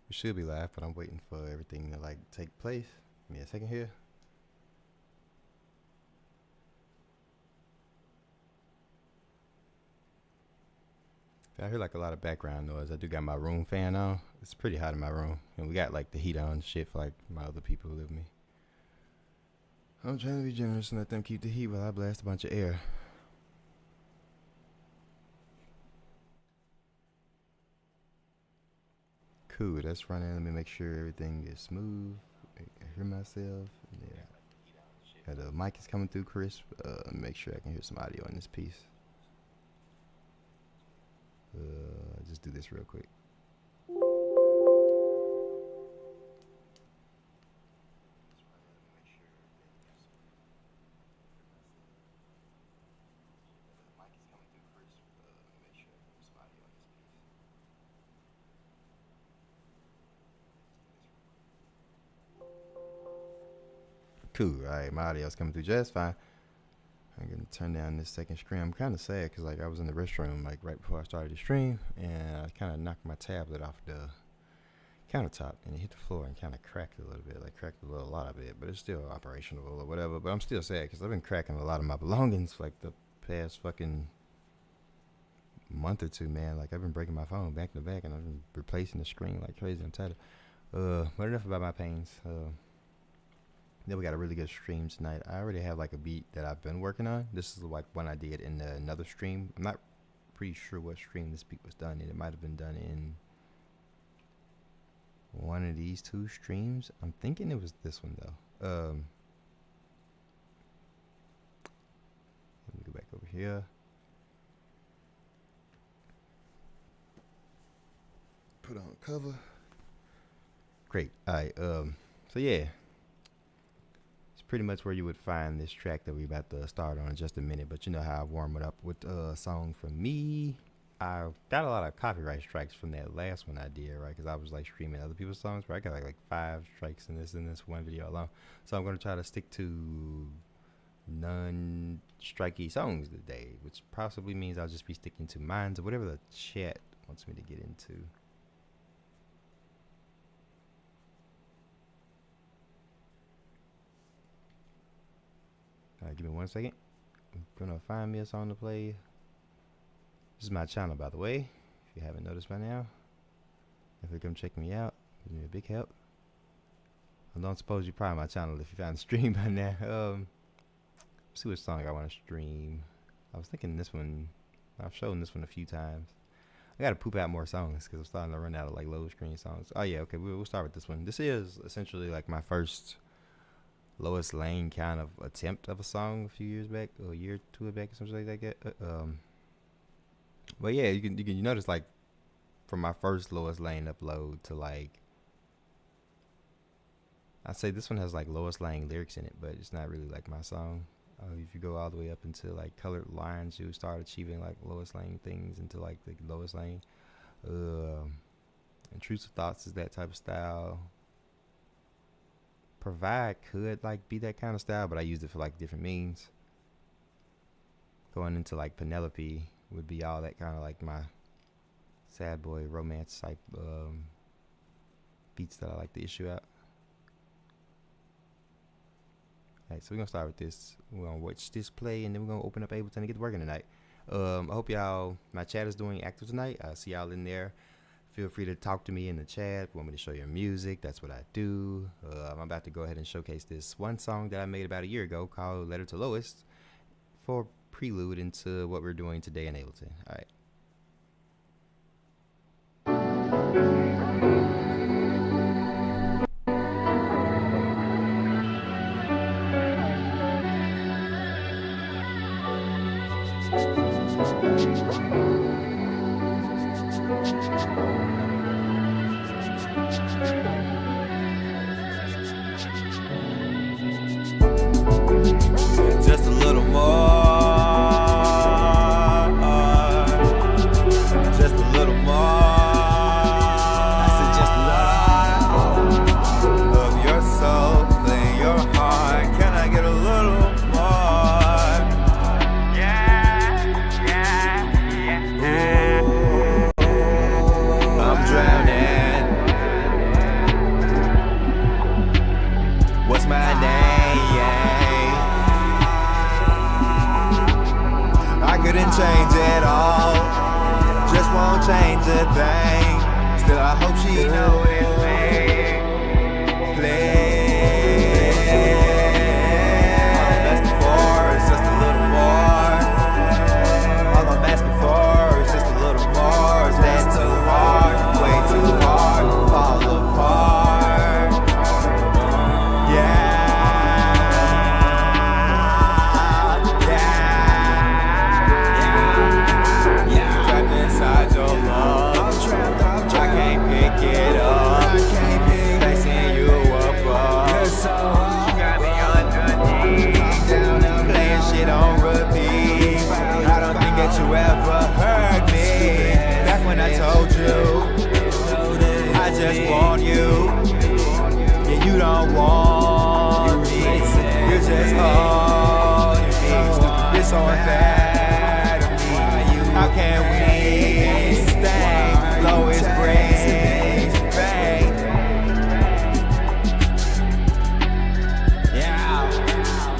We should be live, but I'm waiting for everything to like take place. Give me a second here. If I hear like a lot of background noise, I do got my room fan on. It's pretty hot in my room, and we got like the heat on and shit for like my other people who live with me. I'm trying to be generous and let them keep the heat while I blast a bunch of air. Cool, that's running. Let me make sure everything is smooth. I hear myself. Yeah. The mic is coming through crisp. Make sure I can hear some audio in this piece. Just do this real quick. Cool. Alright, my audio's coming through just fine. I'm gonna turn down this second screen. I'm kind of sad because like I was in the restroom like right before I started the stream, and I kind of knocked my tablet off the countertop and it hit the floor and kind of cracked a little bit, like cracked a lot of it, but it's still operational or whatever. But I'm still sad because I've been cracking a lot of my belongings for like the past fucking month or two, man. Like I've been breaking my phone back to back and I've been replacing the screen like crazy. I'm tired of but enough about my pains. Then we got a really good stream tonight. I already have like a beat that I've been working on. This is like one I did in another stream. I'm not pretty sure what stream this beat was done in. It might have been done in one of these two streams. I'm thinking it was this one though. Let me go back over here. Put on cover. Great. Alright, so yeah. Pretty much where you would find this track that we're about to start on in just a minute, but you know how I warm it up with a song from me. I got a lot of copyright strikes from that last one I did, right? Because I was like streaming other people's songs, right? I got like 5 strikes in this one video alone. So I'm going to try to stick to non-strikey songs today, which possibly means I'll just be sticking to mine or whatever the chat wants me to get into. Give me 1 second. I'm gonna find me a song to play. This is my channel, by the way, if you haven't noticed by now. If you come check me out, give me a big help. I don't suppose you're probably my channel if you found the stream by now. Let's see which song I want to stream. I was thinking this one. I've shown this one a few times. I gotta poop out more songs because I'm starting to run out of like low screen songs. Oh yeah, okay, we'll start with this one. This is essentially like my first Lois Lane kind of attempt of a song a few years back, or a year or two back, or something like that. But yeah, you notice like from my first Lois Lane upload to like, I'd say this one has like Lois Lane lyrics in it, but it's not really like my song. If you go all the way up into like Colored Lines, you start achieving like Lois Lane things into like the Lois Lane. Intrusive Thoughts is that type of style. Provide could like be that kind of style, but I used it for like different means. Going into like Penelope would be all that kind of like my sad boy romance type beats that I like to issue out. Alright, so we're gonna start with this. We're gonna watch this play and then we're gonna open up Abelton and get to working tonight. I hope y'all, my chat is doing active tonight. I see y'all in there. Feel free to talk to me in the chat. Want me to show your music? That's what I do. I'm about to go ahead and showcase this one song that I made about a year ago called Letter to Lois for prelude into what we're doing today in Abelton. All right. Just a little more. I hope she know it's me. You ever heard me back when I told you I just want you? Yeah, you don't want me. You're just holding me. You're so unfair to me. How can we sustain lowest praise, babe?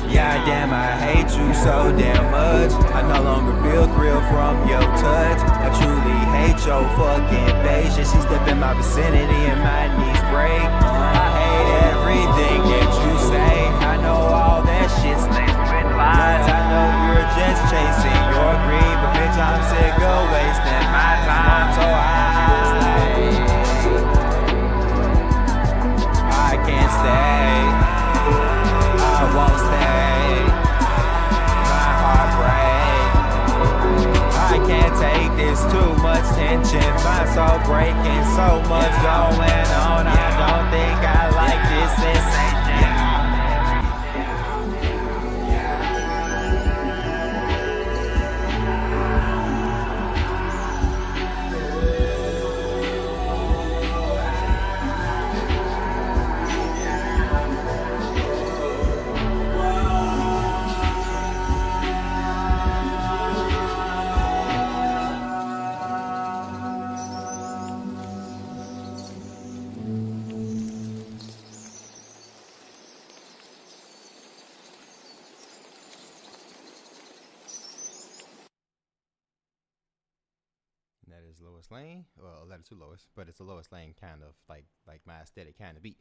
Yeah, damn, I hate you so damn much. I no longer feel thrill from your touch. I truly hate your fucking face. Yeah, she step in my vicinity and my knees break. I hate everything that you say. I know all that shit's laced with lies. I know you're just chasing your greed, but bitch, I'm sick of wasting my time. So I can't stay. I won't stay. My heart breaks. I can't take this, too much tension. My soul breaking, so much going on. I don't think I like this sensation. That is Lowest Lane. Well, letter to Lowest, but it's a Lowest Lane kind of like my aesthetic kind of beat.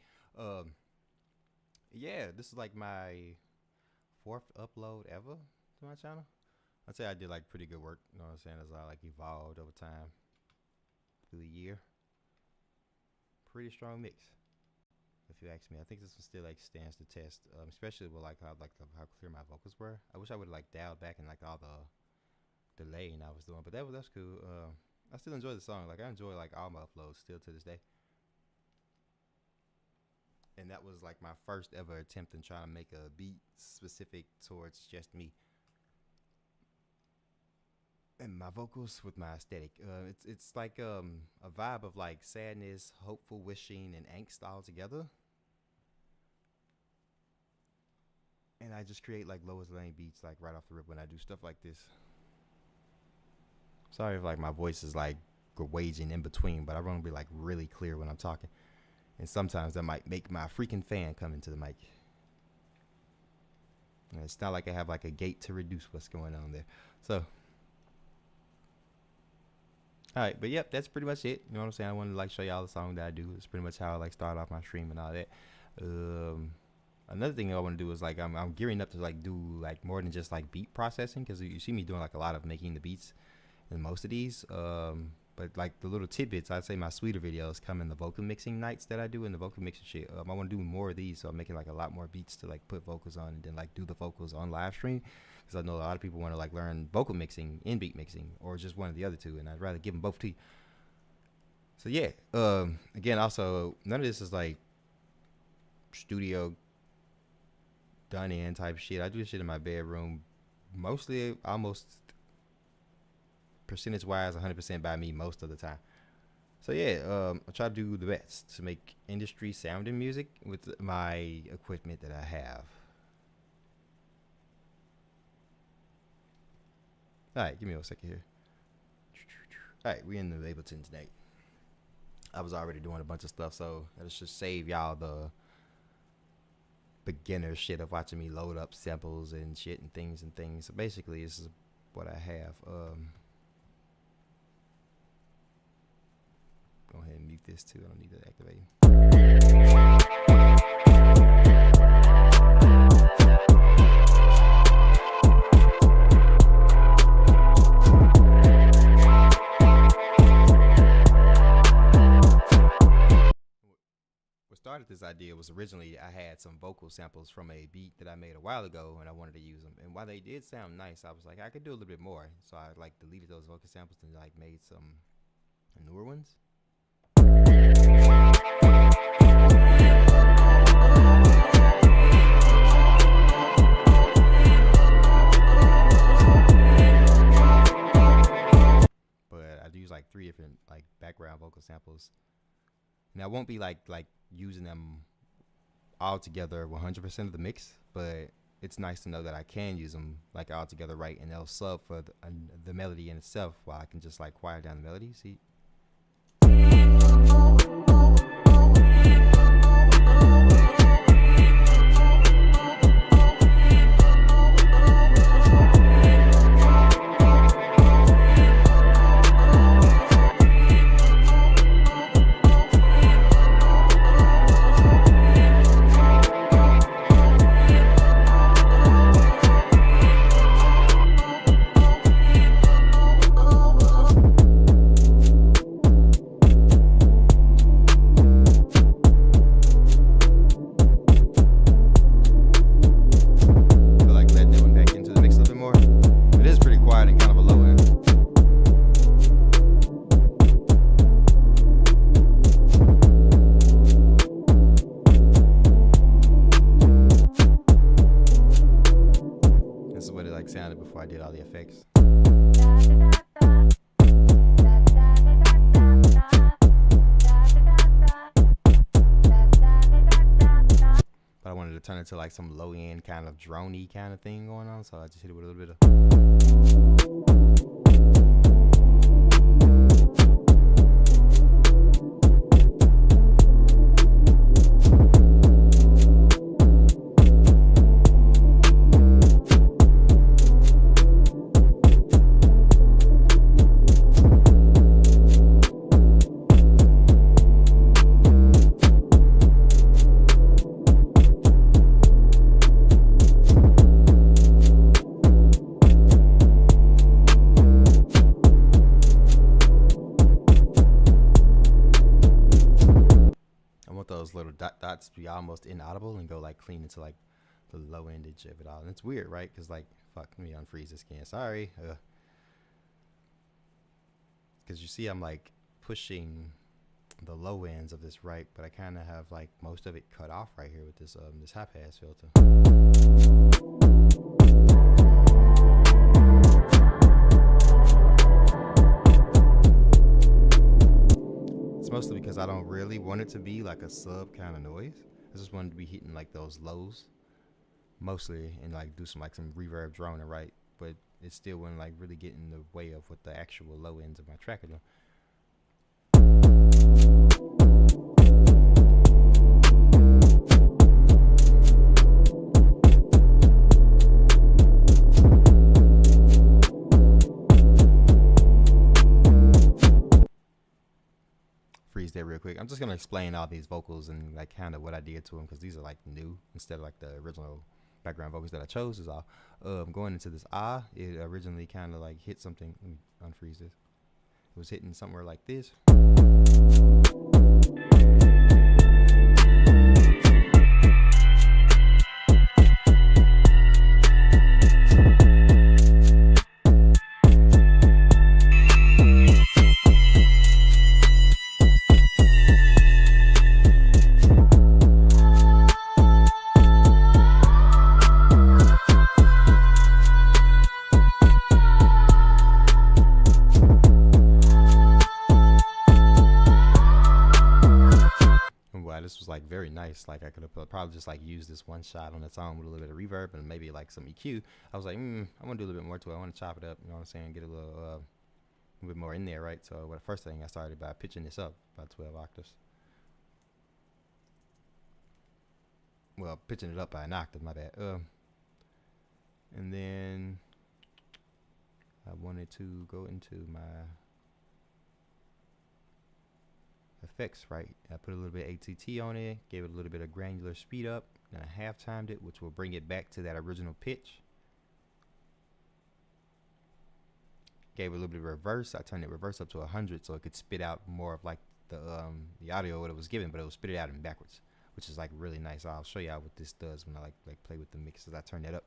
Yeah, this is like my 4th upload ever to my channel. I'd say I did like pretty good work. You know what I'm saying? As I like evolved over time through the year. Pretty strong mix, if you ask me. I think this one still like stands the test, especially with like how clear my vocals were. I wish I would have like dialed back and like all the delaying I was doing, but that's cool. I still enjoy the song. Like I enjoy like all my uploads still to this day. And that was like my first ever attempt in trying to make a beat specific towards just me and my vocals with my aesthetic. It's like a vibe of like sadness, hopeful wishing, and angst all together. And I just create like Lowest Lane beats like right off the rip when I do stuff like this. Sorry if like my voice is like waging in between, but I want to be like really clear when I'm talking. And sometimes that might make my freaking fan come into the mic. And it's not like I have like a gate to reduce what's going on there. So, alright, but yep, that's pretty much it. You know what I'm saying? I wanted to like show y'all the song that I do. It's pretty much how I like start off my stream and all that. Another thing I want to do is like I'm gearing up to like do like more than just like beat processing, because you see me doing like a lot of making the beats in most of these. But like the little tidbits, I'd say my sweeter videos come in the vocal mixing nights that I do in the vocal mixing shit. I want to do more of these, so I'm making like a lot more beats to like put vocals on and then like do the vocals on live stream, because I know a lot of people want to like learn vocal mixing in beat mixing or just one of the other two, and I'd rather give them both to you. So yeah, again, also none of this is like studio done in type shit. I do this shit in my bedroom, mostly almost percentage wise 100% by me most of the time. So yeah, I try to do the best to make industry sounding music with my equipment that I have. Alright, give me a second here. Alright, we in the Abelton tonight. I was already doing a bunch of stuff, so let's just save y'all the beginner shit of watching me load up samples and shit and things. So basically this is what I have. go ahead and mute this too. I don't need to activate. What started this idea was originally I had some vocal samples from a beat that I made a while ago, and I wanted to use them. And while they did sound nice, I was like, I could do a little bit more. So I like deleted those vocal samples and like made some newer ones. But I use like 3 different like background vocal samples, and I won't be like using them all together 100% of the mix, but it's nice to know that I can use them like all together, right? And they'll sub for the melody in itself, while I can just like quiet down the melody. See. Sounded before I did all the effects. But I wanted to turn it to like some low end kind of drony kind of thing going on, so I just hit it with a little bit of. Those little dots be almost inaudible and go like clean into like the low endage of it all. And it's weird, right? Because like, fuck, let me unfreeze this again. Sorry. Because you see I'm like pushing the low ends of this right, but I kind of have like most of it cut off right here with this this high pass filter. It's mostly because I don't really want it to be like a sub kind of noise. I just wanted to be hitting like those lows mostly, and like do some reverb droning, right? But it still wouldn't like really get in the way of what the actual low ends of my track are doing. Freeze there real quick. I'm just gonna explain all these vocals and like kind of what I did to them, because these are like new instead of like the original background vocals that I chose. Is all going into this it originally kind of like hit something. Let me unfreeze this. It was hitting somewhere like this. This was like very nice. Like I could have probably just like used this one shot on its own with a little bit of reverb and maybe like some EQ. I was like, I want to do a little bit more to it. I want to chop it up, you know what I'm saying, get a little bit more in there, right? So the first thing I started by pitching this up about 12 octaves. Well, pitching it up by an octave, my bad. And then I wanted to go into my effects, right? I put a little bit of ATT on it, gave it a little bit of granular speed up, and I half timed it, which will bring it back to that original pitch. Gave it a little bit of reverse. I turned it reverse up to 100 so it could spit out more of like the audio what it was given, but it will spit it out in backwards, which is like really nice. I'll show y'all what this does when I like play with the mixes. I turn that up.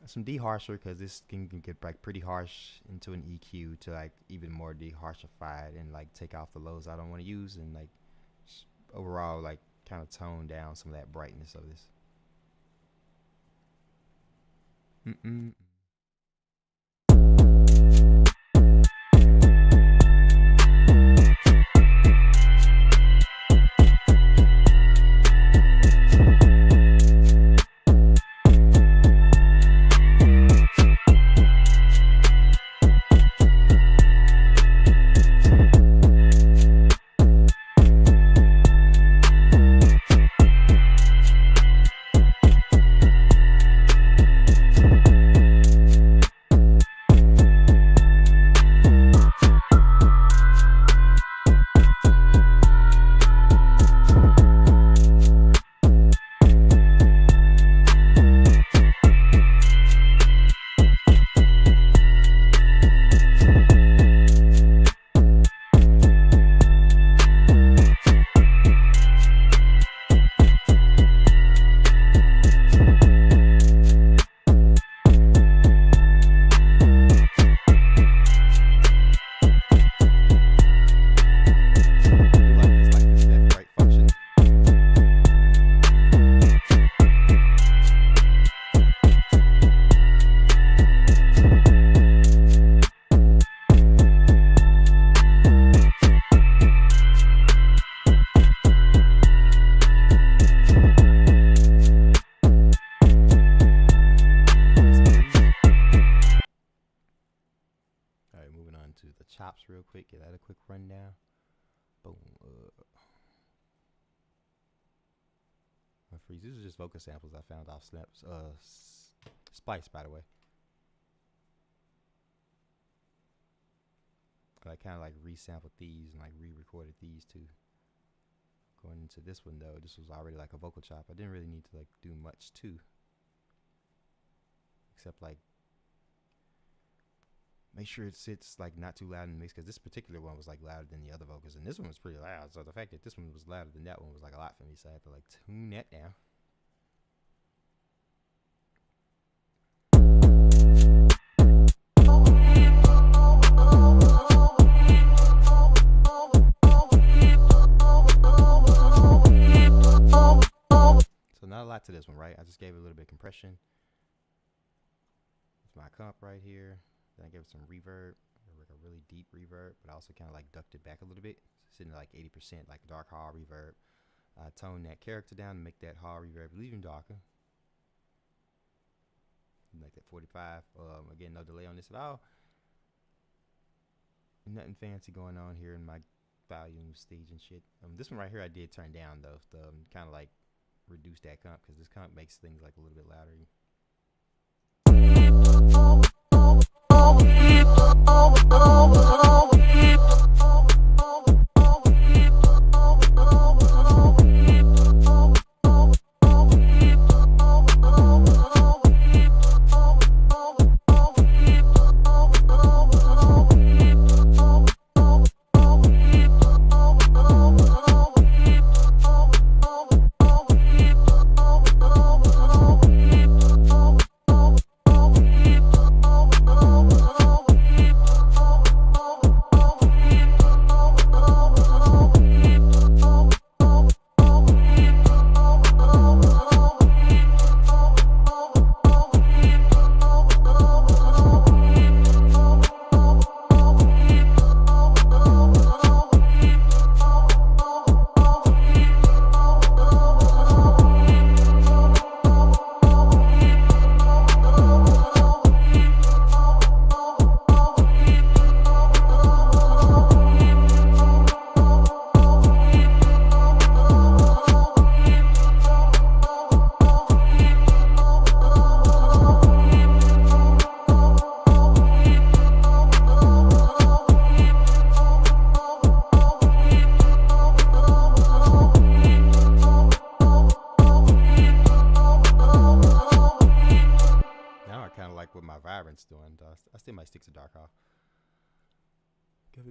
Some deharsher, because this can get like pretty harsh into an EQ to like even more deharshified and like take off the lows I don't want to use, and like overall like kind of tone down some of that brightness of this. To the chops real quick, get that a quick rundown. Boom. My freeze. These are just vocal samples I found off Snaps. Splice, by the way. I kind of like resampled these and like re-recorded these too. Going into this one though, this was already like a vocal chop. I didn't really need to like do much too, except like make sure it sits like not too loud in the mix, because this particular one was like louder than the other vocals, and this one was pretty loud. So the fact that this one was louder than that one was like a lot for me. So I had to like tune that down. So not a lot to this one, right? I just gave it a little bit of compression. It's my comp right here. Then I gave it some reverb, like a really deep reverb, but I also kind of like ducked it back a little bit, sitting at like 80%, like dark hall reverb. I toned that character down to make that hall reverb even darker. Like that 45. Again, no delay on this at all. Nothing fancy going on here in my volume stage and shit. This one right here I did turn down though, to kind of like reduce that comp, because this comp makes things like a little bit louder.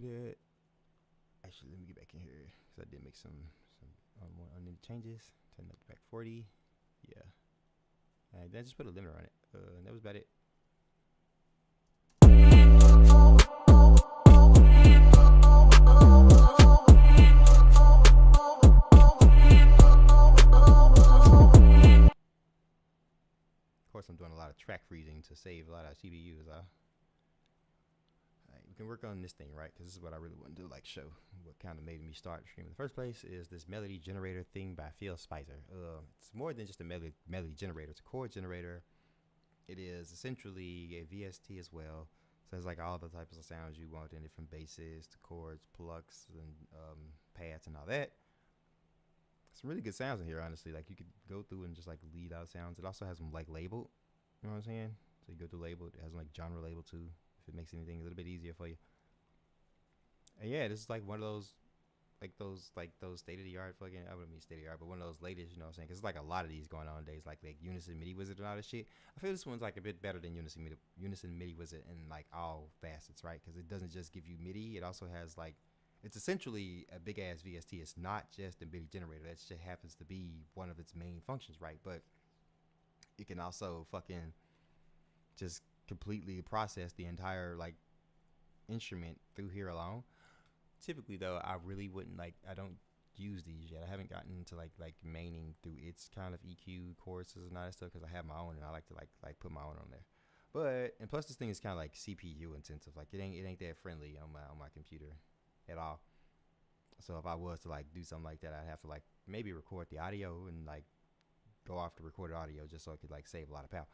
of that. Actually, let me get back in here because I did make some unneeded changes. Turn up to back 40. Yeah. And then I just put a limiter on it. And that was about it. Of course, I'm doing a lot of track freezing to save a lot of CPUs. We can work on this thing, right? Because this is what I really want to do, like show what kind of made me start the stream in the first place is this melody generator thing by Phil Spicer. It's more than just a melody generator. It's a chord generator. It is essentially a VST as well. So it's like all the types of sounds you want, and different basses to chords, plucks, and pads and all that. Some really good sounds in here, honestly. Like you could go through and just like lead out sounds. It also has them like labeled. You know what I'm saying? So you go through labeled. It has like genre label too. If it makes anything a little bit easier for you. And yeah, this is like one of those state of the art fucking, I wouldn't mean state of the art, but one of those latest, you know what I'm saying? Because it's like a lot of these going on nowadays, like Unison MIDI Wizard and all this shit. I feel this one's like a bit better than Unison MIDI Wizard in like all facets, right? Because it doesn't just give you MIDI, it also has like, it's essentially a big ass VST. It's not just a MIDI generator. That just happens to be one of its main functions, right? But it can also fucking just completely process the entire like instrument through here alone. Typically though, I really wouldn't I don't use these yet. I haven't gotten into like maining through its kind of EQ courses and all that stuff because I have my own and I like to like put my own on there. But and plus this thing is kind of like CPU intensive. Like it ain't that friendly on my computer at all. So if I was to like do something like that, I'd have to like maybe record the audio and like go off the recorded audio just so it could like save a lot of power.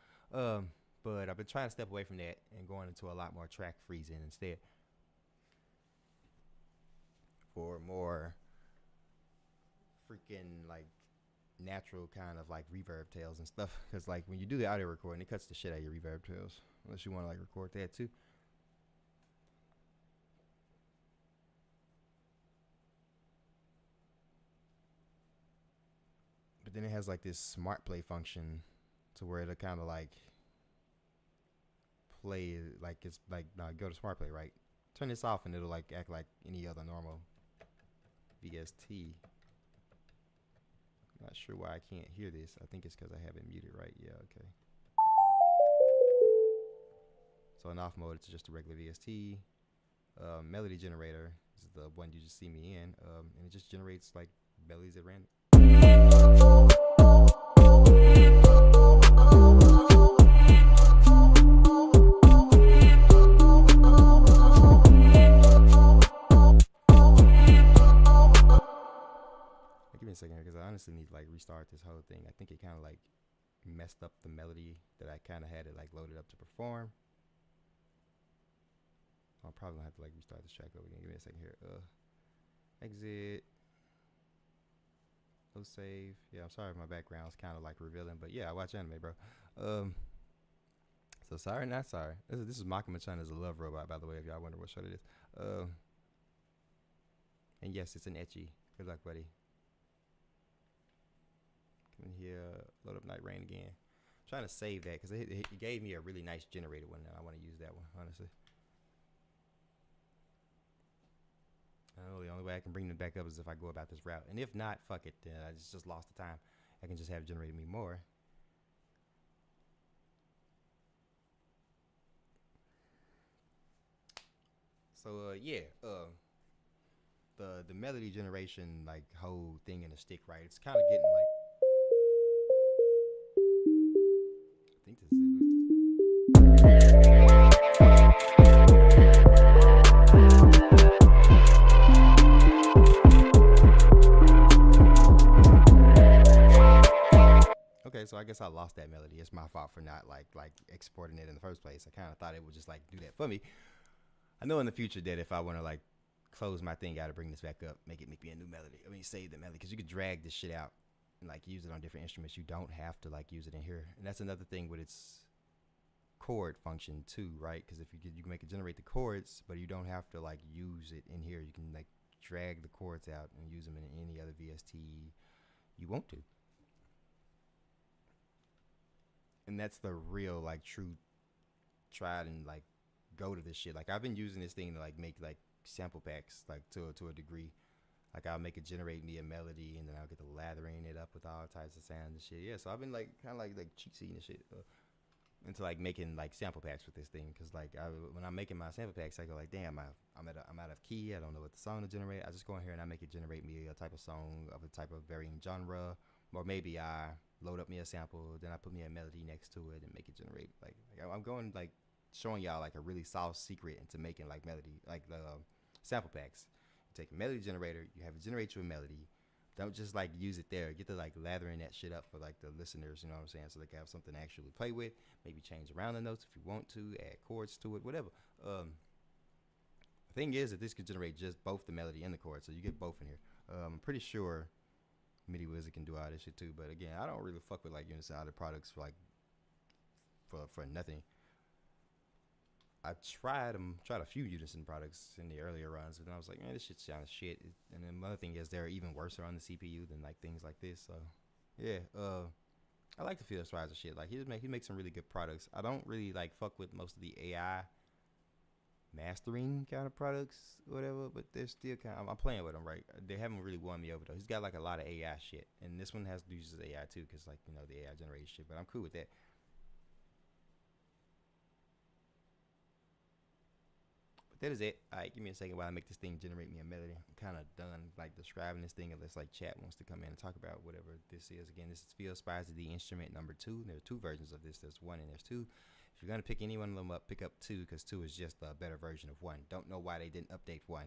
But I've been trying to step away from that and going into a lot more track freezing instead for more freaking like natural kind of like reverb tails and stuff. Because like when you do the audio recording, it cuts the shit out of your reverb tails unless you want to like record that too. But then it has like this smart play function to where it'll kind of like play like it's like go to smart play, right? Turn this off and it'll like act like any other normal VST. I'm not sure why I can't hear this. I think it's because I have it muted, right? Yeah, okay. So in off mode, it's just a regular VST. Melody generator is the one you just see me in, and it just generates like melodies at random. Give me a second here because I honestly need to like restart this whole thing. I think it kind of like messed up the melody that I kind of had it like loaded up to perform. I'm probably gonna have to like restart this track over again. Give me a second here. Exit. No save. Yeah, I'm sorry if my background's kind of like revealing, but yeah, I watch anime, bro. So sorry, not sorry. This is Makima-chan is a love robot, by the way, if y'all wonder what show it is. And yes, it's an ecchi. Good luck, buddy. Come in here, load up Night Rain again. I'm trying to save that because it gave me a really nice generated one, and I want to use that one, honestly. The only way I can bring them back up is if I go about this route. And if not, fuck it, then I just lost the time. I can just have it generated me more. So yeah, the melody generation like whole thing in a stick, right? It's kind of getting like, I think this is it. Okay, so I guess I lost that melody. It's my fault for not like exporting it in the first place. I kind of thought it would just like do that for me. I know in the future that if I want to like close my thing out to bring this back up, make me a new melody. I mean, save the melody because you can drag this shit out and like use it on different instruments. You don't have to like use it in here, and that's another thing with its chord function too, right? Because if you can make it generate the chords, but you don't have to like use it in here. You can like drag the chords out and use them in any other VST you want to. And that's the real like true tried and like go to this shit. Like I've been using this thing to like make like sample packs, like to a degree. Like I'll make it generate me a melody, and then I'll get to lathering it up with all types of sounds and shit. Yeah, so I've been like kind of like cheat sheeting and shit into like making like sample packs with this thing, because like when I'm making my sample packs, I go like, damn, I'm out of key. I don't know what the song to generate. I just go in here and I make it generate me a type of song of a type of varying genre, or maybe I load up me a sample, then I put me a melody next to it and make it generate. Like I'm going like showing y'all like a really soft secret into making like melody, like the sample packs. You take a melody generator, you have it generate you a melody. Don't just like use it there. Get to like lathering that shit up for like the listeners, you know what I'm saying? So they can have something to actually play with. Maybe change around the notes if you want to, add chords to it, whatever. The thing is that this could generate just both the melody and the chords, so you get both in here. I'm pretty sure MIDI Wizard can do all this shit too, but again, I don't really fuck with like unisounded products for like for nothing. I tried a few Unison products in the earlier runs, but then I was like, man, this shit sounds shit. And then the other thing is they're even worse on the CPU than like things like this. So yeah, I like the Phil Spencer shit. Like he makes some really good products. I don't really like fuck with most of the AI mastering kind of products, or whatever, but they're still kind of, I'm playing with them, right? They haven't really won me over though. He's got like a lot of AI shit, and this one uses AI too, because like, you know, the AI generated shit, but I'm cool with that. That is it. Alright, give me a second while I make this thing generate me a melody. I'm kind of done like describing this thing, unless like chat wants to come in and talk about whatever this is. Again, this is Phil Spies, the instrument number 2. There are 2 versions of this. There's 1 and there's 2. If you're gonna pick any one of them up, pick up 2, because 2 is just a better version of 1. Don't know why they didn't update 1.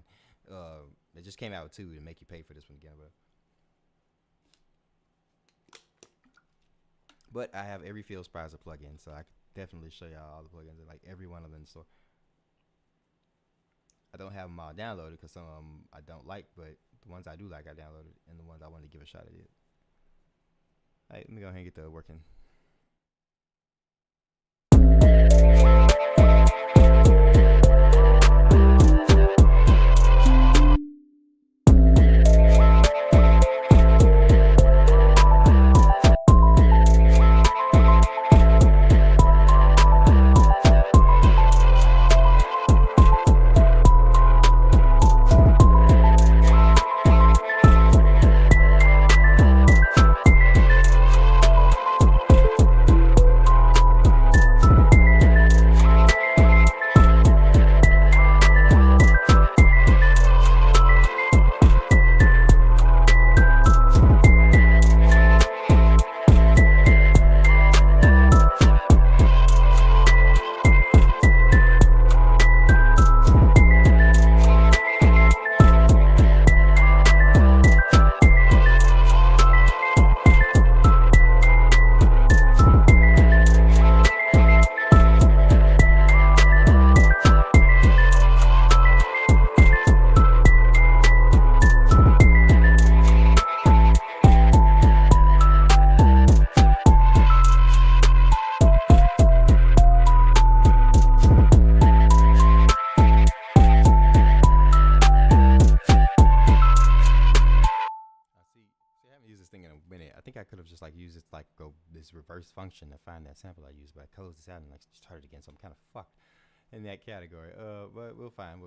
They just came out with 2 to make you pay for this one again. But I have every Phil Spicer plugin, so I can definitely show y'all all the plugins, and like every one of them in the store. I don't have them all downloaded because some of them I don't like, but the ones I do like I downloaded, and the ones I wanted to give a shot at it. Alright, let me go ahead and get to working. This reverse function to find that sample I used, but I closed this out and like started again, so I'm kind of fucked in that category. But we'll be fine.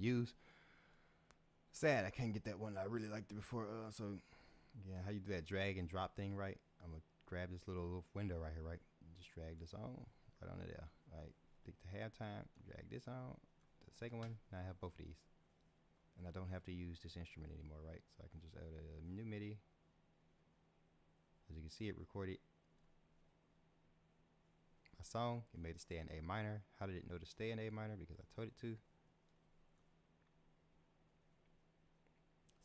use. Sad I can't get that one. I really liked it before. So yeah, how you do that drag and drop thing, right? I'm gonna grab this little window right here, right? Just drag this on right on it there. Right, pick the halftime, drag this on. The second one, now I have both of these, and I don't have to use this instrument anymore, right? So I can just add a new MIDI. As you can see, it recorded my song. It made it stay in A minor. How did it know to stay in A minor? Because I told it to.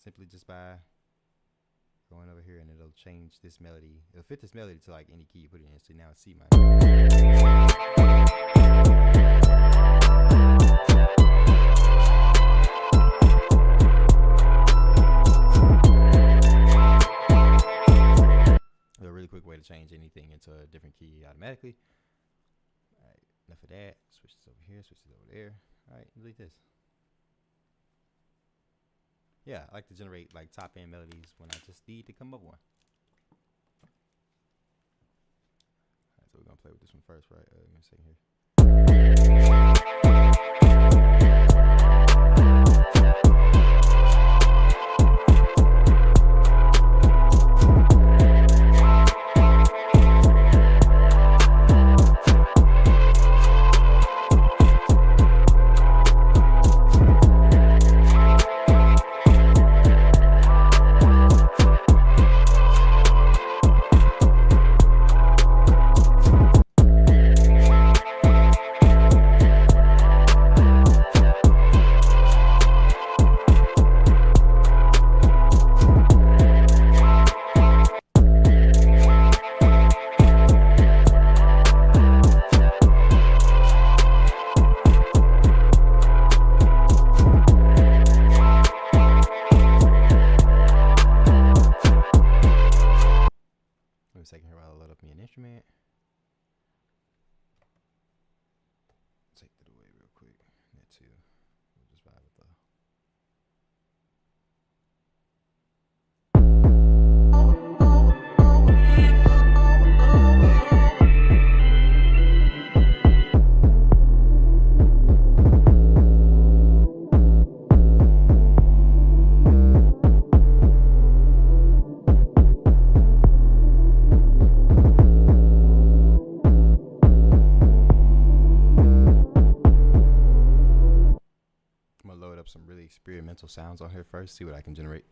Simply just by going over here, and it'll change this melody. It'll fit this melody to like any key you put it in. So now it's C minor. A really quick way to change anything into a different key automatically. All right, enough of that. Switch this over here, switch this over there. All right, delete this. Yeah, I like to generate like top end melodies when I just need to come up one. Alright, so we're gonna play with this one first, right? Give me a second here. A second here while I load up me an instrument. Take that away real quick. That too. We'll just vibe with the. Some really experimental sounds on here first, see what I can generate.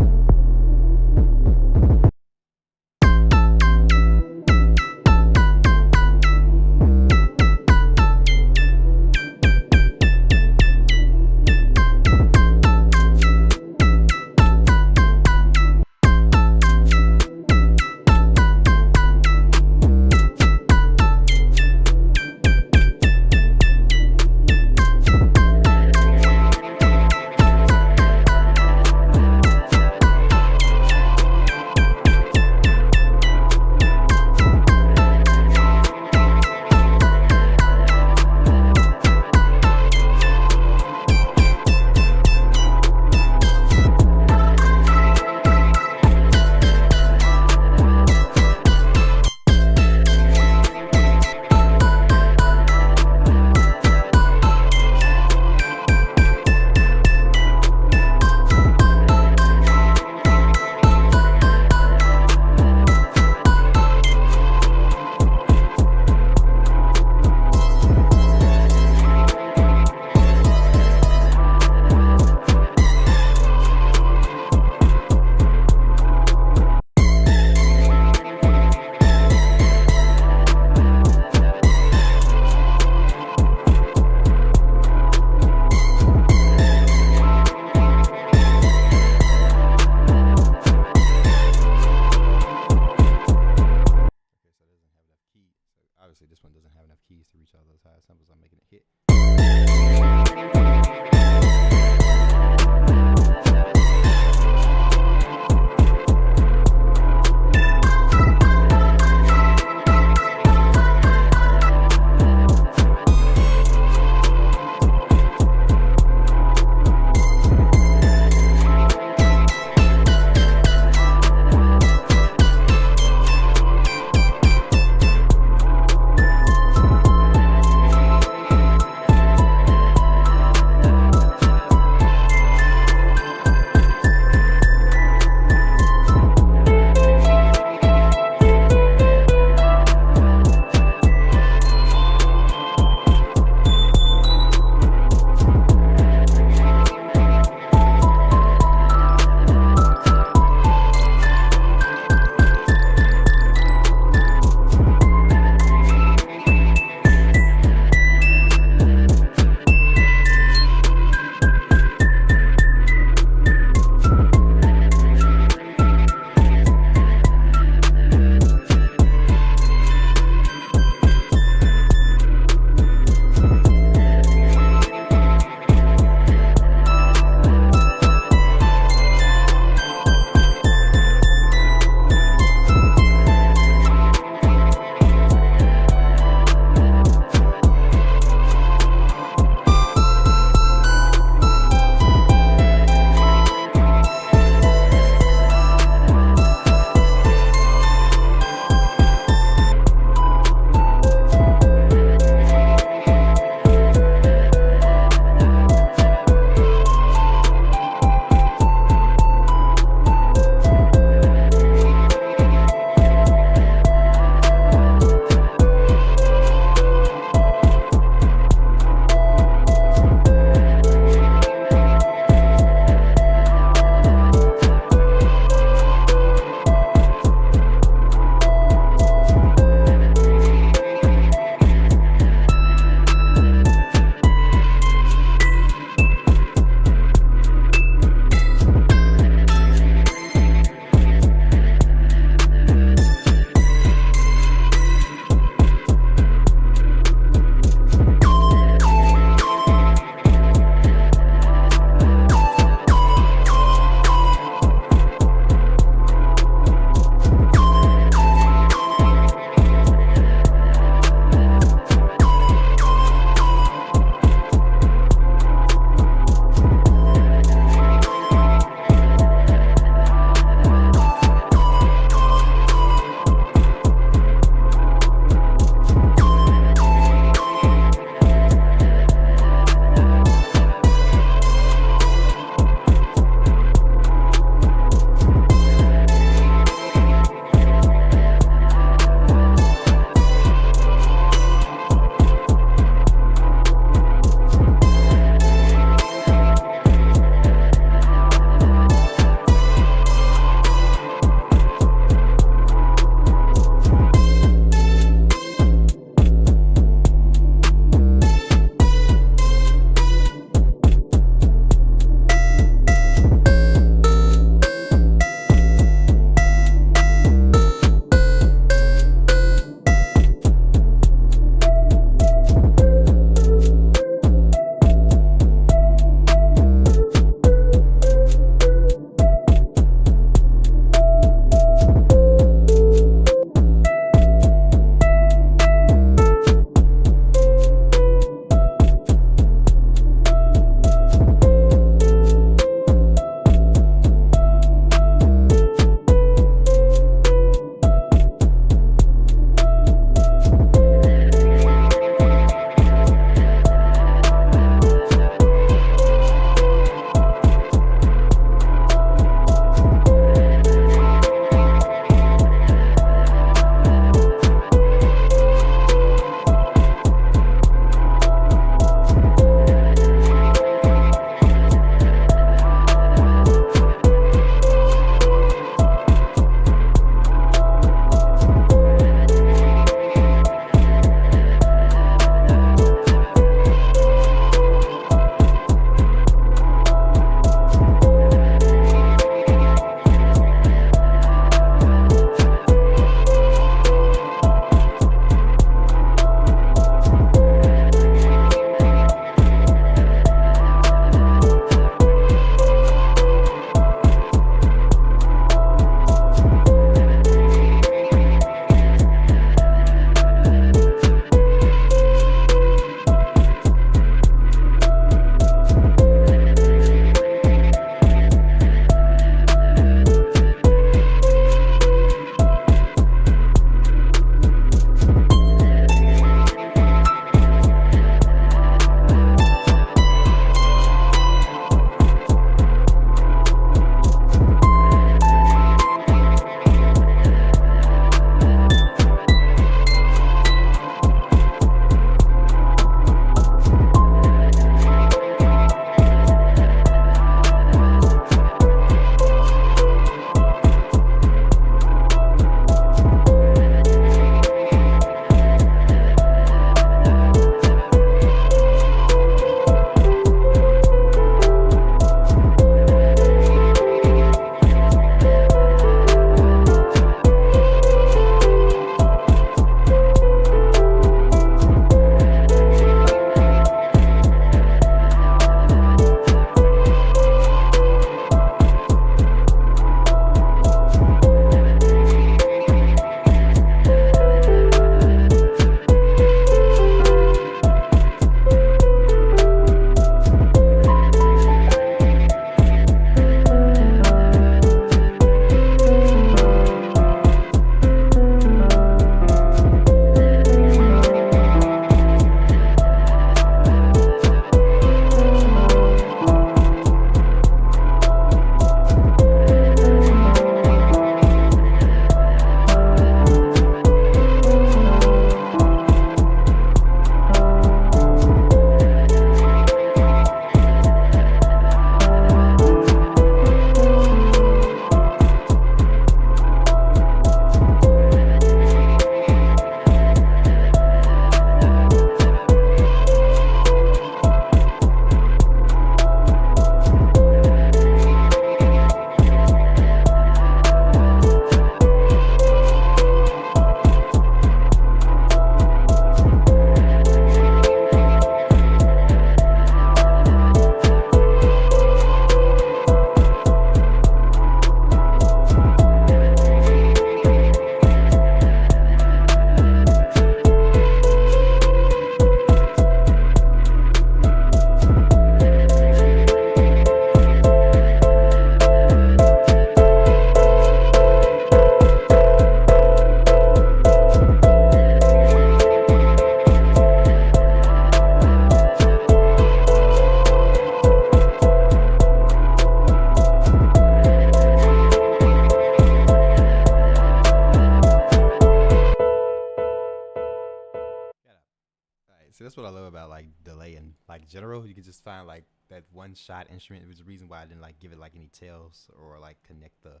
general, you can just find like that one shot instrument. It was the reason why I didn't like give it like any tails or like connect the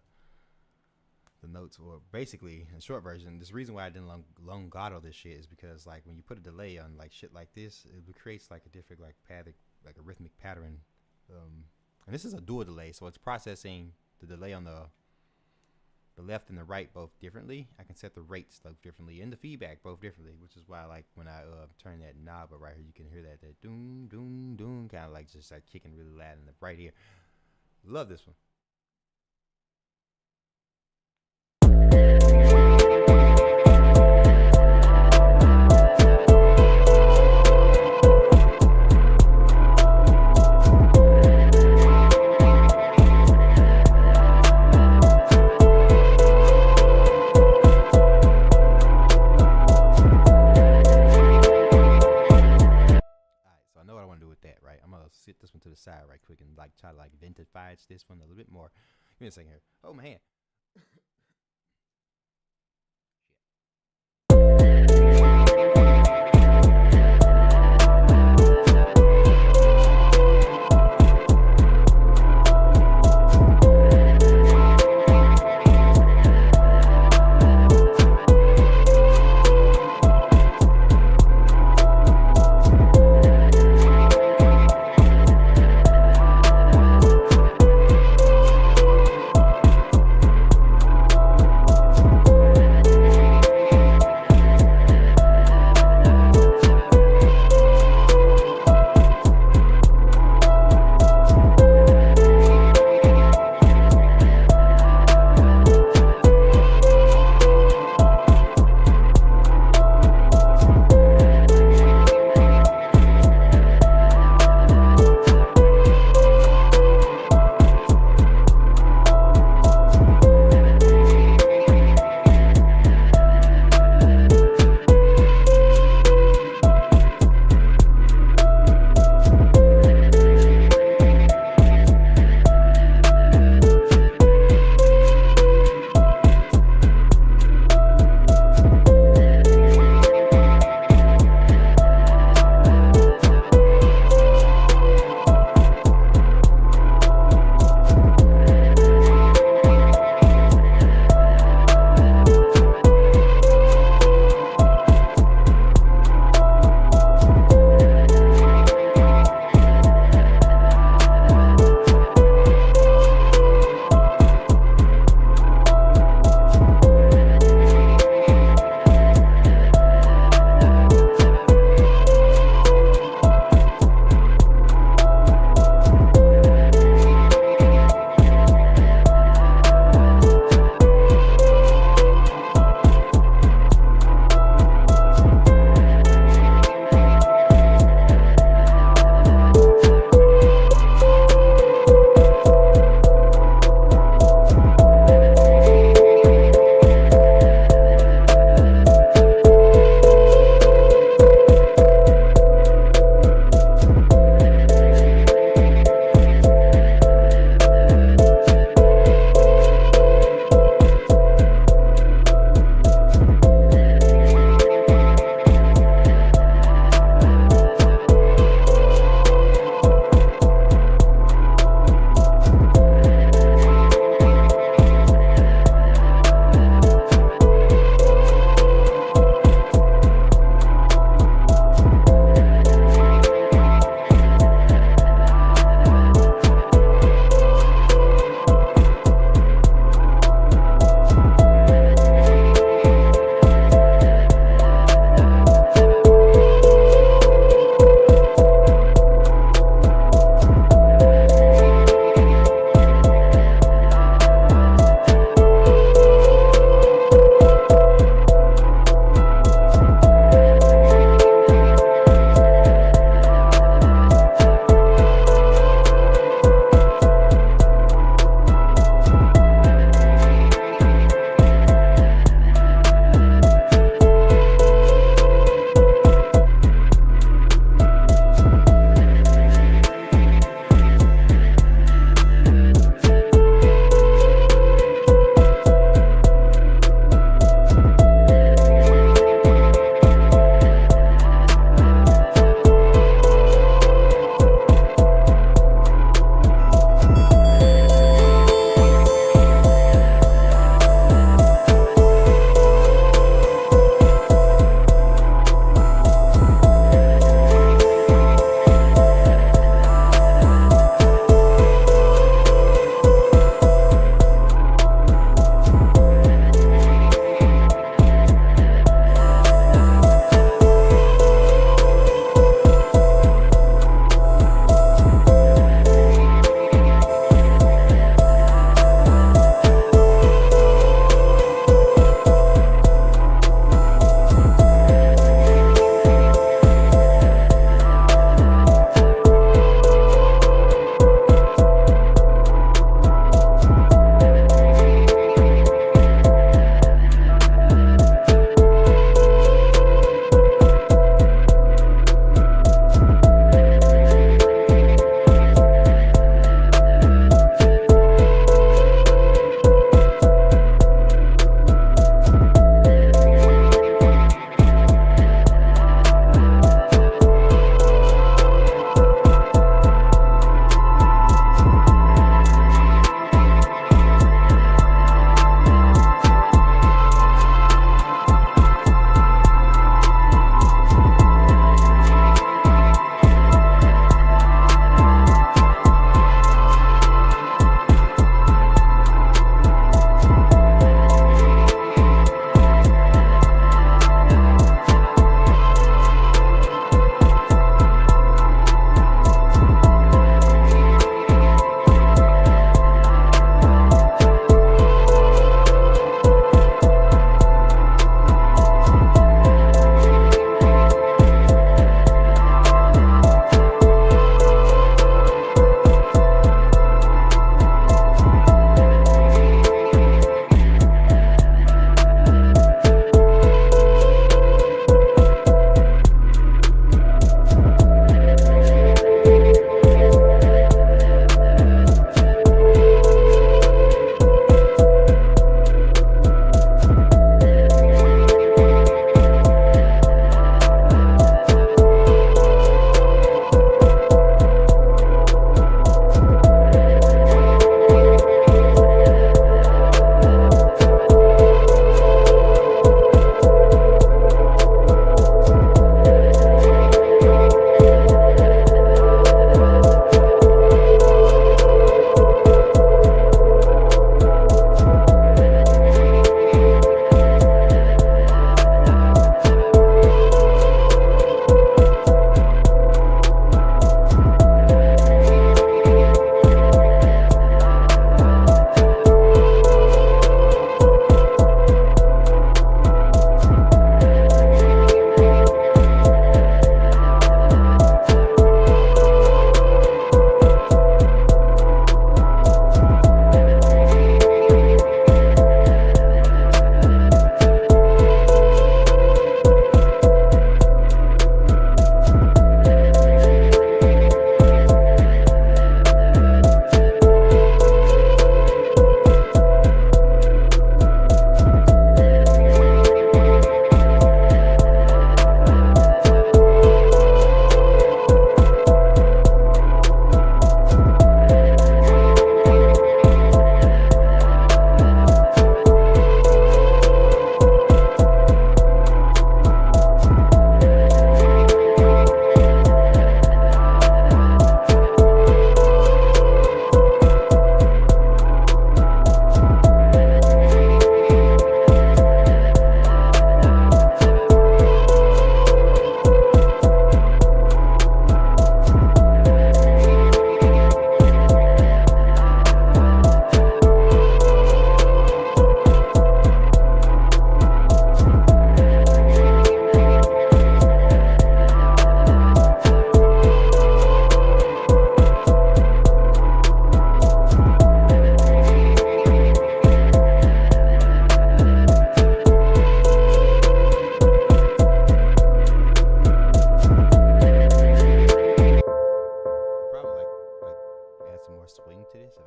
notes. Or basically, in short version, this reason why I didn't legato this shit is because like when you put a delay on like shit like this, it creates like a different like like a rhythmic pattern. And this is a dual delay, so it's processing the delay on the left and the right both differently. I can set the rates both differently and the feedback both differently, which is why like when I turn that knob up right here, you can hear that doom doom doom, kind of like just like kicking really loud in the right here. Love this one. Sit this one to the side right quick and like try to like vintage this one a little bit more. Give me a second here. Oh my hand.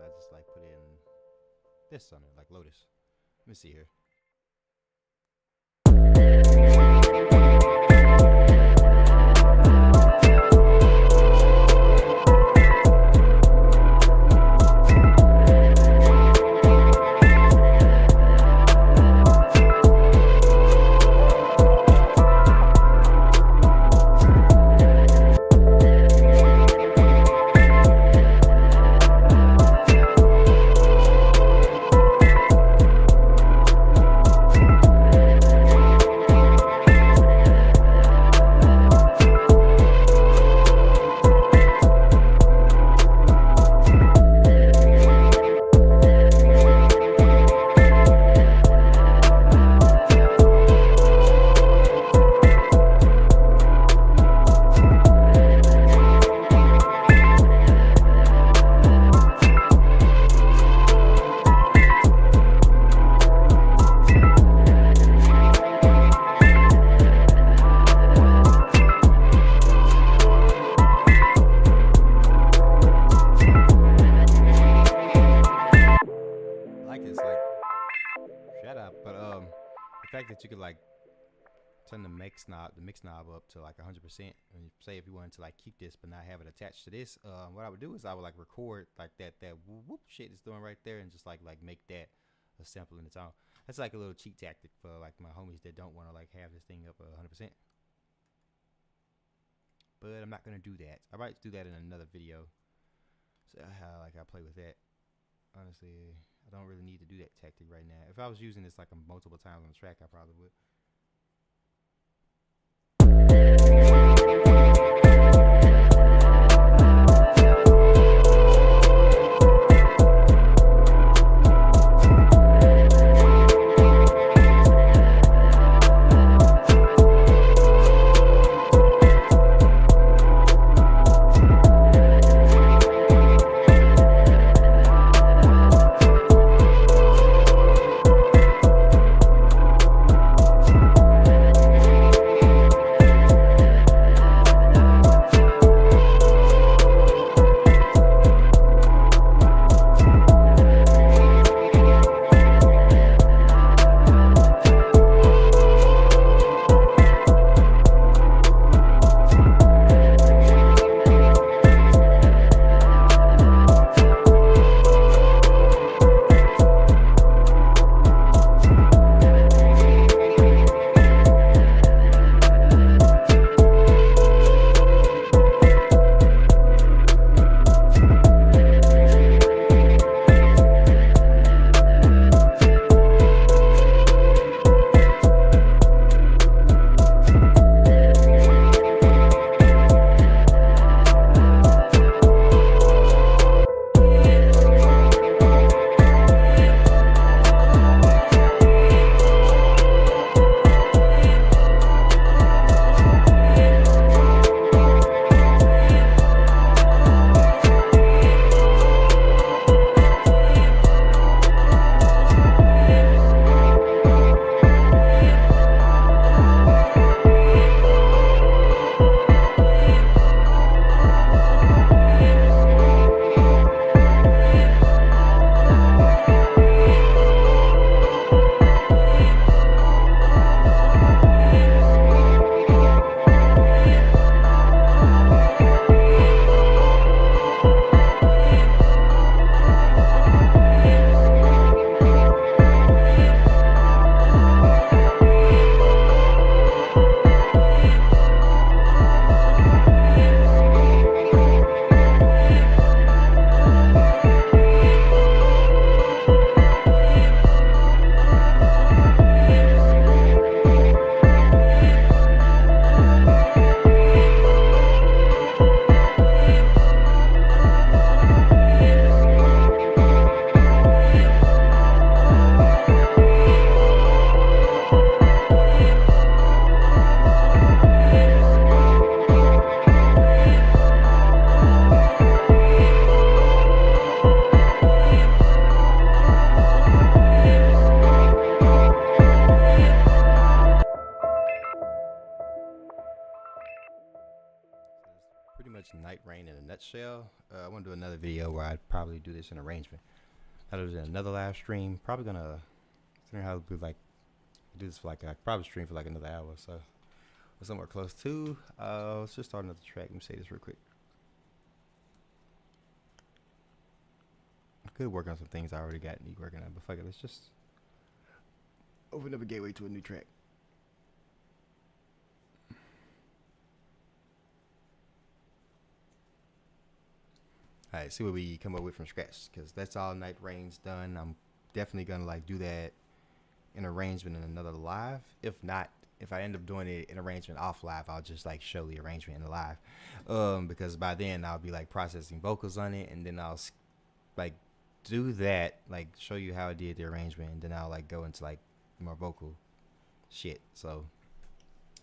I just like put in this on it, like Lotus. Let me see here. The fact that you could like turn the mix knob up to like 100%, and say if you wanted to like keep this but not have it attached to this, what I would do is I would like record like that whoop shit it's doing right there, and just like make that a sample in its own. That's like a little cheat tactic for like my homies that don't want to like have this thing up 100%. But I'm not gonna do that. I might do that in another video. So how like I play with that. Honestly, I don't really need to do that tactic right now. If I was using this like multiple times on the track, I probably would. nutshell, I want to do another video where I'd probably do this in arrangement. I'll do another live stream. Probably gonna considering how to do this for like I probably stream for like another hour, so or somewhere close to. Let's just start another track. Let me say this real quick. I could work on some things I already got me working on, but fuck it, let's just open up a gateway to a new track. Alright, see what we come up with from scratch, because that's all Night Rain's done. I'm definitely gonna like do that in arrangement in another live. If not, if I end up doing it in arrangement off live, I'll just like show the arrangement in the live, because by then I'll be like processing vocals on it, and then I'll like do that, like show you how I did the arrangement, and then I'll like go into like more vocal shit. So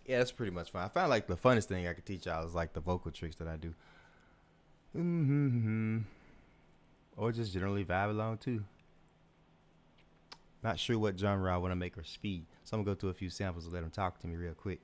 yeah, that's pretty much fun. I found like the funnest thing I could teach y'all is like the vocal tricks that I do. Or just generally vibe along too. Not sure what genre I want to make or speed, so I'm gonna go through a few samples and let them talk to me real quick.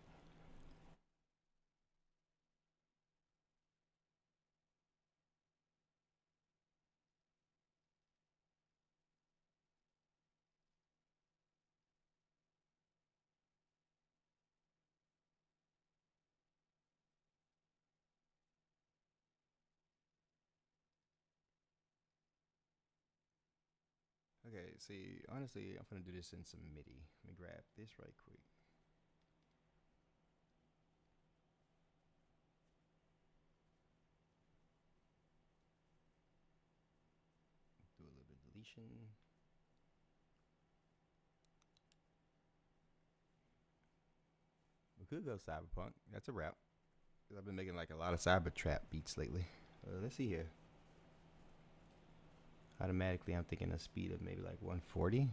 Okay, see, honestly, I'm gonna do this in some MIDI. Let me grab this right quick. Do a little bit of deletion. We could go cyberpunk. That's a rap. I've been making like a lot of cyber trap beats lately. Let's see here. Automatically, I'm thinking a speed of maybe like 140.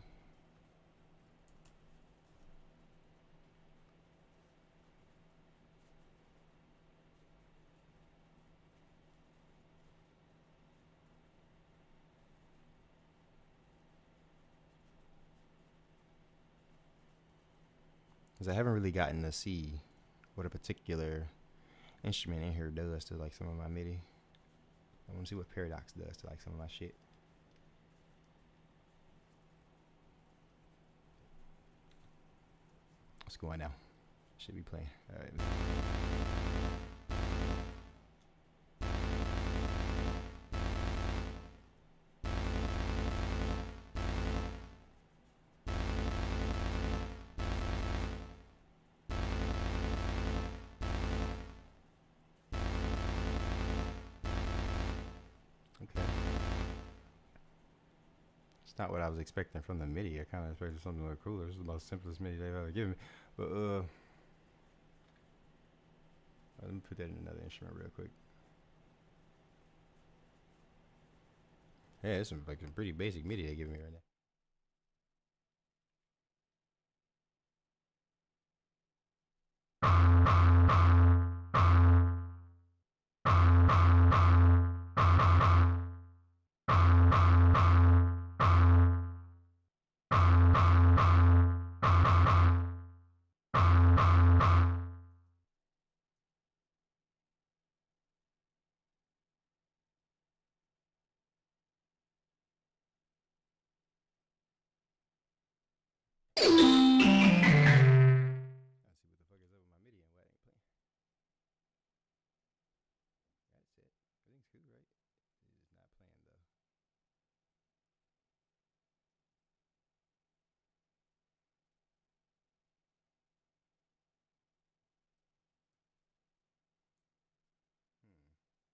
Because I haven't really gotten to see what a particular instrument in here does to like some of my MIDI. I want to see what Paradox does to like some of my shit. What's going now? Should be playing. All right. Okay. It's not what I was expecting from the MIDI. I kind of expected something a little cooler. This is the most simplest MIDI they've ever given me. But let me put that in another instrument real quick. Yeah, it's some like some pretty basic MIDI they're giving me right now.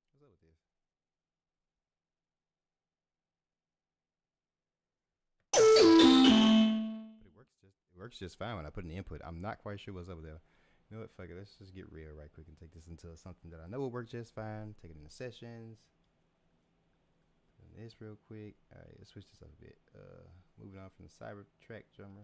What's up with this? But it works just fine when I put in the input. I'm not quite sure what's up with that. You know what? Fuck it. Let's just get real right quick and take this into something that I know will work just fine. Take it into sessions. This real quick. All right, let's switch this up a bit. Moving on from the cyber track genre.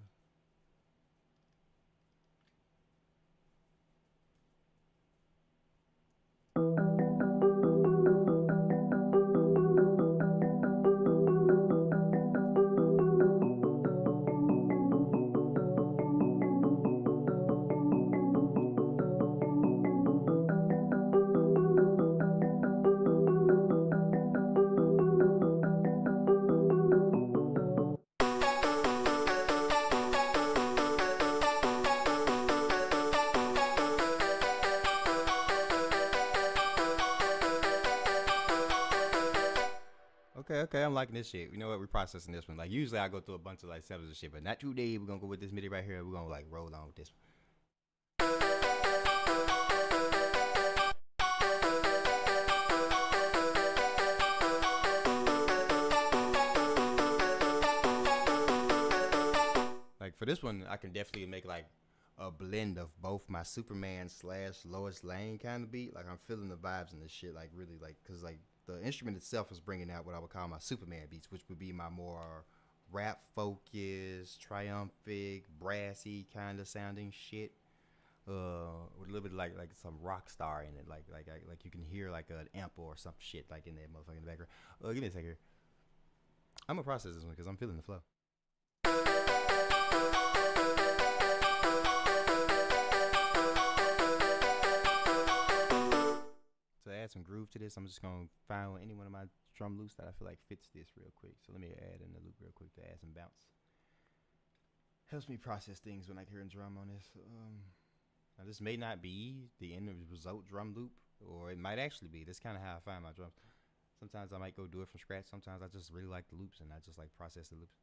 okay, I'm liking this shit. You know what? We're processing this one. Like, usually I go through a bunch of like samples and shit, but not today. We're gonna go with this MIDI right here. We're gonna like roll on with this one. Like for this one, I can definitely make like a blend of both my Superman / Lois Lane kind of beat. Like I'm feeling the vibes in this shit, like really, like because like the instrument itself is bringing out what I would call my Superman beats, which would be my more rap focused, triumphant, brassy kind of sounding shit. With a little bit like some rock star in it, like you can hear like an amp or some shit like in that motherfucking background. Give me a second here. I'm gonna process this one because I'm feeling the flow. To add some groove to this, I'm just gonna find any one of my drum loops that I feel like fits this real quick. So let me add in the loop real quick to add some bounce. Helps me process things when I hear a drum on this. Now this may not be the end result drum loop, or it might actually be. That's kind of how I find my drums. Sometimes I might go do it from scratch. Sometimes I just really like the loops and I just like process the loops.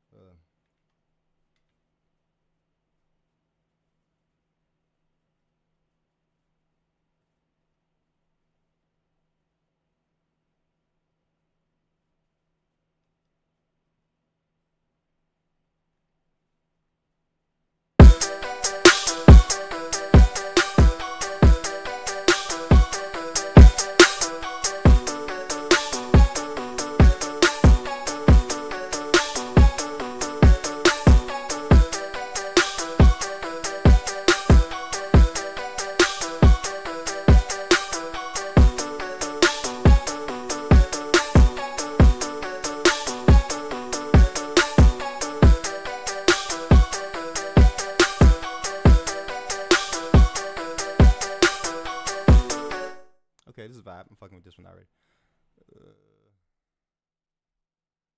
Okay, this is a vibe. I'm fucking with this one already.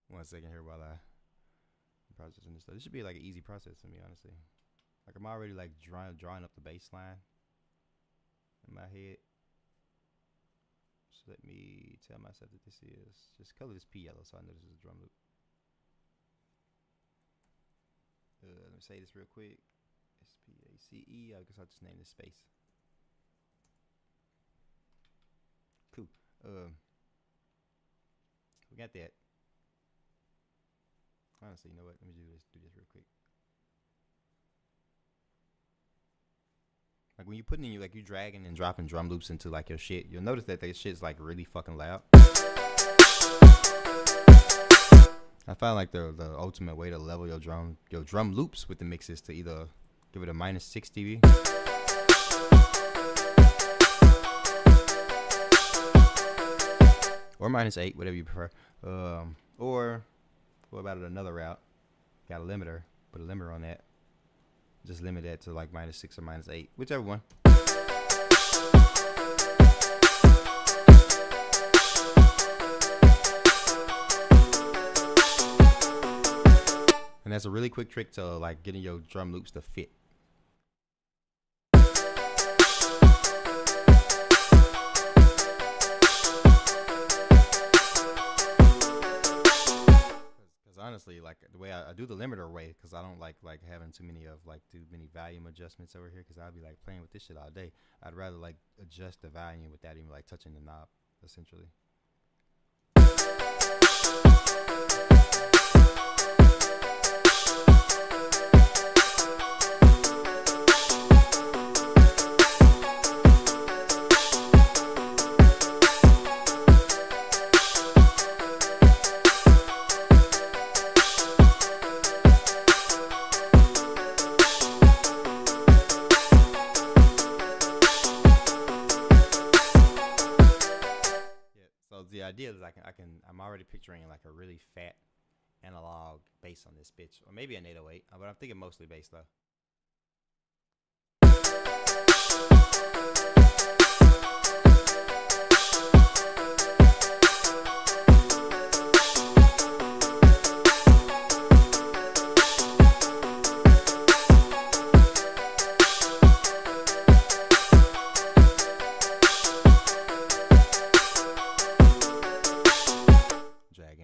1 second here while I processing this stuff. This should be like an easy process to me, honestly. Like I'm already like drawing up the bass line in my head. So let me tell myself that this is, just color this P yellow so I know this is a drum loop. Let me say this real quick. SPACE. I guess I'll just name this space. Cool. We got that. Honestly, you know what? Let me do this real quick. Like when you putting in you dragging and dropping drum loops into like your shit, you'll notice that that shit's like really fucking loud. I find like the ultimate way to level your drum loops with the mix is to either give it a -6 dB. Or -8, whatever you prefer. Or go about it another route. Got a limiter, put a limiter on that. Just limit that to like -6 or -8, whichever one. And that's a really quick trick to like getting your drum loops to fit. Honestly, like the way I do the limiter way, because I don't like having too many volume adjustments over here, because I'll be like playing with this shit all day. I'd rather like adjust the volume without even like touching the knob, essentially. The idea is I'm already picturing like a really fat analog bass on this bitch, or maybe an 808, but I'm thinking mostly bass though.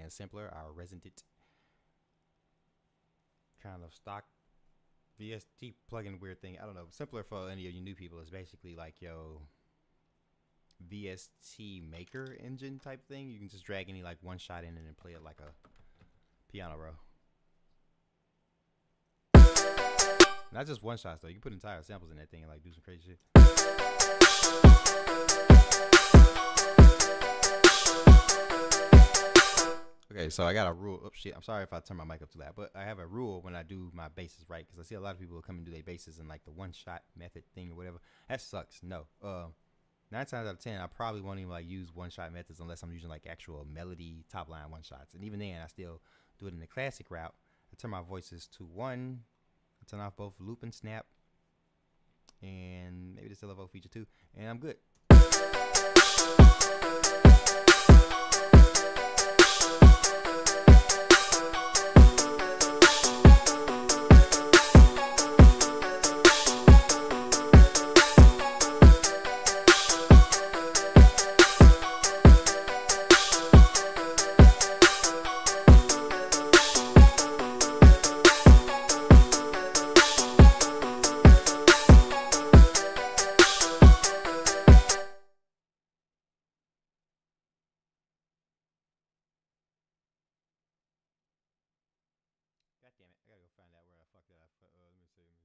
Simpler. All kind of stock VST plugin weird thing. I don't know. Simpler for any of you new people is basically like yo VST maker engine type thing. You can just drag any like one shot in and then play it like a piano roll. Not just one shots though. You can put entire samples in that thing and like do some crazy shit. Okay, so I got a rule. Oh shit! I'm sorry if I turn my mic up too loud, but I have a rule when I do my basses, right? Because I see a lot of people come and do their basses in like the one-shot method thing or whatever. That sucks. No. 9 times out of 10, I probably won't even like use one-shot methods unless I'm using like actual melody top line one-shots. And even then, I still do it in the classic route. I turn my voices to 1. I turn off both loop and snap, and maybe the level feature 2, and I'm good. God damn it! I gotta go find out where I fucked it up. Let me see. Here.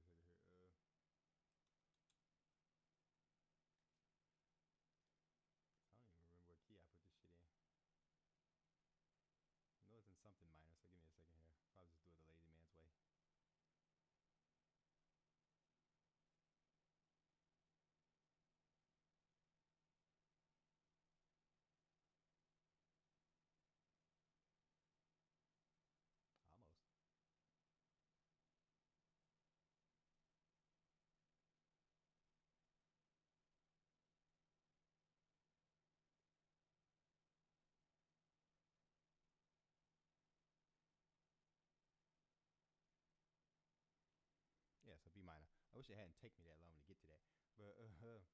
I don't even remember what key I put this shit in. I know it's in something minor, so give me a second here. Probably just do it the lazy man's way. Almost. Yeah, so B minor. I wish it hadn't taken me that long to get to that. But hold on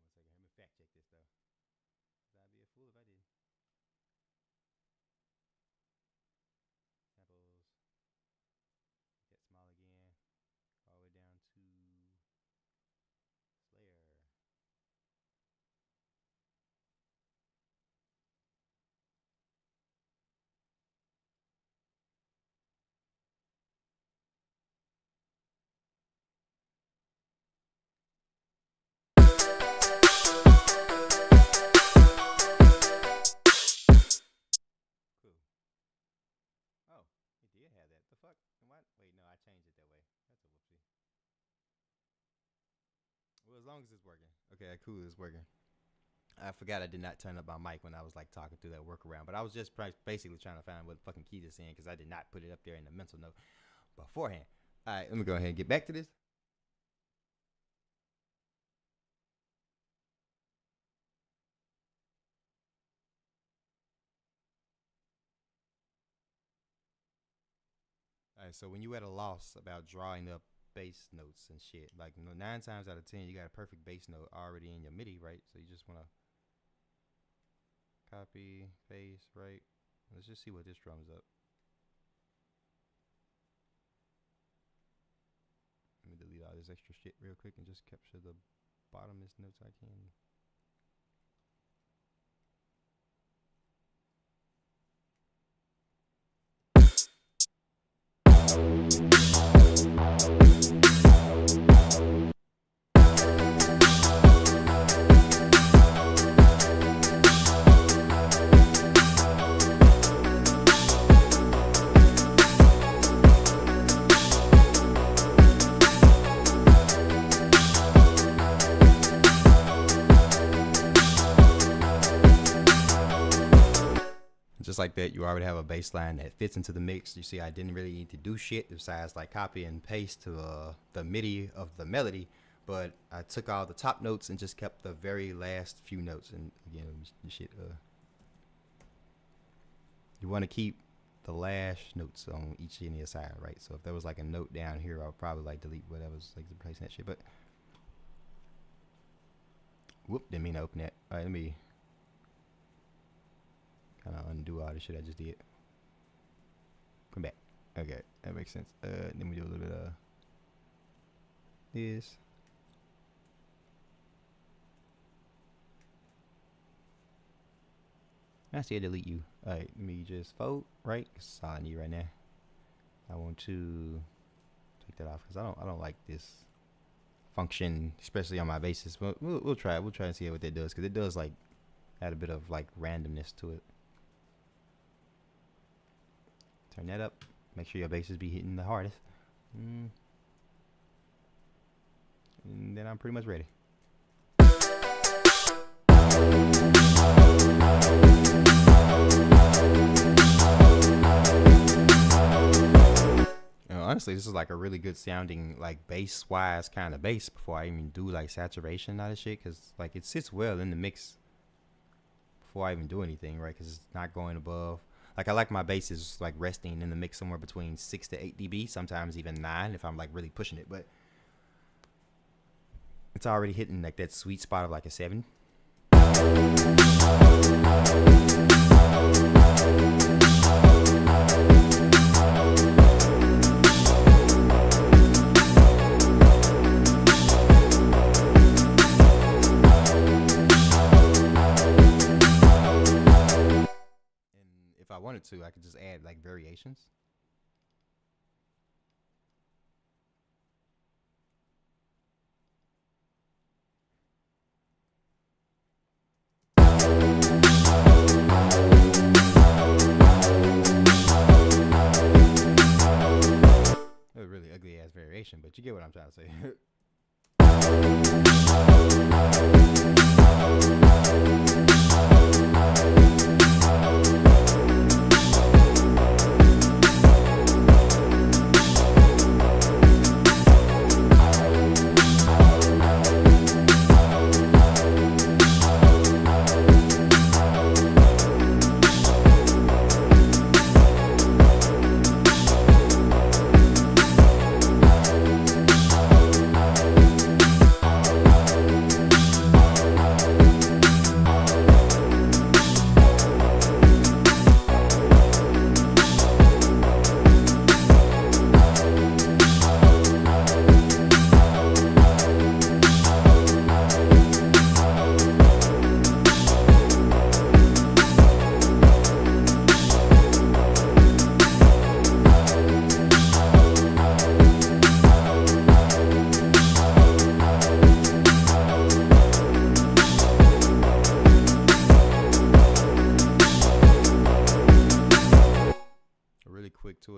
1 second. Let me fact check this though. 'Cause I'd be a fool if I didn't. Samples. Make that small again. All the way down to Slayer. Cool. Oh, it did have that. The fuck? What? Wait, no, I changed it that way. That's a whoopsie. Well, as long as it's working. Okay, cool, it's working. I forgot I did not turn up my mic when I was like talking through that workaround, but I was just basically trying to find what fucking key this in because I did not put it up there in the mental note beforehand. All right, let me go ahead and get back to this. All right, so when you at a loss about drawing up bass notes and shit, like 9 times out of 10, you got a perfect bass note already in your MIDI, right? So you just want to copy, paste, right? Let's just see what this drums up. Let me delete all this extra shit real quick and just capture the bottomest notes I can. Just like that, you already have a bass line that fits into the mix. You see, I didn't really need to do shit besides like copy and paste to the MIDI of the melody, but I took all the top notes and just kept the very last few notes. And again, shit, you want to keep the last notes on each and the side, right? So if there was like a note down here, I would probably like delete whatever's like replacing that shit. But whoop, didn't mean to open that. All right, let me kind of undo all the shit I just did. Come back. makes sense. Then we do a little bit of this. I see a delete you. Alright, let me just fold, right? That's all I need right now. I want to take that off because I don't like this function, especially on my basses. But we'll try it. We'll try and see what that does, because it does like add a bit of like randomness to it. Turn that up. Make sure your basses be hitting the hardest. And then I'm pretty much ready. Honestly, this is like a really good sounding like bass wise kind of bass before I even do like saturation and all that shit, because like it sits well in the mix before I even do anything, right? Because it's not going above. Like I like my basses like resting in the mix somewhere between 6 to 8 dB, sometimes even 9 if I'm like really pushing it, but it's already hitting like that sweet spot of like a 7. If I wanted to, I could just add like variations. A really ugly ass variation, but you get what I'm trying to say.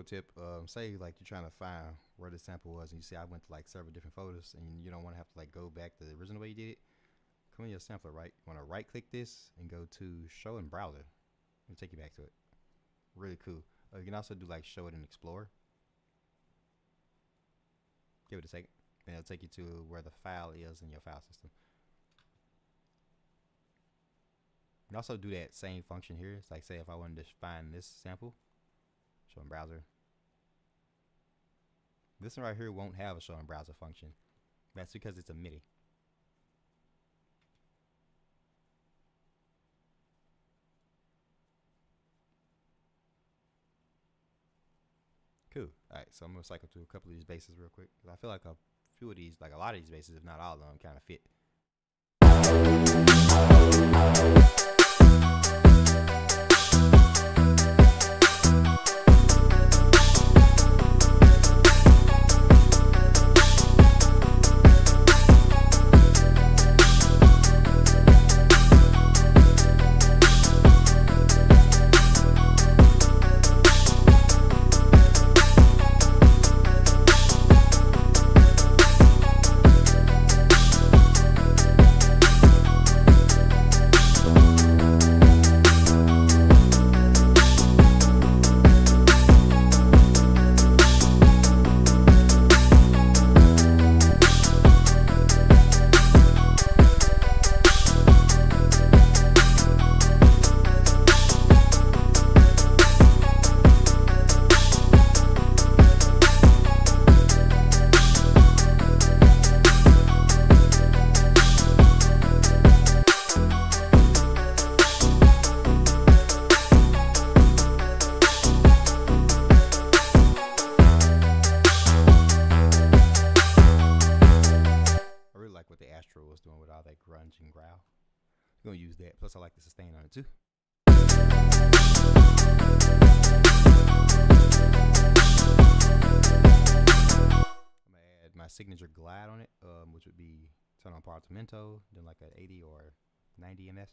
Tip, say like you're trying to find where the sample was, and you see I went to like several different folders, and you don't want to have to like go back to the original way you did it. Come in your sampler, right? You want to right click this and go to show in browser. It'll take you back to it. Really cool. You can also do like show it in Explorer. Give it a second, and it'll take you to where the file is in your file system. You can also do that same function here. It's like, say if I wanted to find this sample, show in browser. This one right here won't have a show in browser function. That's because it's a MIDI. Cool. Alright, so I'm gonna cycle through a couple of these basses real quick, because I feel like a few of these, like a lot of these basses, if not all of them, kind of fit. turn on Apartamento, then like an 80 or 90 ms.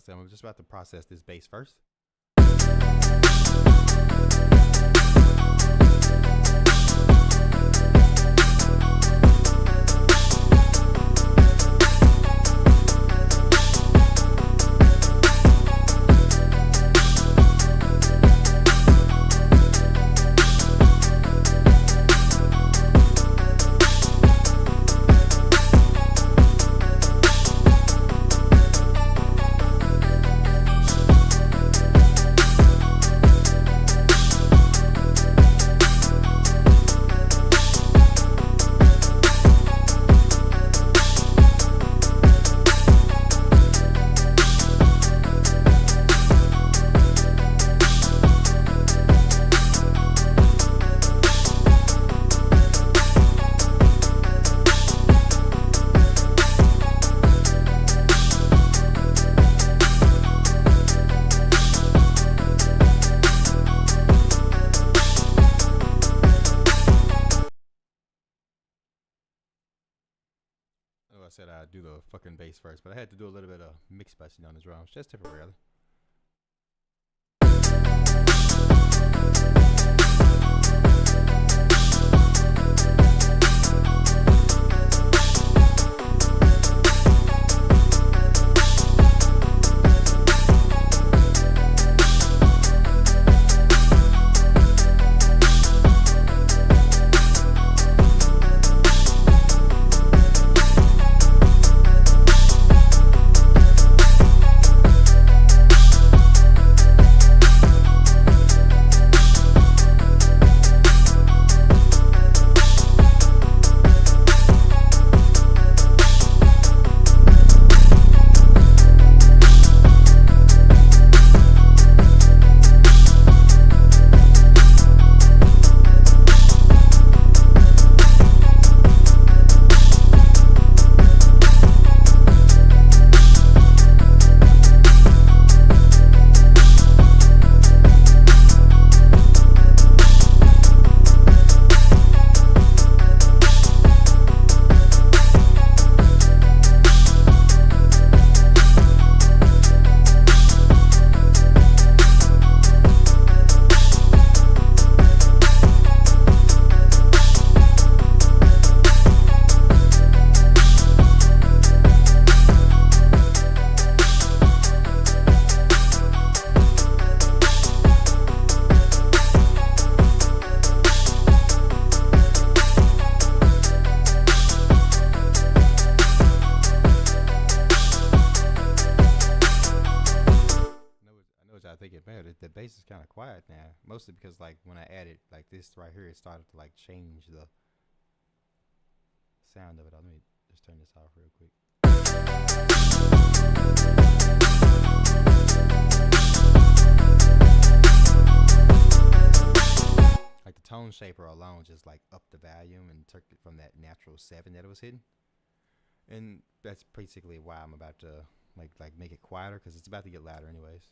I'm just about to process this bass first. I said I'd do the fucking bass first, but I had to do a little bit of mix busting on the drums, just temporarily. The bass is kind of quiet now, mostly because like when I added like this right here, it started to like change the sound of it. Let me just turn this off real quick. like the tone shaper alone just like upped the volume and took it from that natural 7 that it was hitting. And that's basically why I'm about to like make it quieter, because it's about to get louder anyways.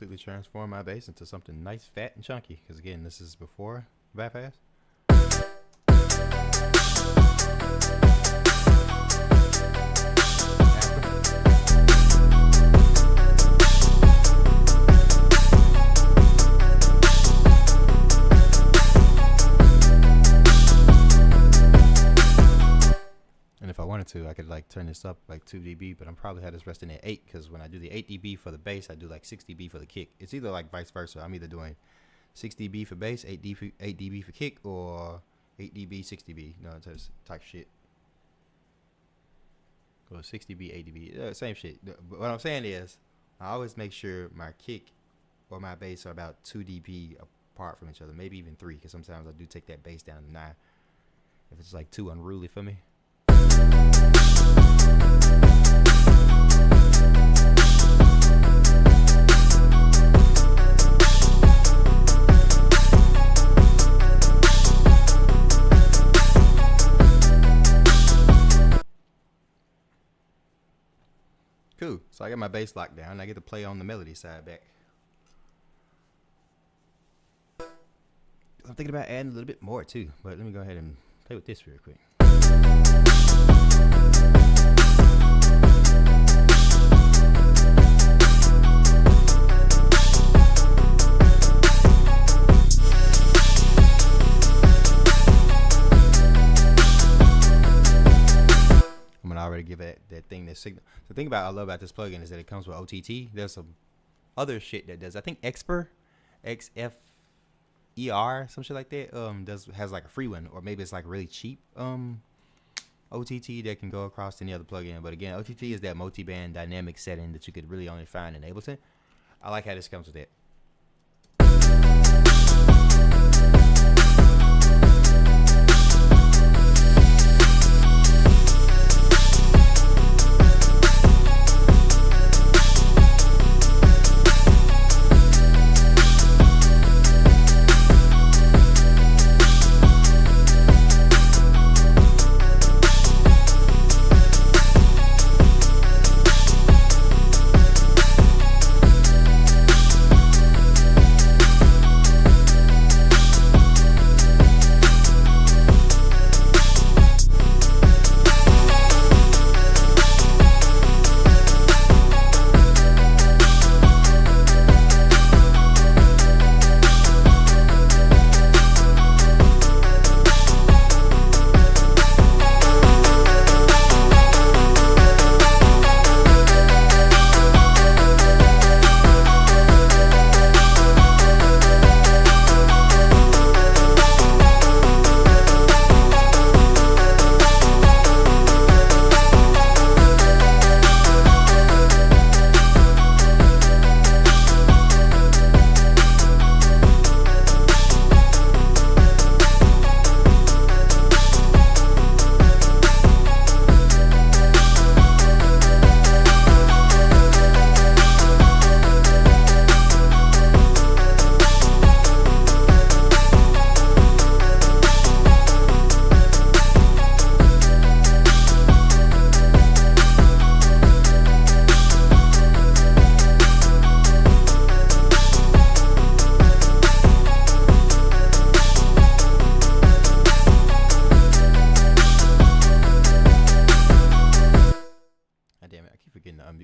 basically transform my bass into something nice, fat, and chunky. Because again, this is before bypass. I could like turn this up like 2 dB, but I'm probably had this resting at 8 because when I do the 8 dB for the bass, I do like 6 dB for the kick. It's either like vice versa. I'm either doing 6 dB for bass, 8 dB for kick, or 8 dB, 6 dB. No, it's type shit. Or 6 dB, 8 dB, same shit. But what I'm saying is, I always make sure my kick or my bass are about 2 dB apart from each other, maybe even 3, because sometimes I do take that bass down to 9 if it's like too unruly for me. Cool. So I got my bass locked down. I get to play on the melody side back. I'm thinking about adding a little bit more too, but let me go ahead and play with this real quick. I'm gonna already give it that thing that signal. The thing I love about this plugin is that it comes with OTT. There's some other shit that does. I think XFER, XFER, some shit like that. Has like a free one, or maybe it's like really cheap OTT that can go across any other plugin. But again, OTT is that multi-band dynamic setting that you could really only find in Ableton. I like how this comes with it.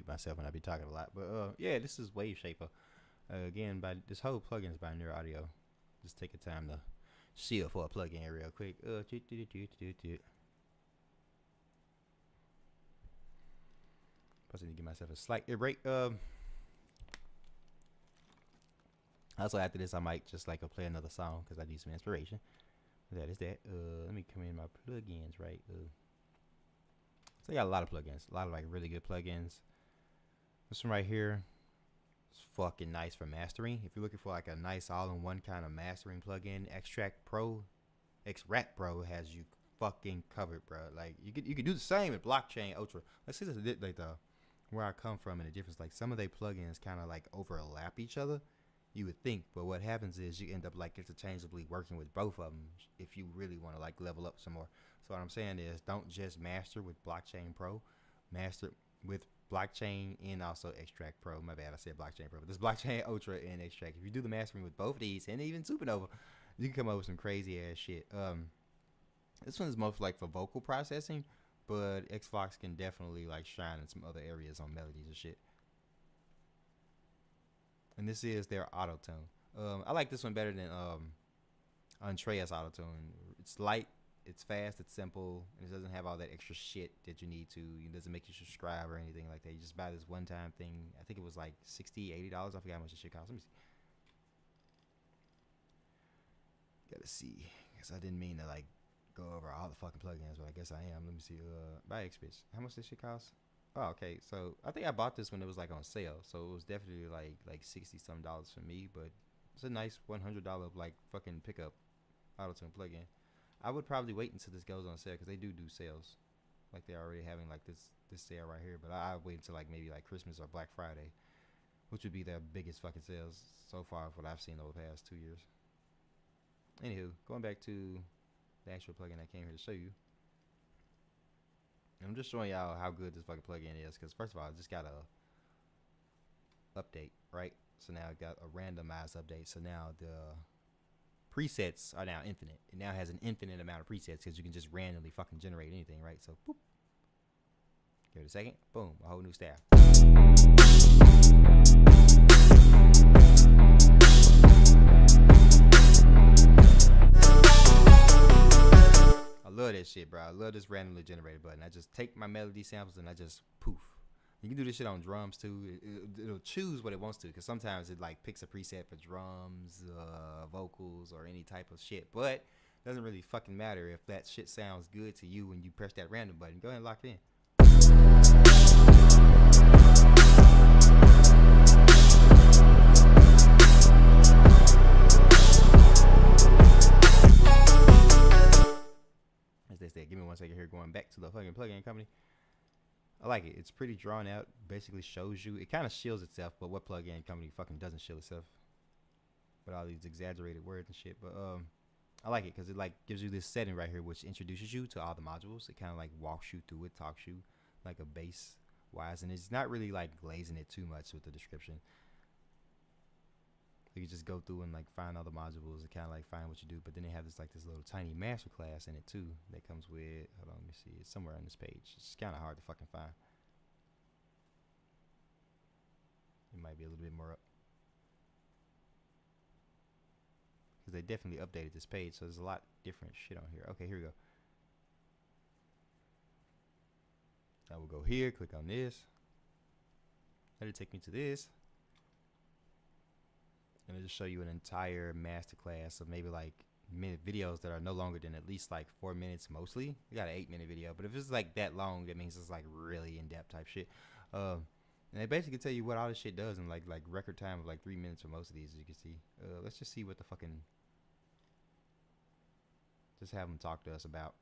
Myself when I be talking a lot, but yeah, this is Wave Shaper. Again, by this whole plugin is by Near Audio. Just take your time to shield for a plugin real quick. Plus, I need to give myself a slight break. Also, after this, I might just like play another song because I need some inspiration. That is that. Let me come in my plugins, right? So I got a lot of plugins, a lot of like really good plugins. This one right here is fucking nice for mastering. If you're looking for like a nice all-in-one kind of mastering plugin, Xtract Pro has you fucking covered, bro. Like you could do the same with Blockchain Ultra. Let's see like where I come from and the difference. Like some of their plugins kind of like overlap each other. You would think, but what happens is you end up like interchangeably working with both of them if you really want to like level up some more. So what I'm saying is, don't just master with Blockchain Pro, master with Blockchain and also Extract Pro. My bad, I said Blockchain Pro, but this Blockchain Ultra and Extract. If you do the mastering with both of these and even Supernova, you can come up with some crazy ass shit. This one is most like for vocal processing, but Xbox can definitely like shine in some other areas on melodies and shit. And this is their Autotune. I like this one better than Andreas Autotune. It's light, it's fast, it's simple, and it doesn't have all that extra shit that you need to. It doesn't make you subscribe or anything like that. You just buy this one-time thing. I think it was like $60, $80. I forgot how much this shit cost. Let me see. Gotta see, because I didn't mean to like go over all the fucking plugins, but I guess I am. Let me see. Buy XBitch. How much this shit cost? Oh, okay. So I think I bought this when it was like on sale, so it was definitely like $60 some for me. But it's a nice $100 like fucking pickup Autotune plugin. I would probably wait until this goes on sale because they do sales, like they're already having like this sale right here. But I'll wait until like maybe like Christmas or Black Friday, which would be their biggest fucking sales so far of what I've seen over the past 2 years. Anywho, going back to the actual plugin I came here to show you. And I'm just showing y'all how good this fucking plugin is, because first of all, I just got a update, right? So now I got a randomized update. So now the presets are now infinite. It now has an infinite amount of presets because you can just randomly fucking generate anything, right? So boop. Give it a second. Boom. A whole new staff. I love that shit, bro. I love this randomly generated button. I just take my melody samples and I just poof. You can do this shit on drums too. It'll choose what it wants to, because sometimes it like picks a preset for drums, vocals, or any type of shit. But it doesn't really fucking matter if that shit sounds good to you when you press that random button. Go ahead and lock it in. As they said, give me 1 second here. Going back to the fucking plugin company. I like it. It's pretty drawn out. Basically shows you. It kind of shields itself, but what plugin company fucking doesn't shield itself with all these exaggerated words and shit? But I like it because it like gives you this setting right here, which introduces you to all the modules. It kind of like walks you through it, talks you like a bass wise, and it's not really like glazing it too much with the description. You can just go through and like find all the modules and kind of like find what you do. But then they have this like this little tiny master class in it too that comes with, hold on, let me see, it's somewhere on this page. It's kind of hard to fucking find. It might be a little bit more up, because they definitely updated this page, so there's a lot different shit on here. Okay, here we go. I will go here, click on this. That'll take me to this. And it'll just show you an entire masterclass of maybe like minute videos that are no longer than at least like 4 minutes mostly. We got an 8-minute video, but if it's like that long, that means it's like really in-depth type shit. And they basically tell you what all this shit does in like record time of like 3 minutes for most of these, as you can see. Let's just see what the fucking, just have them talk to us about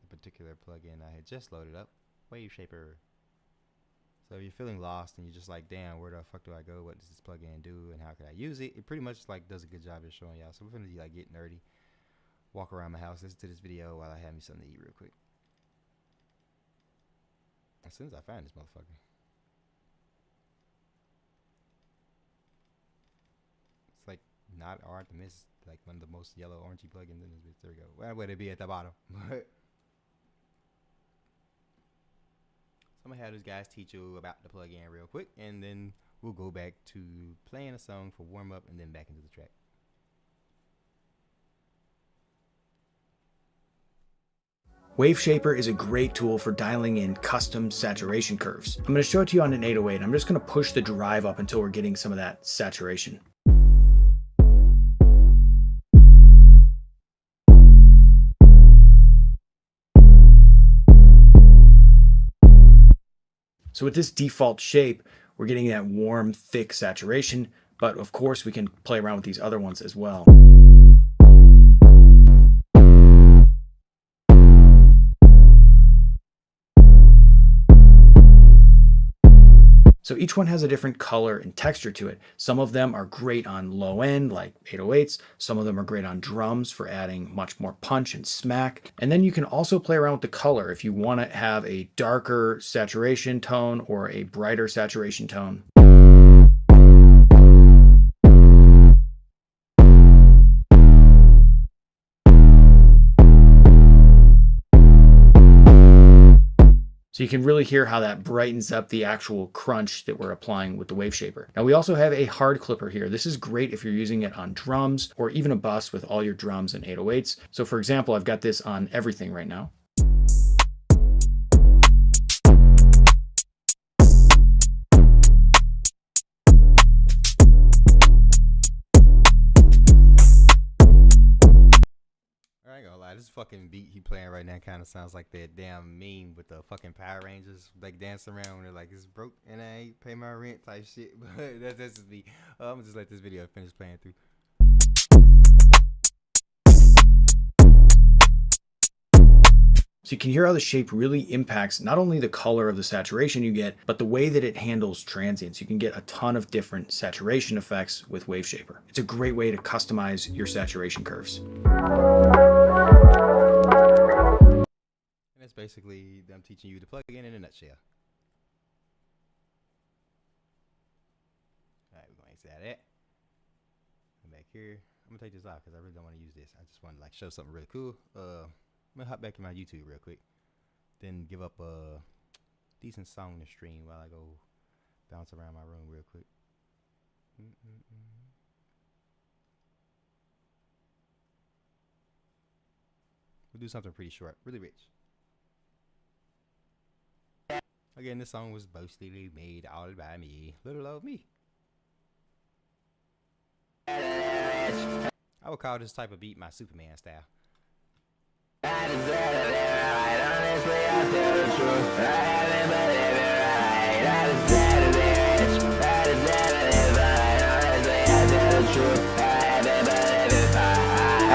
the particular plugin I had just loaded up, Waveshaper. So if you're feeling lost and you're just like, damn, where the fuck do I go? What does this plugin do and how can I use it? It pretty much like does a good job of showing y'all. So we're gonna like get nerdy, walk around my house, listen to this video while I have me something to eat real quick. As soon as I find this motherfucker. It's like not hard to miss, like one of the most yellow orangey plugins in this bitch. There we go. Well, would it be at the bottom? I'm gonna have those guys teach you about the plugin real quick, and then we'll go back to playing a song for warm up and then back into the track. Waveshaper is a great tool for dialing in custom saturation curves. I'm going to show it to you on an 808. I'm just going to push the drive up until we're getting some of that saturation. So with this default shape, we're getting that warm, thick saturation, but of course we can play around with these other ones as well. So So each one has a different color and texture to it. Some of them are great on low end, like 808s. Some of them are great on drums for adding much more punch and smack. And then you can also play around with the color if you want to have a darker saturation tone or a brighter saturation tone. So you can really hear how that brightens up the actual crunch that we're applying with the wave shaper. Now we also have a hard clipper here. This is great if you're using it on drums or even a bus with all your drums and 808s. So for example, I've got this on everything right now. This fucking beat he playing right now kind of sounds like that damn meme with the fucking Power Rangers like dancing around when they're like, it's broke and I ain't pay my rent type shit. But that's just me. I'm gonna just let this video finish playing through. So you can hear how the shape really impacts not only the color of the saturation you get, but the way that it handles transients. You can get a ton of different saturation effects with Wave Shaper. It's a great way to customize your saturation curves. That's basically them teaching you to plug in a nutshell. Alright, we're going to exit out of that. Come back here. I'm going to take this off because I really don't want to use this. I just want to like show something really cool. I'm going to hop back in my YouTube real quick. Then give up a decent song to stream while I go bounce around my room real quick. We'll do something pretty short, really rich. Again, this song was mostly made all by me, little old me. I would call this type of beat my Svperman style.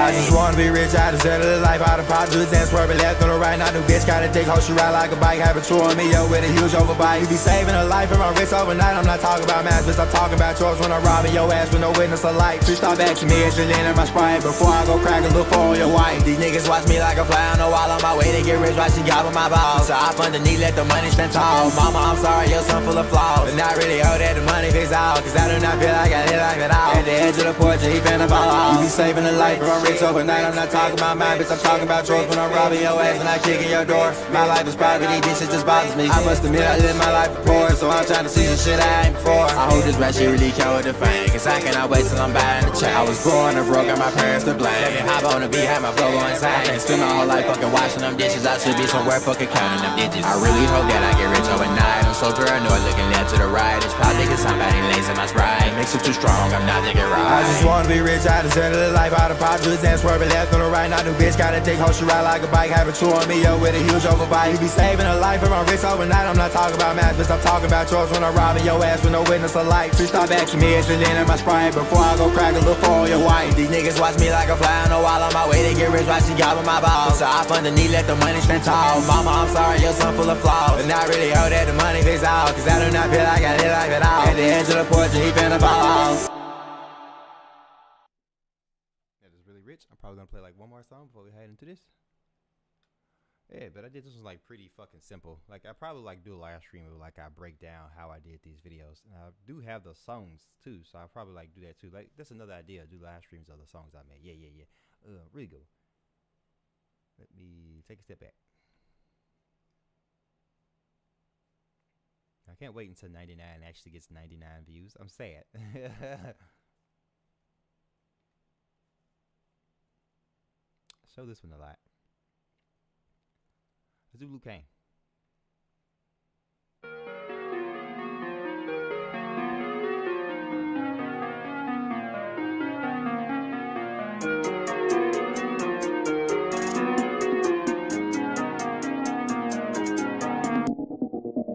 I just wanna be rich, I just set a life out of projects and Svperman left on the right. Now new bitch gotta take hoe, she ride like a bike, have a tour on me, yo, with a huge overbite. You be saving a life and my wrist overnight. I'm not talking about math, bitch, I'm talking about yours when I'm robbing your ass with no witness of light. Please stop asking me, it's just in my Sprite before I go crack a little phone on your wife. These niggas watch me like a fly on the wall on my way to get rich, while she gobbling my balls. So I underneath, let the money stand tall. Mama, I'm sorry, your son full of flaws, but not really hoe that the money fix out, cause I do not feel like I live like that all. At the edge of the porch, he finna fall off. You be saving a life and I'm rich overnight. I'm not talking about mine, bitch, I'm talking about yours. When I'm robbing your ass and I kick in your door. My life is private, these bitches just bothers me. I must admit I live my life before, so I'm trying to see some shit I ain't before. I hope this rap shit really count with the fame, cause I cannot wait till I'm buying the chain. I was born and broke, got my parents to blame. Let me hop on the beat, have my flow going insane. I can't spend my whole life fucking washing them dishes. I should be somewhere fucking counting them digits. I really hope that I get rich overnight. I'm so paranoid, looking left to the right. It's probably cause somebody lays in my Sprite. Mix it too strong, I'm not thinking right. I just wanna be rich, I just set a life out of projects and Svperman left on the right. Now new bitch gotta take hoe, she ride like a bike, have a tour on me, yo, with a huge overbite. You be saving a life and my wrist overnight. I'm not talking about math, bitch, I'm talking about yours when I'm robbing your ass with no witness of light. Please stop asking me, it's the in my Sprite before I go crack a little phone on your wife. These niggas watch me like a fly on the wall on my way to get rich, while she gobbling my balls. So I underneath, let the money stand tall. Mama, I'm sorry, your son full of flaws, but not really hoe that the money fix out, cause I do not feel like I live like that all. At the edge of the porch, he finna fall off. That is really rich. I'm probably gonna play like one more song before we head into this. Yeah, but I did this was like pretty fucking simple. Like I probably like do a live stream of like I break down how I did these videos. And I do have the songs too, so I'll probably like do that too. Like that's another idea, do live streams of the songs I made. Yeah. Really good. Let me take a step back. I can't wait until 99 actually gets 99 views. I'm sad. Show this one a lot. Let's do Blue Kane.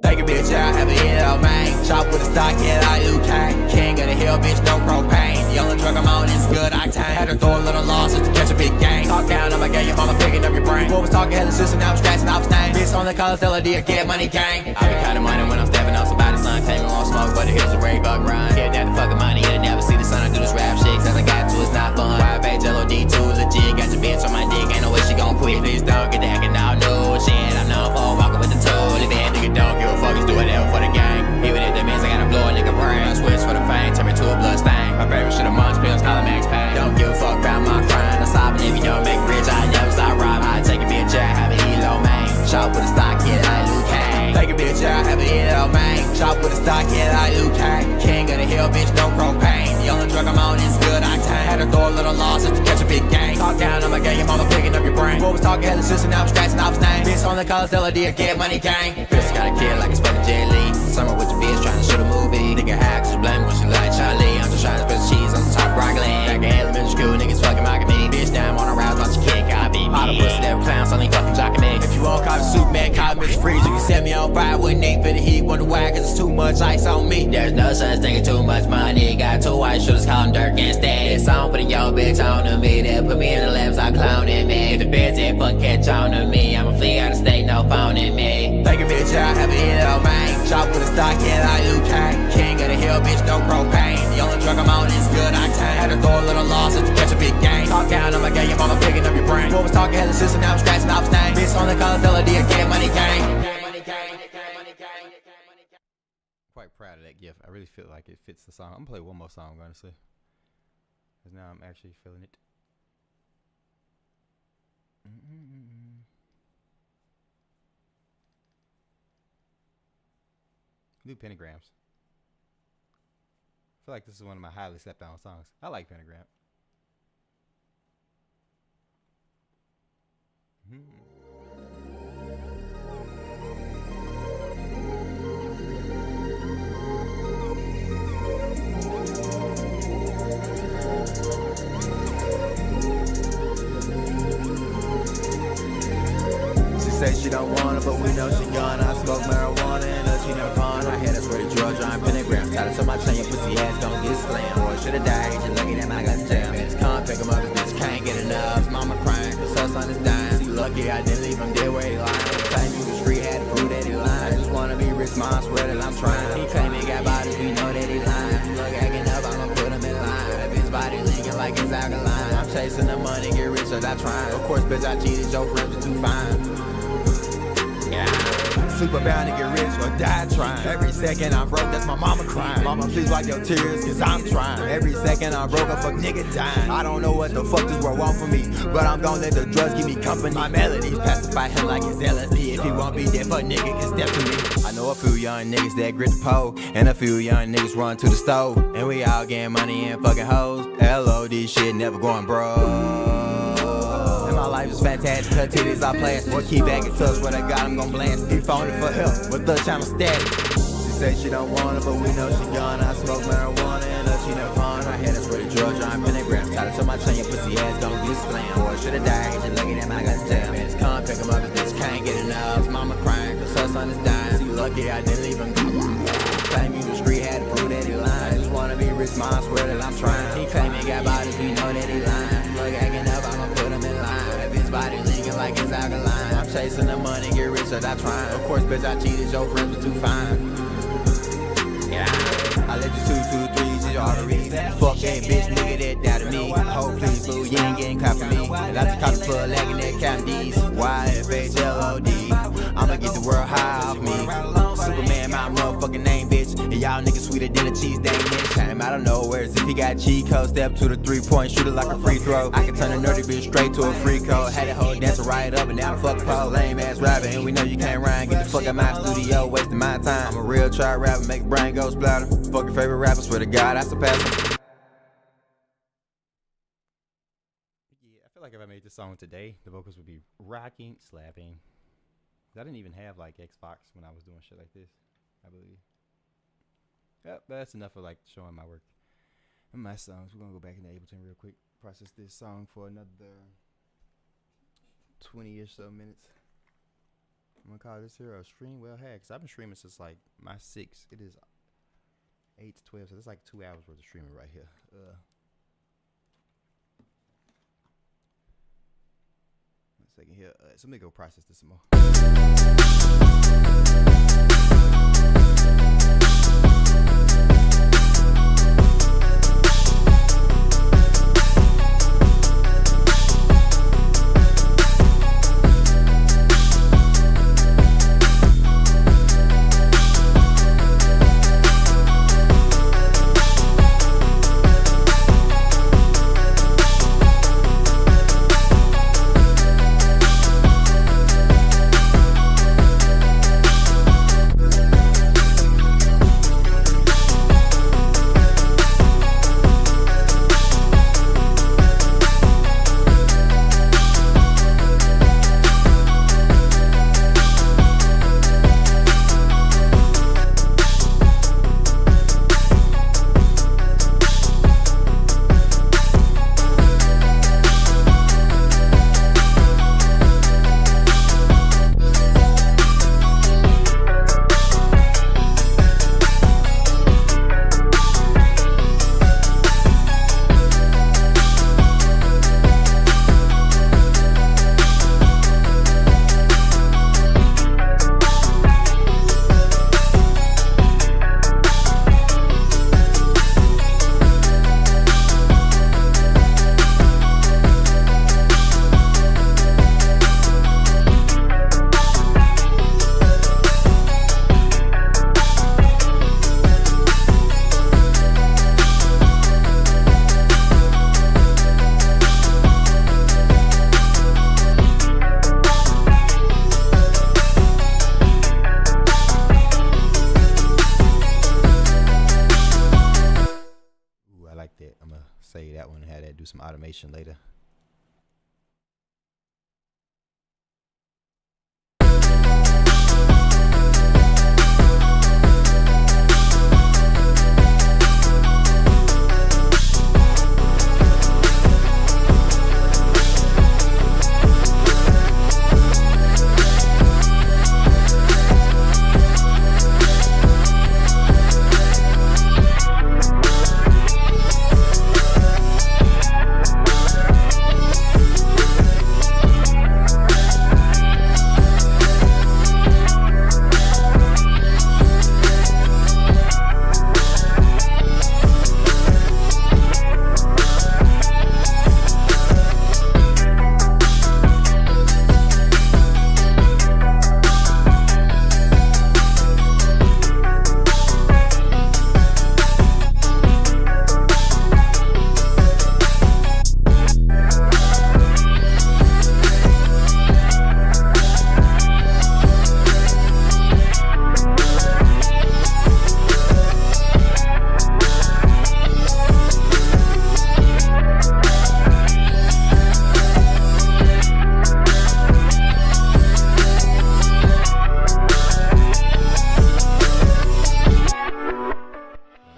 Take a bitch out, have a yellow man. Shop with a stock, yeah, like Luke Kane. King of the hill, bitch, no propane. The only drug I'm on is good octane. Had to throw a little loss just to catch a big game. Talk down on my game, your mama picking up your brain. What was talking, had a sister, now I'm scratching off stain. Bitch on the color, still a deal, get money gang. I be counting money when I'm stepping on somebody's son. Tell me won't smoke, but here's a ray bug run. Here, that the fucking money, you'll never see the sun. I do this rap shit, cause I got to, it's not fun. YFHLOD too legit, got your bitch on my dick, ain't no way she gon' quit. Please don't get that, and all new shit. I'm known for walking with the tool. If that nigga don't give a fuck, he's doing whatever for the gang. Even if that means I gotta blow a nigga brain. I switch for the fame, turn me to a blood stain. My favorite shit amongst pills, call it Max Payne. Don't give a fuck about my crime. I'm sobbing if you don't make rich, I never stop robbing. I take a bitch out, have a helo main. Shop with a stock, yeah, like Luke Kane. Take a bitch out, have a helo main. Shop with a stock, yeah, like Luke Kane. King of the hill, bitch, no propane. The only drug I'm on is good octane. Had to throw a little loss just to catch a big gang. Talk down on my gang, your mama picking up your brain. What was talking hella shit, now I'm scratching off his name. Bitch on the colors, LOD, get money gang. Bitch got a kid like it's fucking J. Lee. Summer with your bitch trying to shoot a movie. Nigga high cause you blame when she like Charlie. I'm just trying to put cheese on the top broccoli. Back in elementary school, niggas fucking mocking me. Bitch, now I'm on a route, watch your kid, gotta beat me. All the pussy that clowns, only fucking jocking me. If you won't call the Superman, call Mr. Freeze. You can set me on fire with Nate for the heat. Wonder why, cause it's too much ice on me. There's no such thing as too much money. Got two white shooters, call them Dirk and Stan. This song putting your bitch on to me. They'll put me in the lab, start clowning me. If the feds ain't fuck catch on to me, I'ma flee out of state, no phone in me. Take a bitch out, have a helo main. Shop with a stock, yeah, like Luke Kane. King of the hill, bitch, no propane. The only drug I'm on is good octane. Had to throw a little loss just to catch a big gang. Talk down on my gang, your mama picking up your brain. What was talking hella shit, so now I'm scratching off his name. Bitch on the colors, LOD, get money gang. Quite proud of that gift. I really feel like it fits the song. I'm gonna play one more song, honestly, because now I'm actually feeling it. Do pentagrams. I feel like this is one of my highly slept on songs. I like pentagram. She say she don't want it, but we know she gone. I smoke marijuana and she never gone. I had us for the drug, drawing pentagram. Tied it to my chain, your pussy ass don't get slammed. Boy, should've died, she lucky that I got jammed. It's come, pick him up, this bitch can't get enough. His mama crying, cause her son is dying. She lucky I didn't leave him dead where he lying. Claim he was free, had to prove that he lying. I just wanna be rich, mom, swear that I'm trying. He claim he got bodies, we know that he lying. Look, acting up, I'ma put him in line. If his body leaking like it's alkaline, I'm chasing the money, get rich, so I trying. Of course, bitch, I cheated, your friends were too fine. Super bound to get rich or die trying. Every second I'm broke, that's my mama crying. Mama, please wipe your tears, cause I'm trying. Every second I'm broke, a fuck nigga dying. I don't know what the fuck this world want from me, but I'm gon' let the drugs give me company. My melodies pacify him like it's LSD. If he won't be dead, fuck nigga can step to me. I know a few young niggas that grit the pole, and a few young niggas run to the stove, and we all getting money and fucking hoes. LOD shit never going broke. My life is fantastic, her titties are plastic. Boy, keep back in touch, swear to God I'm gon' blast. He phoning for help, but the channel static. She say she don't want it, but we know she gone. I smoke marijuana and she never gone. I had us for the drug, drawing pentagrams. Tied it to my chain, your pussy ass don't get slammed. Boy, should've died, she lucky that I got jammed. It's come, pick him up, this bitch can't get enough. His mama crying, cause her son is dying. She lucky I didn't leave him. Claim he was street, had to prove that he lying. I just wanna be rich, mom, swear that I'm trying. He claim he got bodies, we know that he lying. Look, acting up, I'ma put him in line. Body leaking like it's alkaline. I'm chasing the money, get rich, so I trying. Of course, bitch, I cheated, your friends were too fine. Yeah, I let you 2, 2, 3, see your arteries. Fuck that bitch, nigga that doubted me. Oh, please, boo, you ain't getting clapped for me. And I just caught the plug, lagging that Captain D's. YFHLOD. I'ma get the world high off me. Svperman, my motherfucking name, bitch. And y'all niggas sweeter than a cheese dang bitch. Came out of nowhere as if he got cheat code. Step to the 3-point shooter like a free throw. I can turn a nerdy bitch straight to a free code. Had that whole dancer right up and down the fuck pole. Lame ass rapper, and we know you can't rhyme. Get the fuck out my studio, wasting my time. I'm a real try rapper, make a brain go splatter. Fuck your favorite rapper, swear to God, I surpass him. Yeah, I feel like if I made this song today, the vocals would be rocking, slapping. I didn't even have like Xbox when I was doing shit like this, I believe. Yep, but that's enough of like showing my work and my songs. We're gonna go back into Abelton real quick, process this song for another 20-ish so minutes. I'm gonna call this here a stream well had, because I've been streaming since like my 6. It is 8 to 12, so that's like 2 hours worth of streaming right here. One second here. So let me go process this some more. do some automation later.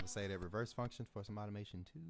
Say that reverse function for some automation too.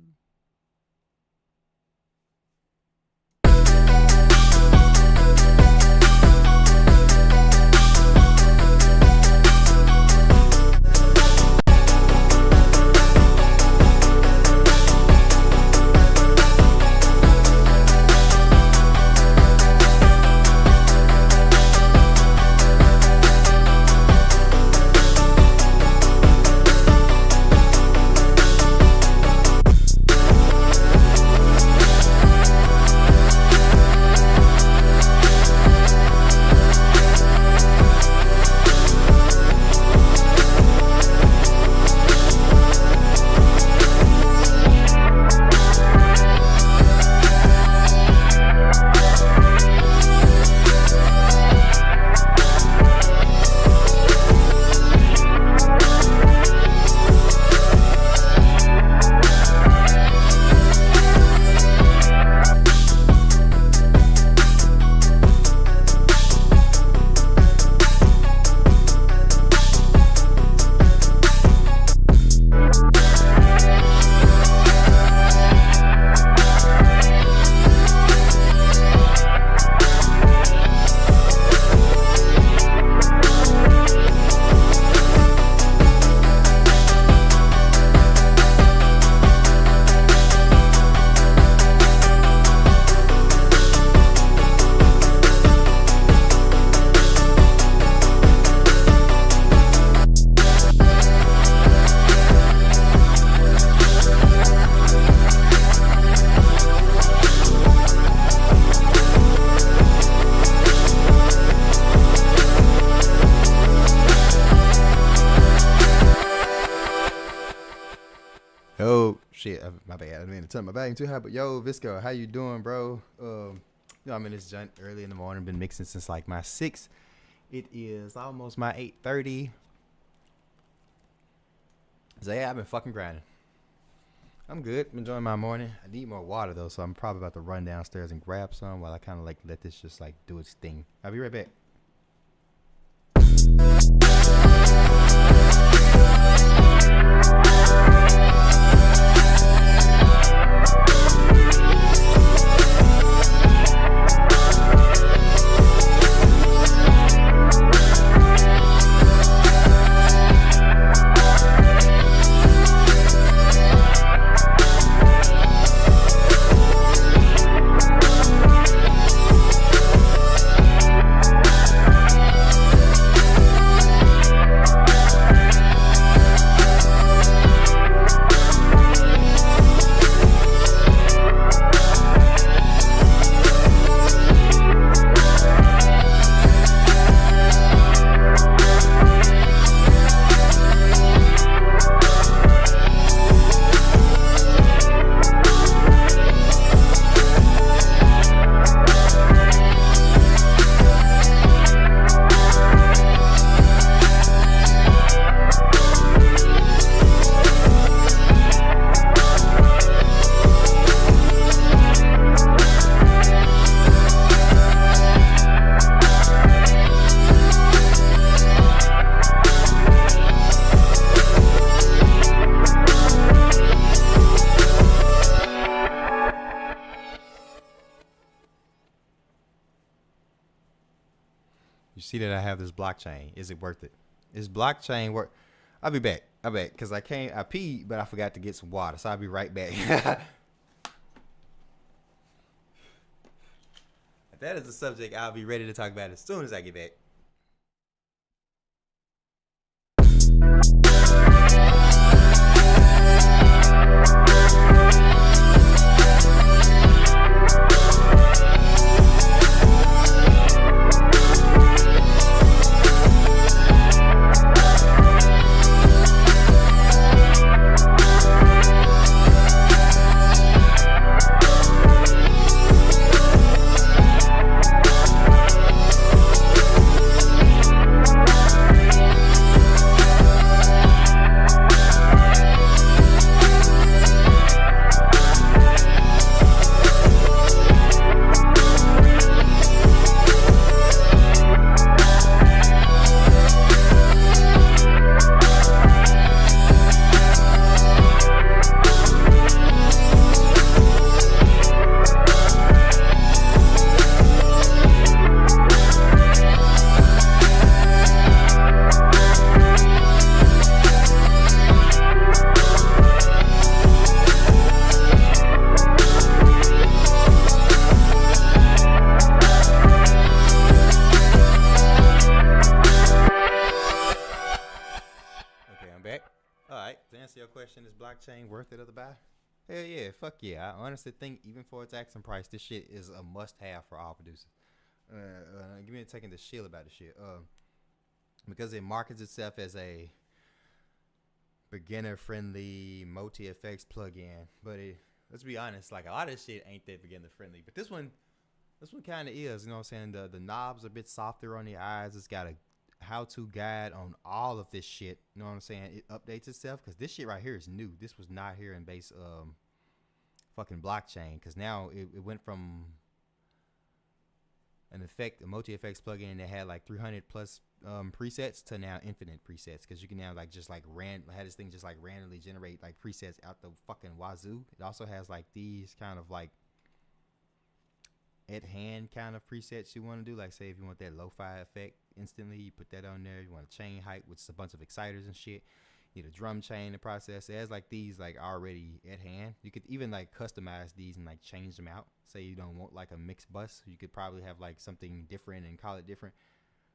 Yo, shit, my bad. I didn't mean to turn my volume too high, but yo, Visco, how you doing, bro? You know, I'm in this joint early in the morning. Been mixing since like my 6. It is almost my 8:30. So yeah, I've been fucking grinding. I'm good. I'm enjoying my morning. I need more water though, so I'm probably about to run downstairs and grab some while I kind of like let this just like do its thing. I'll be right back. see that I have this blockchain. Is it worth it? Is blockchain worth? I'll be back. I bet because I peed, but I forgot to get some water, so I'll be right back. That is the subject I'll be ready to talk about as soon as I get back. Is blockchain worth it of the buy? Hell yeah, fuck yeah. I honestly think even for its asking price, this shit is a must-have for all producers. Give me a second to chill about this shit. Because it markets itself as a beginner-friendly multi-effects plugin, but let's be honest, like a lot of this shit ain't that beginner-friendly. But this one kind of is. You know what I'm saying? The knobs are a bit softer on the eyes. It's got a how-to guide on all of this shit. You know what I'm saying? It updates itself because this shit right here is new. This was not here in base fucking blockchain, because now it went from a multi-effects plugin that had like 300 plus presets to now infinite presets, because you can now like just like have this thing just like randomly generate like presets out the fucking wazoo. It also has like these kind of like at hand kind of presets you want to do, like say if you want that lo-fi effect instantly, you put that on there. You want a chain height, which is a bunch of exciters and shit. You need a drum chain to process. It has like these like already at hand. You could even like customize these and like change them out. Say you don't want like a mixed bus, you could probably have like something different and call it different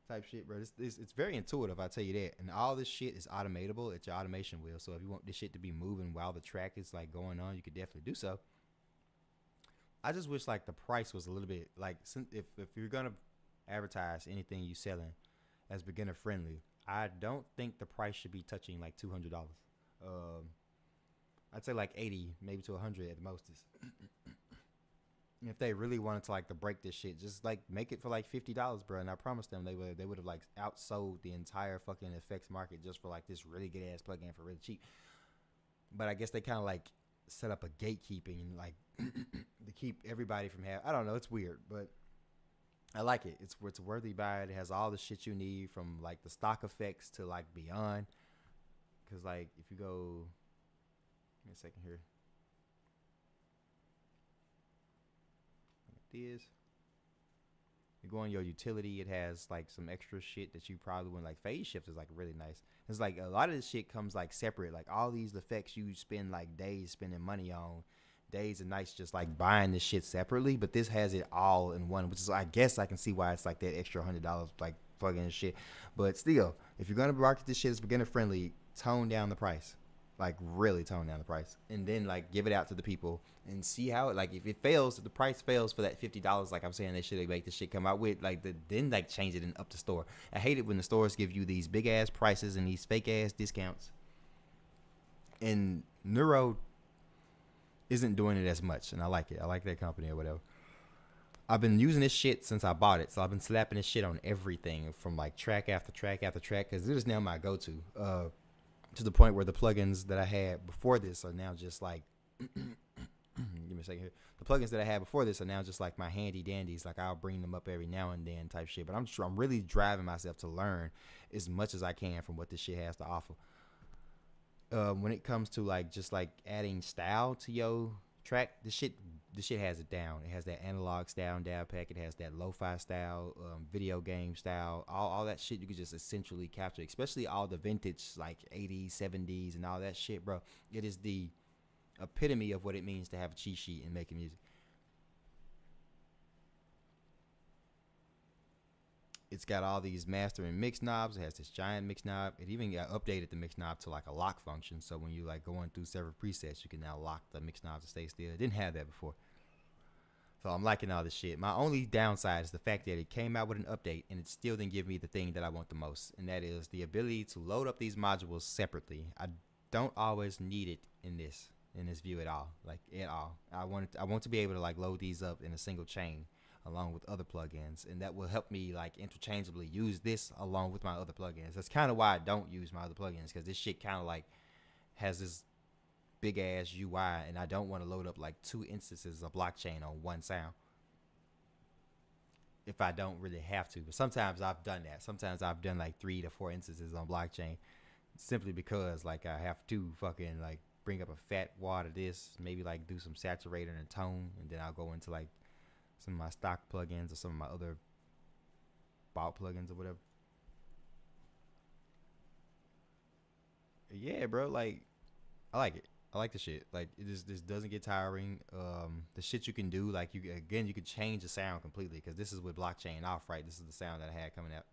type shit, bro. It's very intuitive, I'll tell you that. And all this shit is automatable at your automation wheel. So if you want this shit to be moving while the track is like going on, you could definitely do so. I just wish like the price was a little bit like, if you're gonna advertise anything you selling as beginner friendly, I don't think the price should be touching like $200. I'd say like 80, maybe to 100 at the most. If they really wanted to like to break this shit, just like make it for like $50, bro. And I promise them they would have like outsold the entire fucking effects market just for like this really good ass plugin for really cheap. But I guess they kind of like set up a gatekeeping and like to keep everybody from having. I don't know. It's weird, but I like it. It's a worthy buy. It has all the shit you need from like the stock effects to like beyond. Cause like if you go, give me a second here. Like this. You go on your utility, it has like some extra shit that you probably wouldn't like. Phase shift is like really nice. It's like a lot of this shit comes like separate. Like all these effects you spend like days spending money on, days and nights just like buying this shit separately. But this has it all in one, which is, I guess I can see why it's like that extra $100 like plug-in shit. But still, if you're gonna market this shit as beginner friendly, tone down the price. Like really tone down the price, and then like give it out to the people and see how it, like if it fails, if the price fails for that $50, like I'm saying they should make this shit come out with, like then like change it and up the store. I hate it when the stores give you these big ass prices and these fake ass discounts, and Neuro isn't doing it as much, and I like it. I like that company or whatever. I've been using this shit since I bought it, so I've been slapping this shit on everything from like track after track after track, because it is now my go-to. To the point where the plugins that I had before this are now just like, give me a second here. The plugins that I had before this are now just like my handy dandies. Like I'll bring them up every now and then type shit. But I'm really driving myself to learn as much as I can from what this shit has to offer. When it comes to like just like adding style to your track, this shit this shit has it down. It has that analog style down pack. It has that lo-fi style, video game style. All that shit you could just essentially capture, especially all the vintage like 80s, 70s, and all that shit, bro. It is the epitome of what it means to have a cheat sheet in making music. It's got all these master and mix knobs. It has this giant mix knob. It even got updated the mix knob to like a lock function. So when you like going through several presets, you can now lock the mix knob to stay still. It didn't have that before. So I'm liking all this shit. My only downside is the fact that it came out with an update and it still didn't give me the thing that I want the most. And that is the ability to load up these modules separately. I don't always need it in this view at all. Like at all. I want to be able to like load these up in a single chain along with other plugins, and that will help me like interchangeably use this along with my other plugins. That's kind of why I don't use my other plugins, because this shit kind of like has this big ass UI, and I don't want to load up like 2 instances of blockchain on one sound if I don't really have to. But sometimes I've done that. Sometimes I've done like 3 to 4 instances on blockchain simply because like I have to fucking like bring up a fat wad of this, maybe like do some saturator and tone, and then I'll go into like some of my stock plugins or some of my other bought plugins or whatever. Yeah, bro, like I like it. I like the shit. Like it just this doesn't get tiring. The shit you can do, like you can change the sound completely, because this is with blockchain off, right? This is the sound that I had coming out.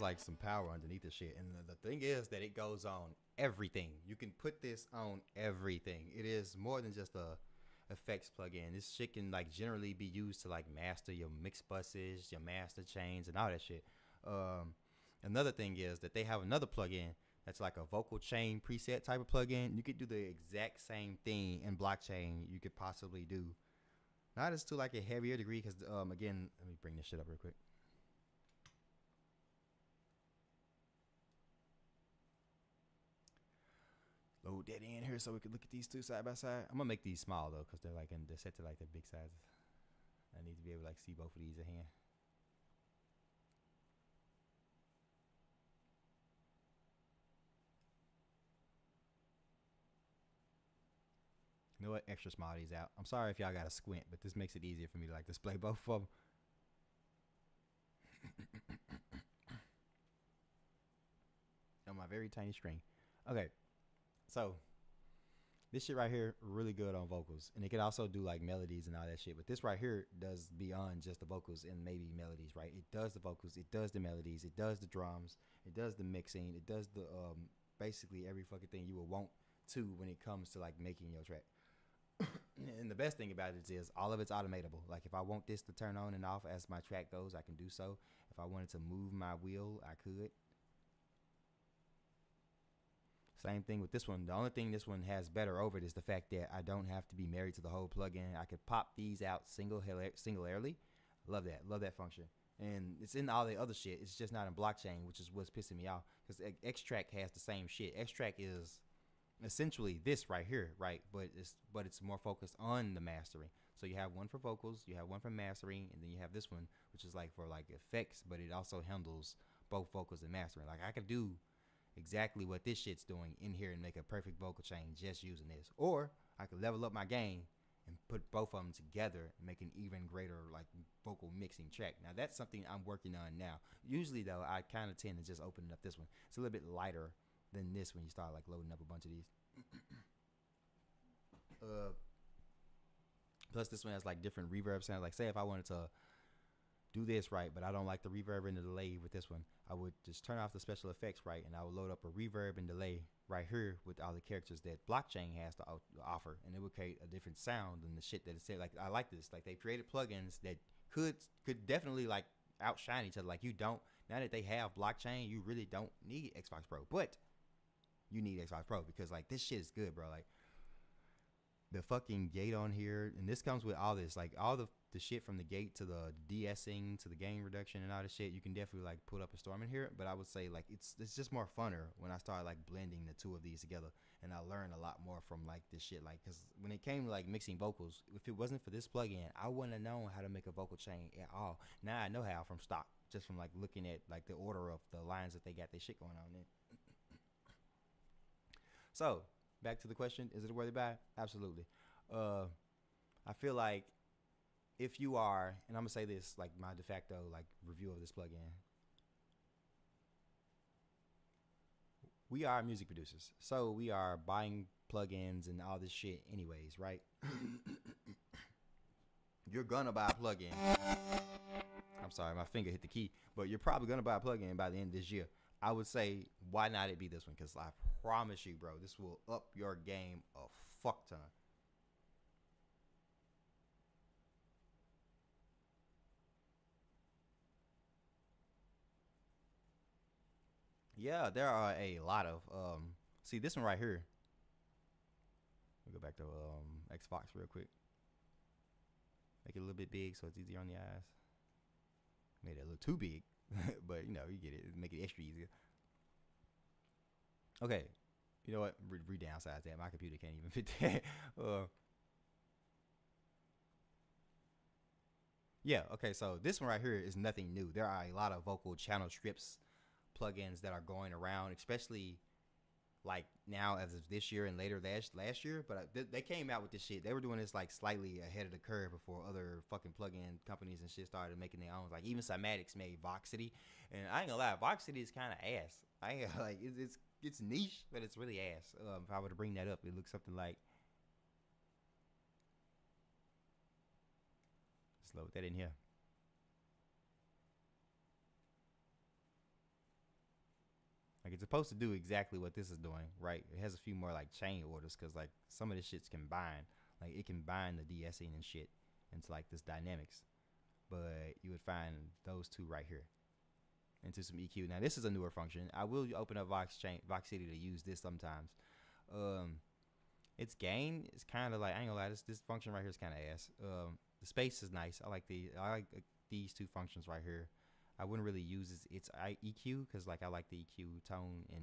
Like some power underneath the shit, and the thing is that it goes on everything. You can put this on everything. It is more than just a effects plugin. This shit can like generally be used to like master your mix buses, your master chains, and all that shit. Another thing is that they have another plugin that's like a vocal chain preset type of plugin. You could do the exact same thing in blockchain you could possibly do, not as to like a heavier degree, because again, let me bring this shit up real quick. Load that in here so we can look at these two side by side. I'm gonna make these small though, because they're set to like the big sizes. I need to be able to like see both of these at hand. You know what? Extra small these out. I'm sorry if y'all gotta squint, but this makes it easier for me to like display both of them. On my very tiny screen. Okay. So this shit right here really good on vocals, and it can also do like melodies and all that shit, but this right here does beyond just the vocals and maybe melodies, right? It does the vocals, it does the melodies, it does the drums, it does the mixing, it does the basically every fucking thing you would want to when it comes to like making your track. And the best thing about it is all of it's automatable. Like if I want this to turn on and off as my track goes, I can do so. If I wanted to move my wheel, I could. Same thing with this one. The only thing this one has better over it is the fact that I don't have to be married to the whole plugin. I could pop these out singularly. Love that. Love that function. And it's in all the other shit. It's just not in blockchain, which is what's pissing me off. Because Extract has the same shit. Extract is essentially this right here, right? But it's more focused on the mastering. So you have one for vocals, you have one for mastering, and then you have this one, which is like for like effects, but it also handles both vocals and mastering. Like I could do exactly what this shit's doing in here and make a perfect vocal chain just using this, or I could level up my game and put both of them together and make an even greater like vocal mixing track. Now that's something I'm working on now. Usually though, I kind of tend to just open up this one. It's a little bit lighter than this when you start like loading up a bunch of these. Plus this one has like different reverb sounds. Like say if I wanted to do this right, but I don't like the reverb and the delay with this one, I would just turn off the special effects right, and I would load up a reverb and delay right here with all the characters that blockchain has to offer, and it would create a different sound than the shit that it said. Like I like this. Like they created plugins that could definitely like outshine each other. Like you don't, now that they have blockchain, you really don't need Xbox Pro, but you need Xbox Pro because like this shit is good, bro. Like the fucking gate on here, and this comes with all this, like all the shit from the gate to the de-essing to the gain reduction and all this shit. You can definitely like put up a storm in here, but I would say like it's just more funner when I start like blending the two of these together, and I learned a lot more from like this shit. Like because when it came to like mixing vocals, if it wasn't for this plugin, I wouldn't have known how to make a vocal chain at all. Now I know how from stock, just from like looking at like the order of the lines that they got their shit going on in. So back to the question, is it worth it buy? Absolutely. I feel like if you are, and I'm gonna say this like my de facto like review of this plugin, we are music producers, so we are buying plugins and all this shit anyways, right? You're gonna buy a plugin. I'm sorry, my finger hit the key, but you're probably gonna buy a plugin by the end of this year. I would say, why not it be this one? Because I promise you, bro, this will up your game a fuck ton. Yeah, there are a lot of see this one right here. We'll go back to Xbox real quick. Make it a little bit big so it's easier on the eyes. Made it a little too big, but you know, you get it. Make it extra easier. Okay, you know what? Re-downsize that. My computer can't even fit that. Yeah, okay, so this one right here is nothing new. There are a lot of vocal channel strips plugins that are going around, especially like now as of this year and later last year, but they came out with this shit. They were doing this like slightly ahead of the curve before other fucking plugin companies and shit started making their own. Like even Cymatics made Voxity, and I ain't gonna lie, Voxity is kind of ass. I ain't like it's niche, but it's really ass. If I were to bring that up, it looks something like, let's load that in here. Like it's supposed to do exactly what this is doing, right? It has a few more like chain orders because like some of this shit's combined. Like it can bind the de-essing and shit into like this dynamics. But you would find those two right here into some EQ. Now this is a newer function. I will open up Voxity to use this sometimes. Its gain is kind of like, I ain't gonna lie, this function right here is kind of ass. The space is nice. I like these two functions right here. I wouldn't really use its EQ because like I like the EQ tone in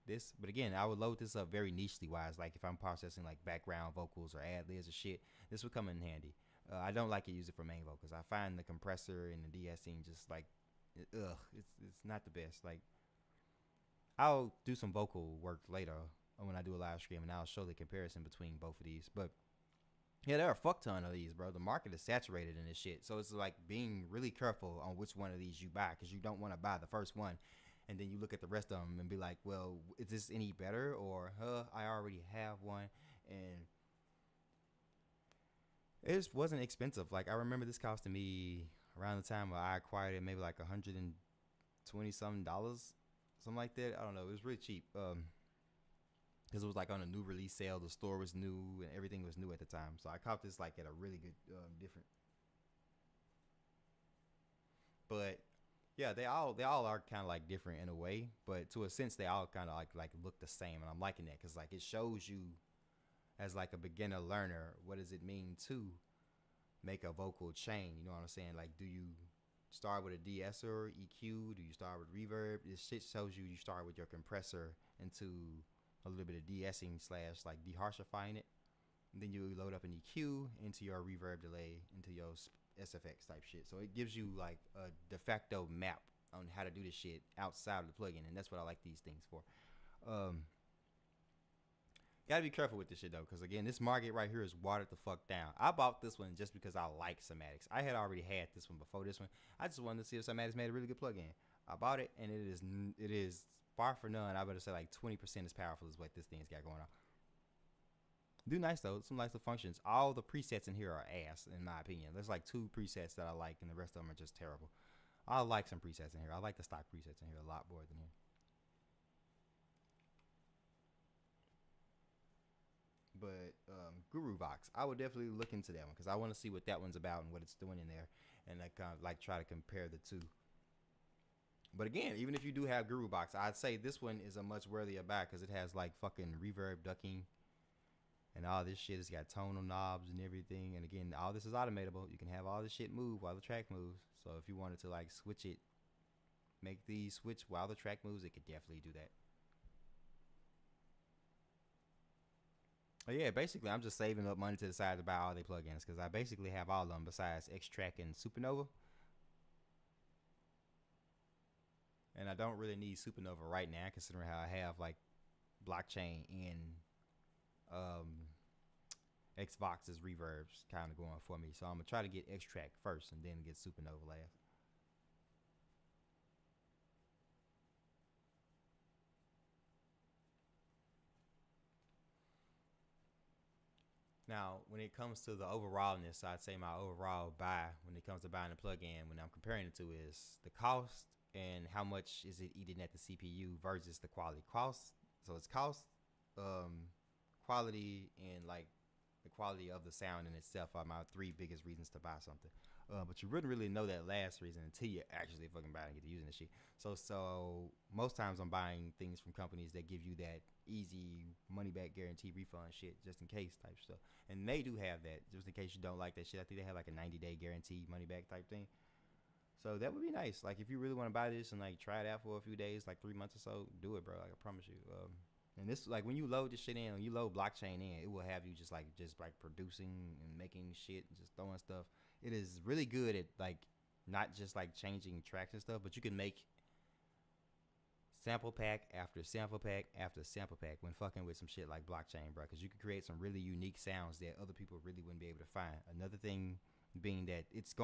this, but again, I would load this up very nichely wise. Like if I'm processing like background vocals or ad libs or shit, this would come in handy. I don't like to use it for main vocals. I find the compressor and the de-essing just like it's not the best. Like I'll do some vocal work later when I do a live stream, and I'll show the comparison between both of these. But yeah, there are a fuck ton of these, bro. The market is saturated in this shit. So it's like being really careful on which one of these you buy, because you don't want to buy the first one and then you look at the rest of them and be like, well, is this any better? Or, I already have one. And it just wasn't expensive. Like I remember this costing me around the time where I acquired it, maybe like $120 something, something like that. I don't know. It was really cheap. Because it was like on a new release sale, the store was new and everything was new at the time. So I caught this like at a really good different. But yeah, they all are kind of like different in a way, but to a sense they all kind of like look the same, and I'm liking that because like it shows you as like a beginner learner what does it mean to make a vocal chain. You know what I'm saying? Like, do you start with a de-esser, EQ? Do you start with reverb? This shit shows you start with your compressor into a little bit of de-essing / like de-harshifying it, and then you load up an EQ into your reverb delay into your SFX type shit. So it gives you like a de facto map on how to do this shit outside of the plugin, and that's what I like these things for. Gotta be careful with this shit though, because again, this market right here is watered the fuck down. I bought this one just because I like Cymatics. I had already had this one before this one. I just wanted to see if Cymatics made a really good plugin. I bought it, and it is far from none. I better say like 20% as powerful as what this thing's got going on. Do nice though, some nice little functions. All the presets in here are ass, in my opinion. There's like 2 presets that I like, and the rest of them are just terrible. I like some presets in here. I like the stock presets in here a lot more than here. But Guru Vox, I would definitely look into that one because I want to see what that one's about and what it's doing in there, and I kind of like try to compare the two. But again, even if you do have Guru Box, I'd say this one is a much worthier buy because it has like fucking reverb ducking and all this shit. It's got tonal knobs and everything. And again, all this is automatable. You can have all this shit move while the track moves. So if you wanted to like switch it, make these switch while the track moves, it could definitely do that. But yeah, basically I'm just saving up money to the side to buy all their plugins because I basically have all of them besides X-Track and Supernova. And I don't really need Supernova right now, considering how I have like blockchain and Xbox's reverbs kind of going for me. So I'm gonna try to get X-Track first and then get Supernova last. Now, when it comes to the overallness, I'd say my overall buy when it comes to buying a plugin, when I'm comparing it to, is the cost and how much is it eating at the CPU versus the quality. Cost, so it's cost, quality, and like the quality of the sound in itself are my 3 biggest reasons to buy something. But you wouldn't really know that last reason until you actually fucking buy it and get to using this shit. So most times I'm buying things from companies that give you that easy money back guarantee refund shit, just in case type stuff. And they do have that, just in case you don't like that shit. I think they have like a 90-day guarantee money back type thing. So that would be nice. Like if you really want to buy this and like try it out for a few days, like 3 months or so, do it, bro. Like I promise you. And this, like when you load this shit in, when you load blockchain in, it will have you just like producing and making shit and just throwing stuff. It is really good at like not just like changing tracks and stuff, but you can make sample pack after sample pack after sample pack when fucking with some shit like blockchain, bro. Because you can create some really unique sounds that other people really wouldn't be able to find. Another thing being that it's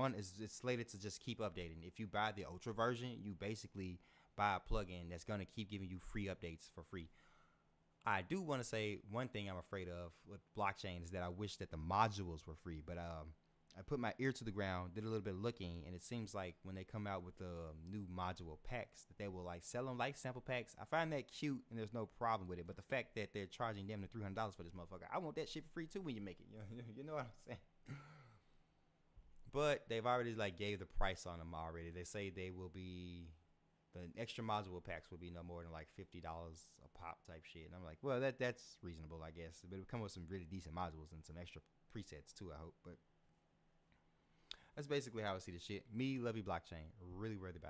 slated to just keep updating. If you buy the ultra version, you basically buy a plugin that's gonna keep giving you free updates for free. I do want to say one thing I'm afraid of with blockchain is that I wish that the modules were free, but I put my ear to the ground, did a little bit of looking, and it seems like when they come out with the new module packs that they will like sell them like sample packs. I find that cute and there's no problem with it, but the fact that they're charging them the $300 for this motherfucker, I want that shit for free too when you make it. You know what I'm saying? But they've already like gave the price on them already. They say they will be, the extra module packs will be no more than like $50 a pop type shit. And I'm like, well, that's reasonable, I guess. But it'll come with some really decent modules and some extra presets too, I hope. But that's basically how I see the shit. Me, love you, blockchain. Really worthy buy.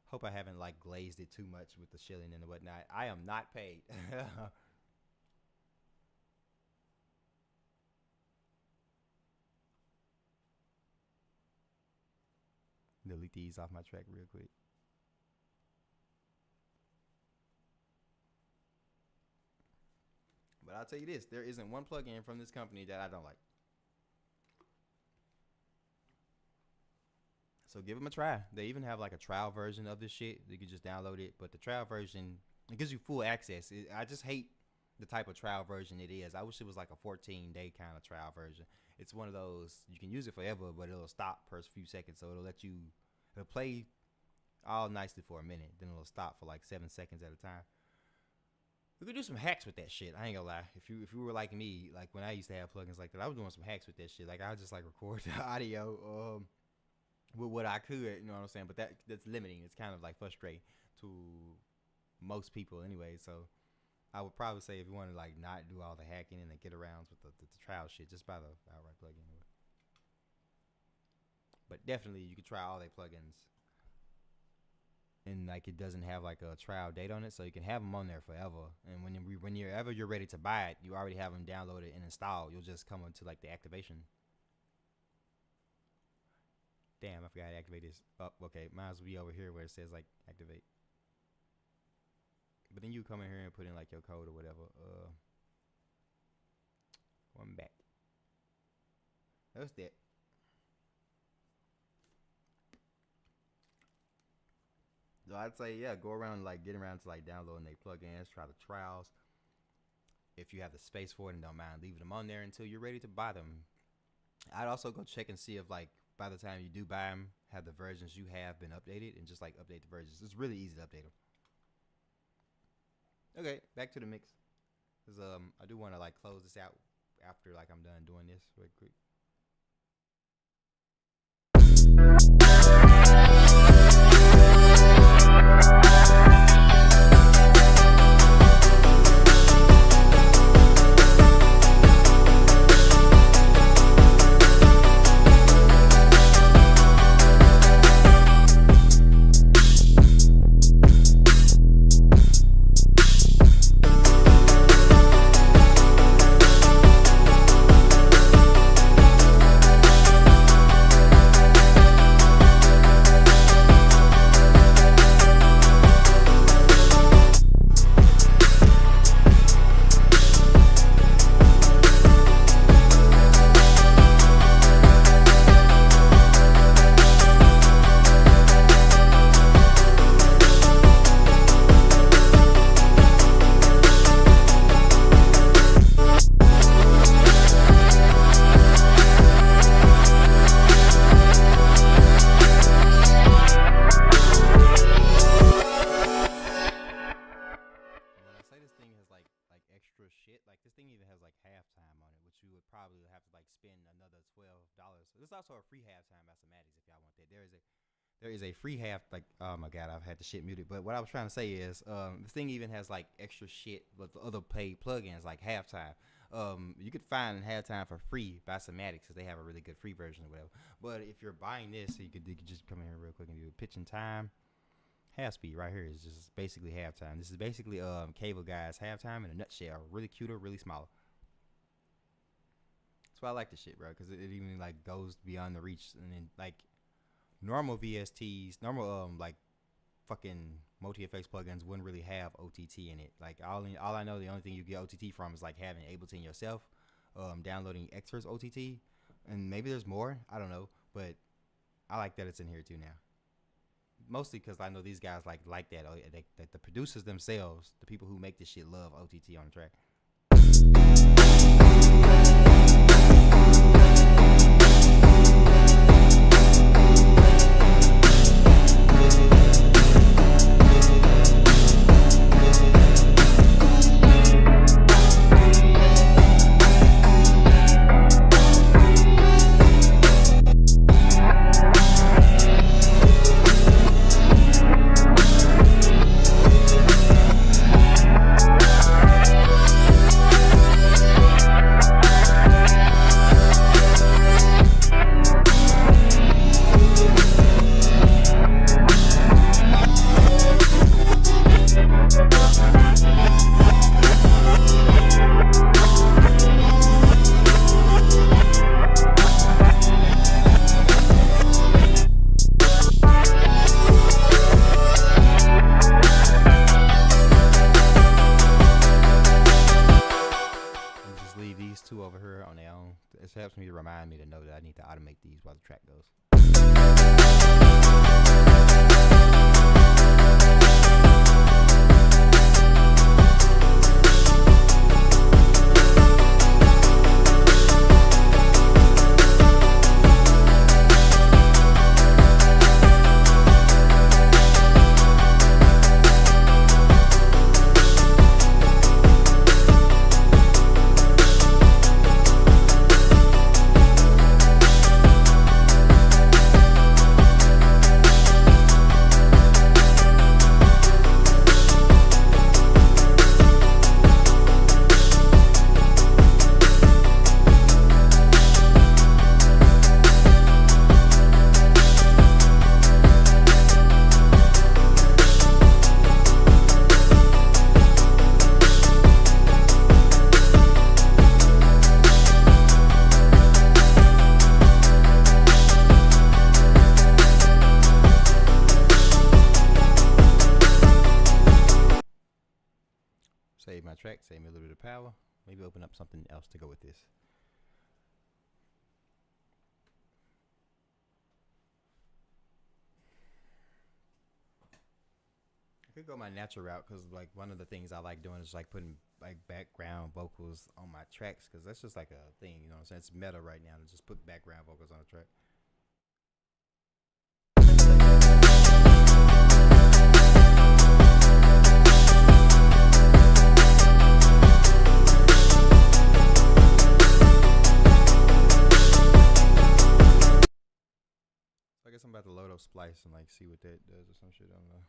Hope I haven't like glazed it too much with the shilling and the whatnot. I am not paid. Delete these off my track real quick. But I'll tell you this, there isn't one plugin from this company that I don't like. So give them a try. They even have like a trial version of this shit. You can just download it. But the trial version, it gives you full access. I just hate the type of trial version it is. I wish it was like a 14-day kind of trial version. It's one of those, you can use it forever, but it'll stop per few seconds. So it'll play all nicely for a minute. Then it'll stop for like 7 seconds at a time. We could do some hacks with that shit. I ain't gonna lie. If you were like me, like when I used to have plugins like that, I was doing some hacks with that shit. Like I would just like record the audio with what I could, you know what I'm saying? But that's limiting. It's kind of like frustrating to most people anyway. So I would probably say if you want to like not do all the hacking and the get arounds with the trial shit, just buy the outright plugin. But definitely you could try all their plugins. And like it doesn't have like a trial date on it, so you can have them on there forever. And whenever you're ready to buy it, you already have them downloaded and installed. You'll just come into like the activation. Damn, I forgot to activate this. Oh, okay, might as well be over here where it says like activate. But then you come in here and put in like your code or whatever. Going back. That's that. So I'd say, yeah, go around, like, get around to, like, downloading their plugins, try the trials. If you have the space for it and don't mind leaving them on there until you're ready to buy them. I'd also go check and see if, like, by the time you do buy them, have the versions you have been updated, and just, like, update the versions. It's really easy to update them. Okay, back to the mix. Cause I do want to, like, close this out after, like, I'm done doing this real quick. Probably have to like spend another $12. There's also a free halftime by Somatics if y'all want that. There is a free half, like, oh my god, I've had the shit muted. But what I was trying to say is, this thing even has like extra shit with the other paid plugins like halftime. You could find halftime for free by Somatics because they have a really good free version or whatever. But if you're buying this, so you could just come in here real quick and do pitch and time. Half speed right here is just basically halftime. This is basically Cable Guy's halftime in a nutshell. Really cuter, really smaller. That's why I like this shit, bro, because it even like goes beyond the reach. And then like normal VSTs, normal like fucking multi-effects plugins wouldn't really have OTT in it. Like all I know, the only thing you get OTT from is like having Abelton yourself, downloading Extra's OTT, and maybe there's more. I don't know, but I like that it's in here too now. Mostly because I know these guys like that. That the producers themselves, the people who make this shit, love OTT on the track. It helps me to remind me to know that I need to automate these while the track goes. Save my track, save me a little bit of power. Maybe open up something else to go with this. could go my natural route because like one of the things I like doing is like putting like background vocals on my tracks because that's just like a thing, you know what I'm saying? It's meta right now to just put background vocals on a track. I guess I'm about to load up Splice and like see what that does or some shit. I don't know.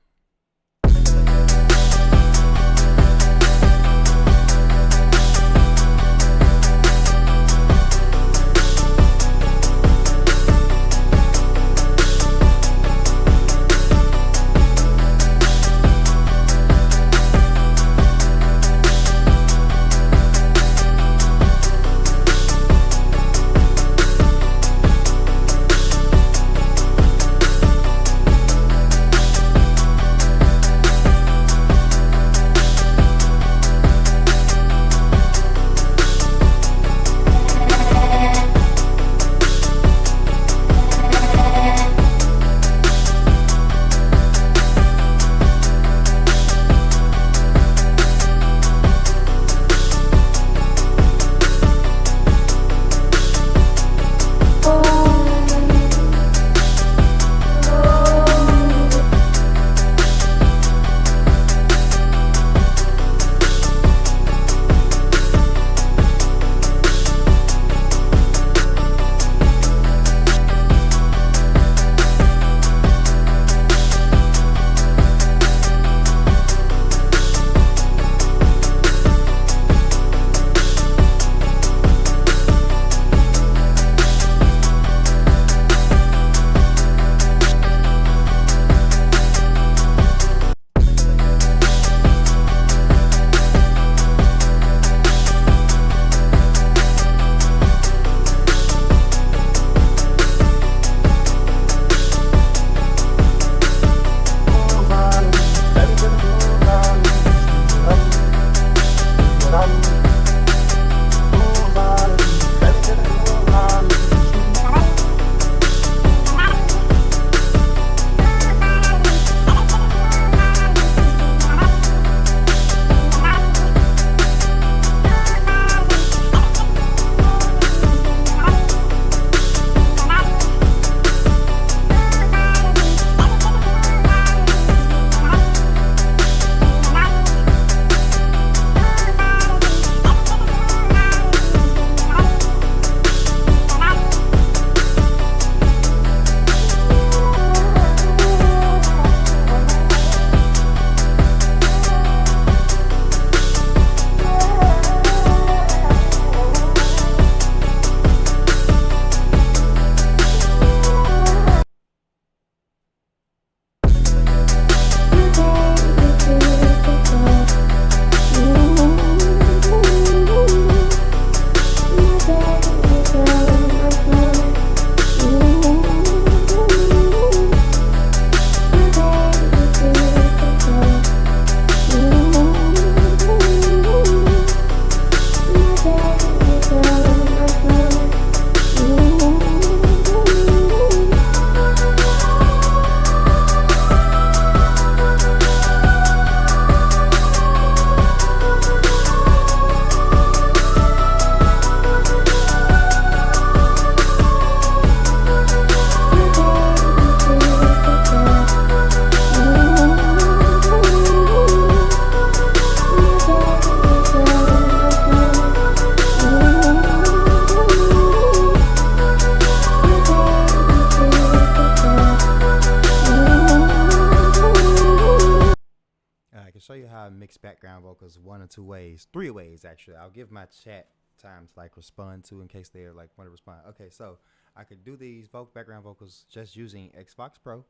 Show you how I mix background vocals one or two ways, three ways actually. I'll give my chat time to like respond to in case they're like want to respond. Okay, so I could do these background vocals just using Xbox Pro,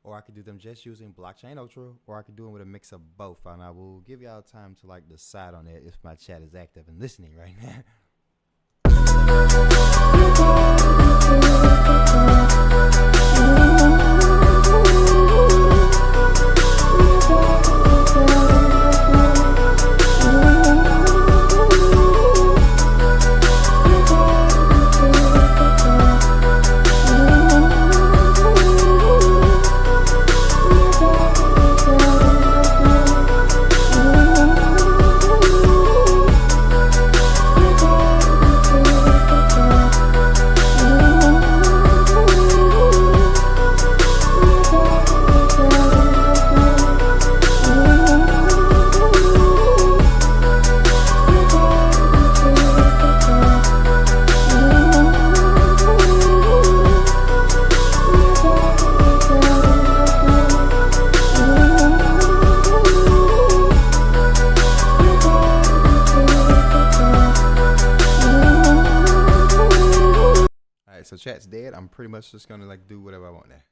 or I could do them just using Blockchain Ultra, or I could do them with a mix of both. And I will give y'all time to like decide on that if my chat is active and listening right now. chat's dead, I'm pretty much just gonna like do whatever I want there.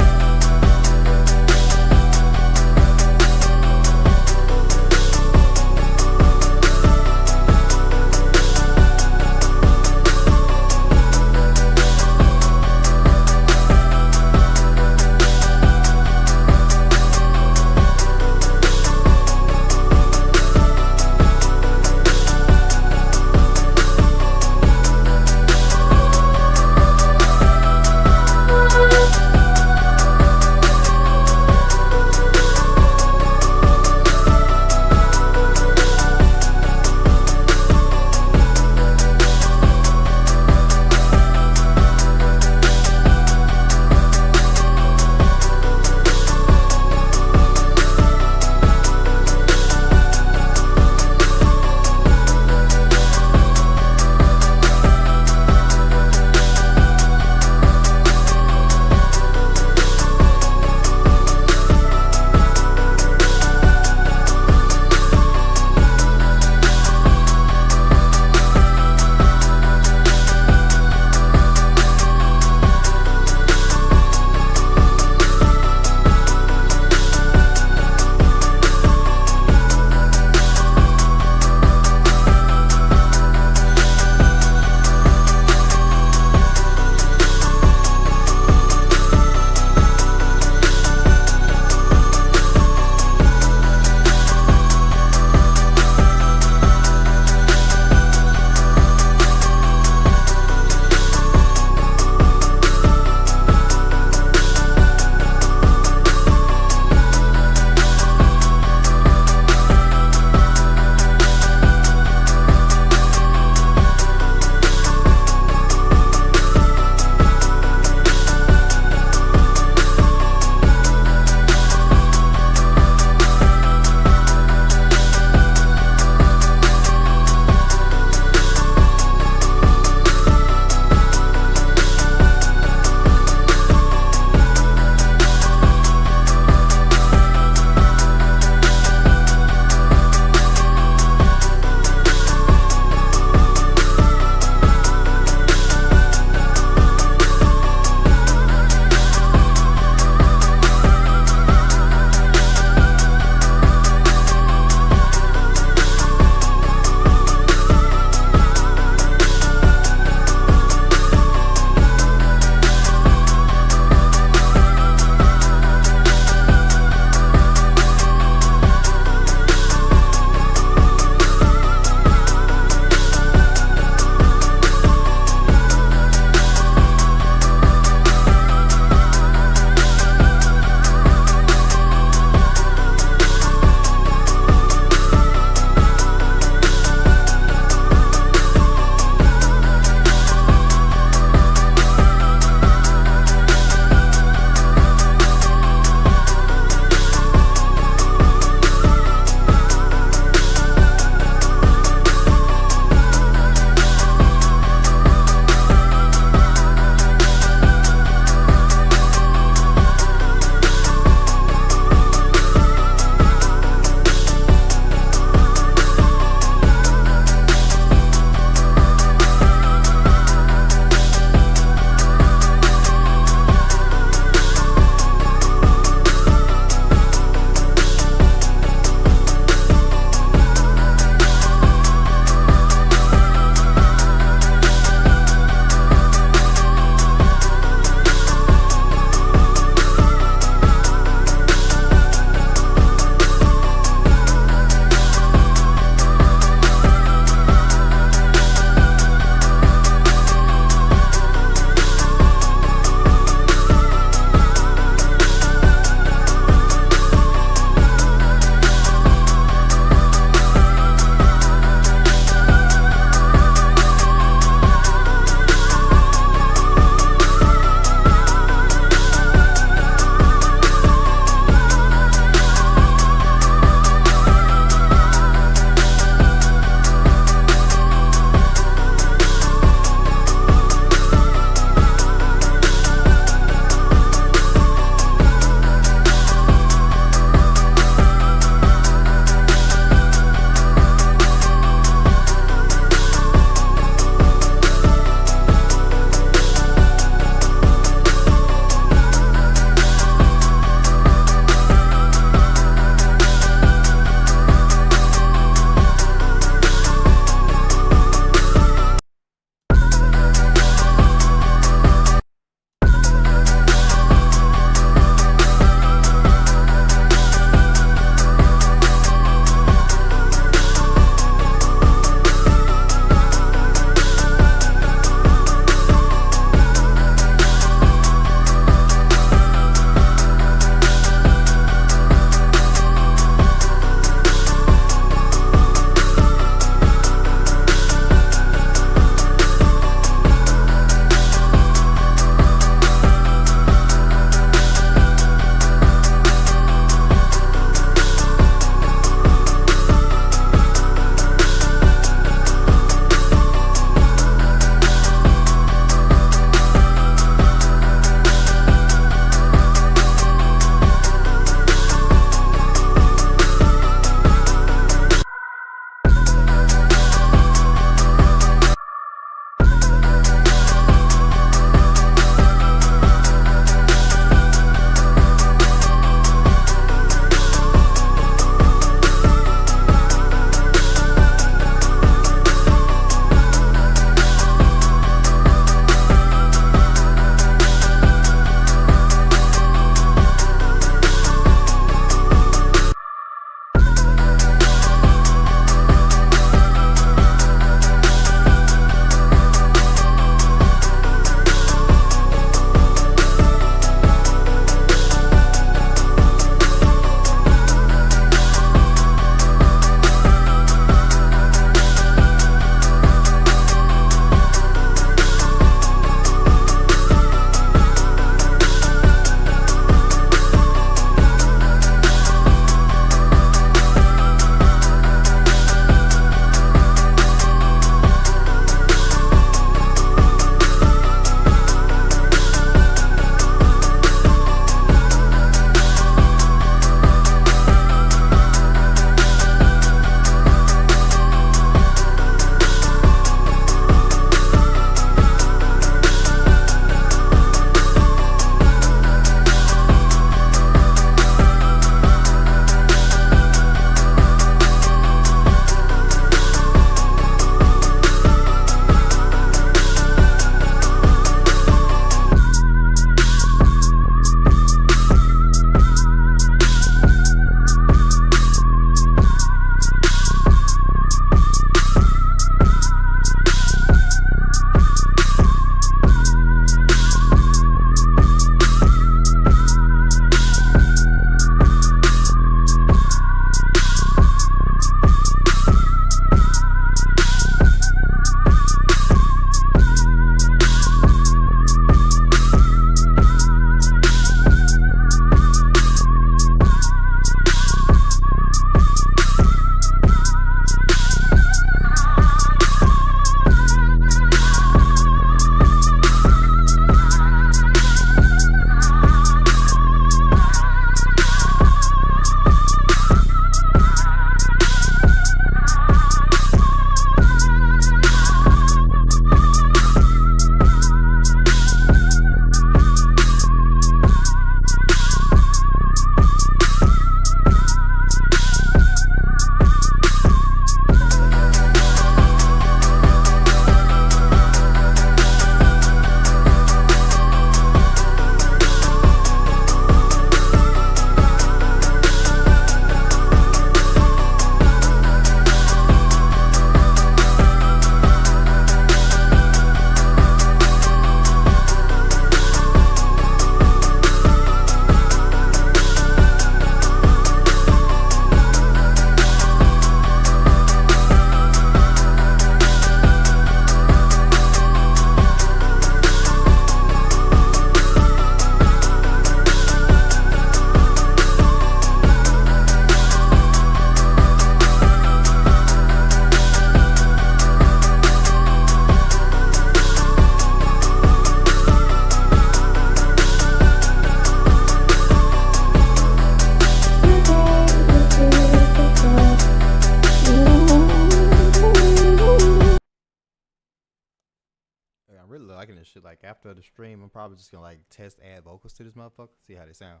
I'm really liking this shit. Like after the stream, I'm probably just gonna like test add vocals to this motherfucker, see how they sound.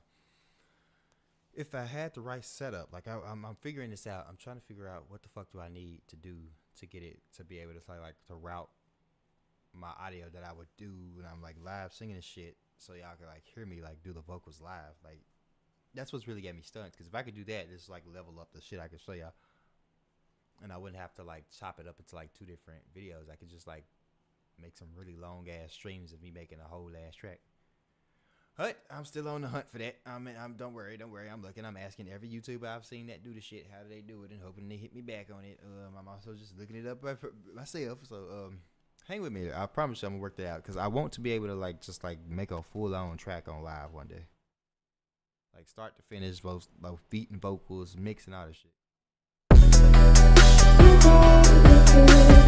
If I had the right setup, like I'm figuring this out. I'm trying to figure out what the fuck do I need to do to get it to be able to like to route my audio that I would do when I'm like live singing and shit, so y'all can like hear me like do the vocals live. Like that's what's really got me stunned. Because if I could do that, just like level up the shit I could show y'all, and I wouldn't have to like chop it up into like 2 different videos. I could just like make some really long ass streams of me making a whole ass track. But I'm still on the hunt for that. I'm don't worry. I'm looking. I'm asking every YouTuber I've seen that do the shit, how do they do it, and hoping they hit me back on it. I'm also just looking it up myself. So hang with me. I promise you I'm gonna work that out, because I want to be able to like just like make a full on track on live one day, like start to finish, both beat and vocals, mix and all this shit. Thank you.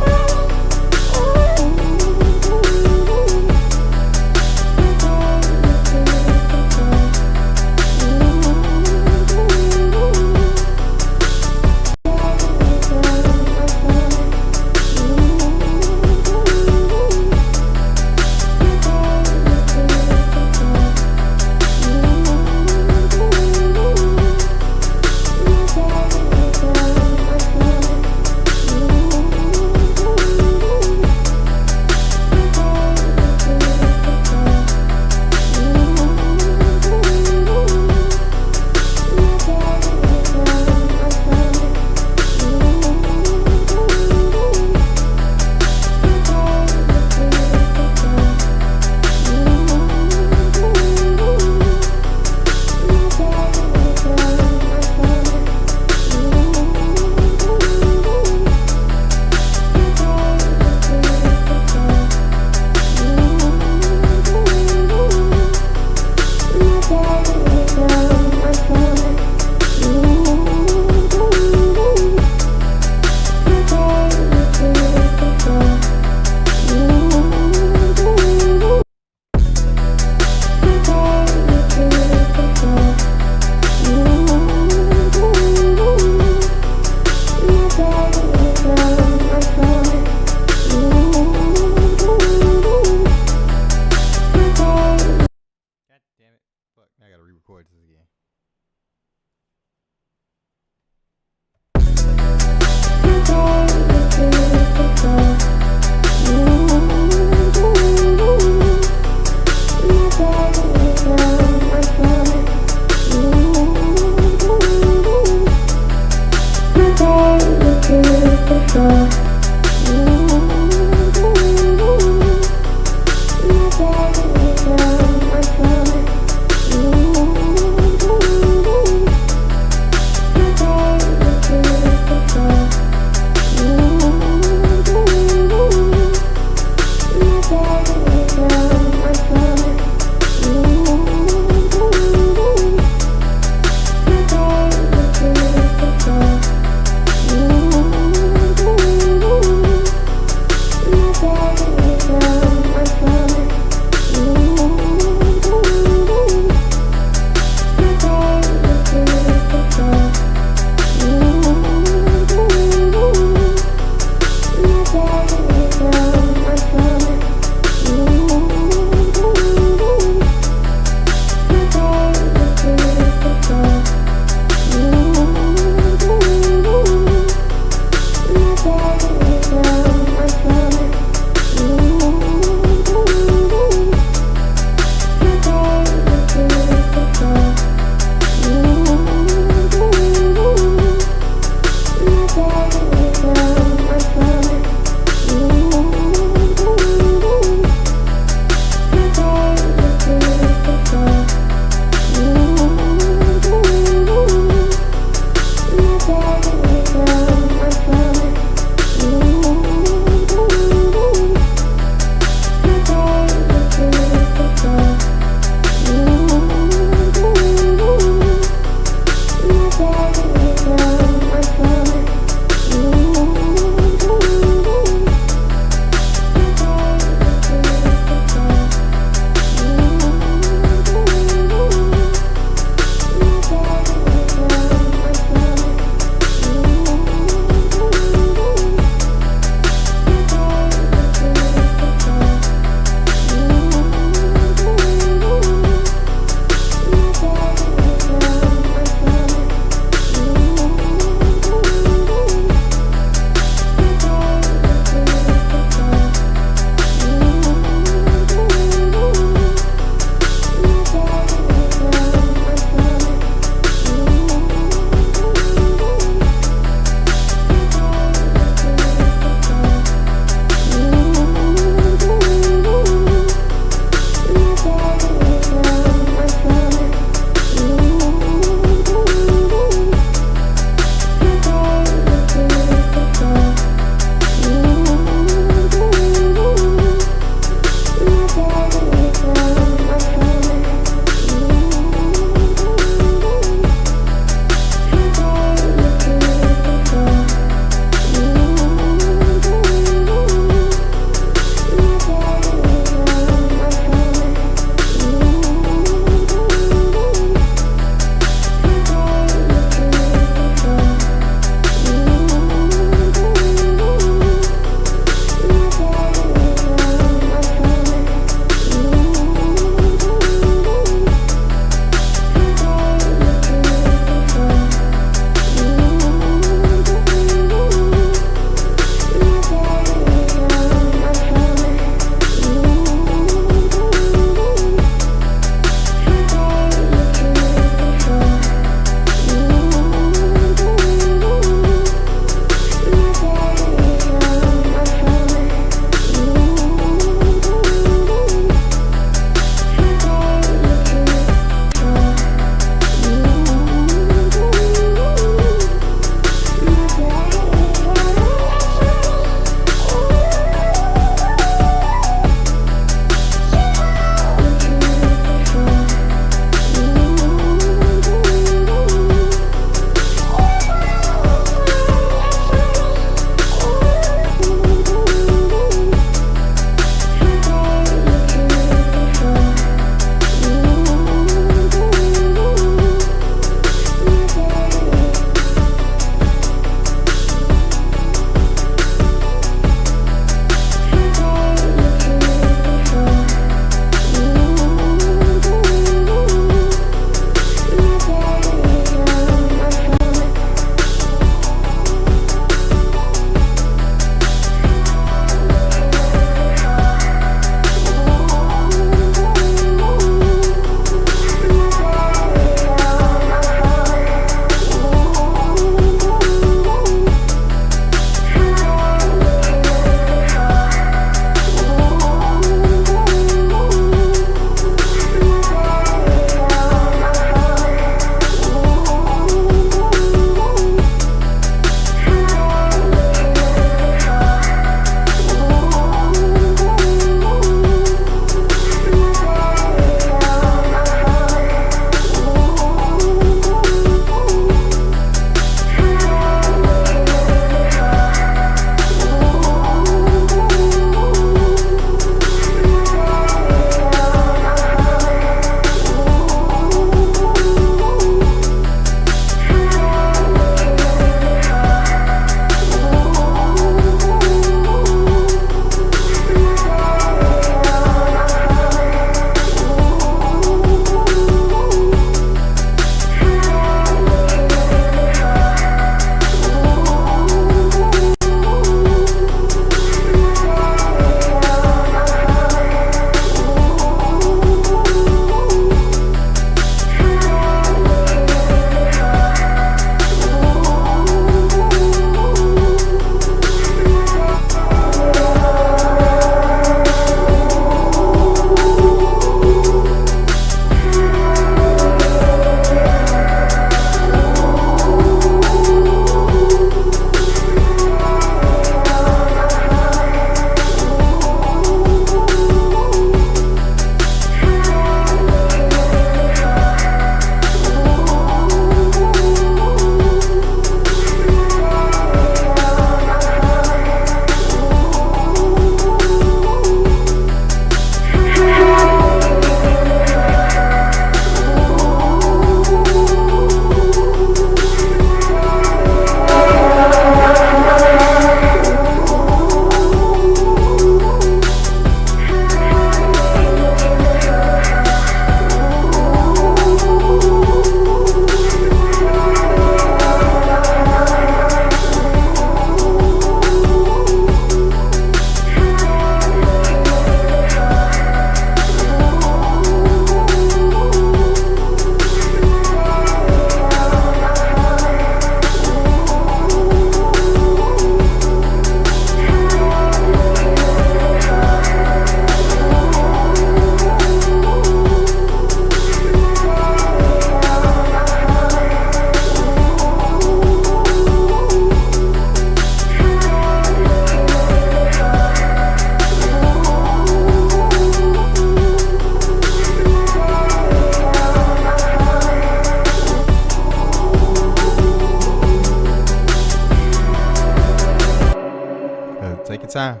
time.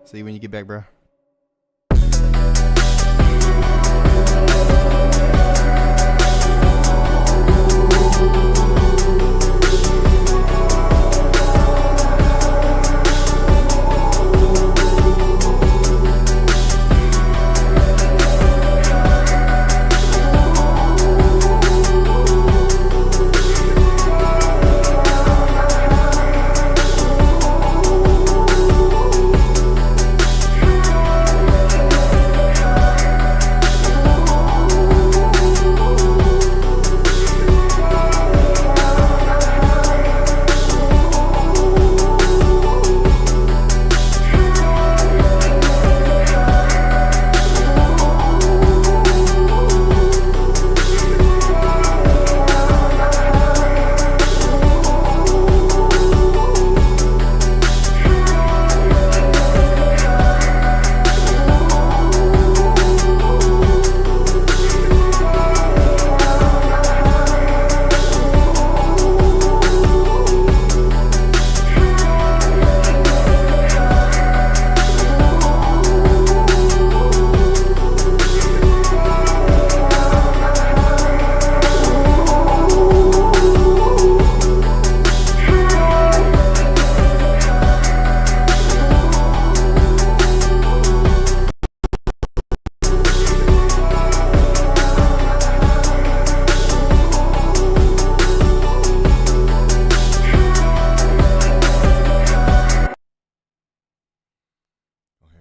See you when you get back, bro.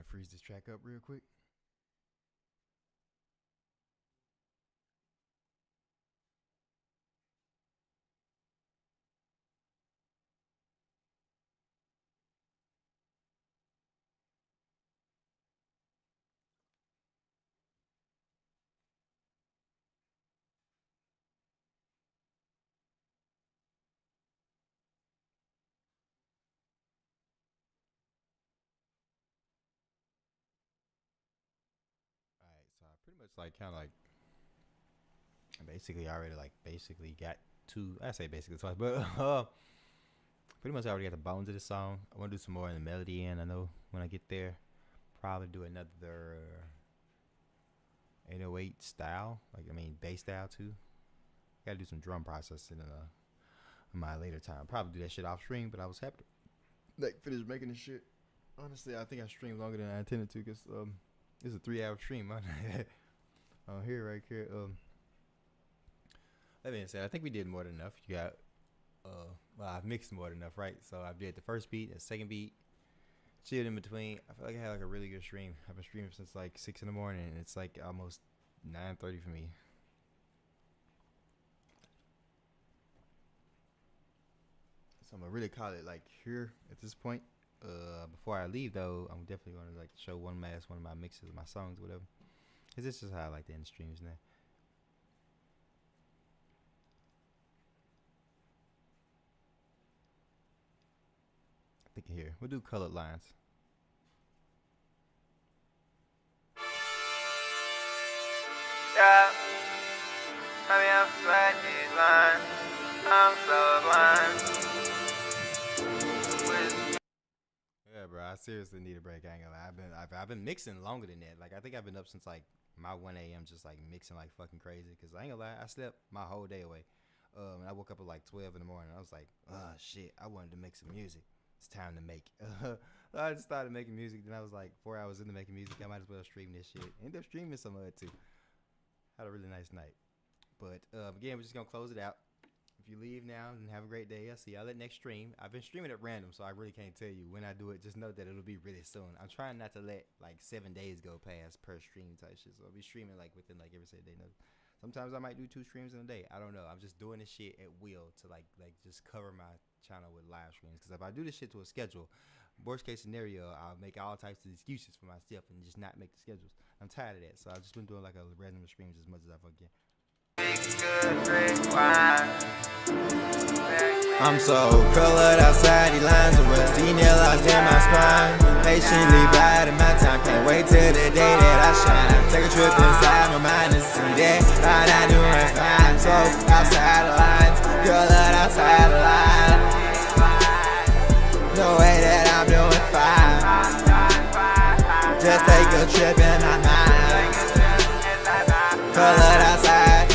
Freeze this track up real quick. So I pretty much like kind of like basically already like basically got two. I say basically twice, but pretty much I already got the bones of the song. I want to do some more in the melody end. I know when I get there, probably do another 808 style, like I mean bass style too. Got to do some drum processing in my later time. Probably do that shit off stream, but I was happy to like finish making this shit. Honestly, I think I streamed longer than I intended to because it's a 3-hour stream on here right here. That being said, I think we did more than enough. You got well, I've mixed more than enough, right? So I did the first beat, the second beat, chilled in between. I feel like I had like a really good stream. I've been streaming since like 6 in the morning, and it's like almost 9:30 for me. So I'm gonna really call it like here at this point. Before I leave though, I'm definitely gonna like show one of my mixes of my songs, whatever. Cause this is how I like to end streams now. I think here we'll do colored lines. Yeah, I mean I'm sweating these lines. I'm so blind. Yeah, bro, I seriously need a break. I ain't gonna lie. I've been mixing longer than that. Like I think I've been up since like my 1 a.m. just like mixing like fucking crazy. Cause I ain't gonna lie, I slept my whole day away. And I woke up at like 12 in the morning. I was like, oh shit, I wanted to make some music. It's time to make. I just started making music. Then I was like 4 hours into making music. I might as well stream this shit. Ended up streaming some of it too. Had a really nice night. But again, we're just gonna close it out. If you leave now, then have a great day. I'll see y'all at next stream. I've been streaming at random, so I really can't tell you when I do it. Just know that it'll be really soon. I'm trying not to let like 7 days go past per stream type shit. So I'll be streaming like within like every 7 day. Sometimes I might do 2 streams in a day. I don't know. I'm just doing this shit at will to like just cover my channel with live streams. Because if I do this shit to a schedule, worst case scenario, I'll make all types of excuses for myself and just not make the schedules. I'm tired of that. So I've just been doing like a random streams as much as I fucking. I'm so colored outside, these lines of rusty nail lost in my spine. Patiently biding my time, can't wait till the day that I shine. Take a trip inside my mind and see that I'm not doing fine. So outside the lines, colored outside the line. No way that I'm doing fine. Just take a trip in my mind. Colored outside,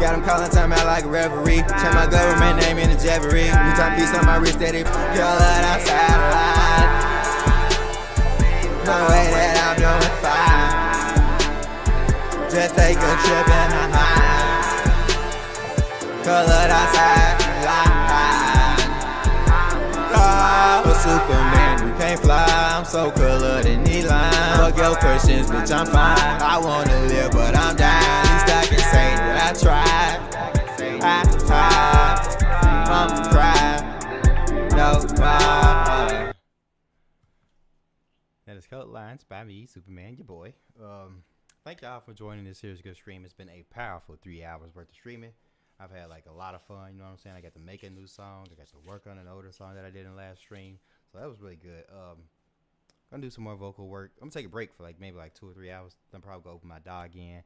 got him calling time out like a referee. Check my government name in the Jeopardy. New timepiece on my wrist, steady. Colored outside, no way that I'm doing fine. Just take a trip in my mind. Colored outside, Svperman, you can't fly. I'm so colored in these lines. Fuck your questions, bitch, I'm fine. I wanna live, but I'm dying. At least I can say that I tried. I'm crying. No, That is Colored Lines by me, Svperman, your boy. Thank y'all for joining this here's good stream. It's been a powerful 3 hours worth of streaming. I've had like a lot of fun, you know what I'm saying? I got to make a new song. I got to work on an older song that I did in the last stream. So that was really good. Gonna do some more vocal work. I'm gonna take a break for like maybe like 2 or 3 hours. Then probably go open my dog in,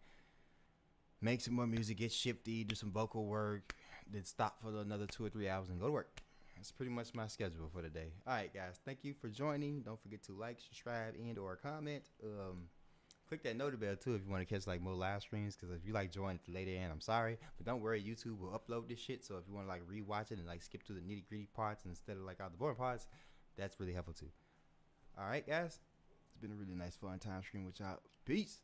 make some more music, get shifty, do some vocal work, then stop for another 2 or 3 hours and go to work. That's pretty much my schedule for the day. All right, guys, thank you for joining. Don't forget to like, subscribe, and/or comment. Click that notification bell too if you want to catch like more live streams. Because if you like join at the later end, I'm sorry, but don't worry, YouTube will upload this shit. So if you want to like rewatch it and like skip to the nitty gritty parts instead of like all the boring parts, that's really helpful too. All right, guys, it's been a really nice fun time stream with y'all. Peace.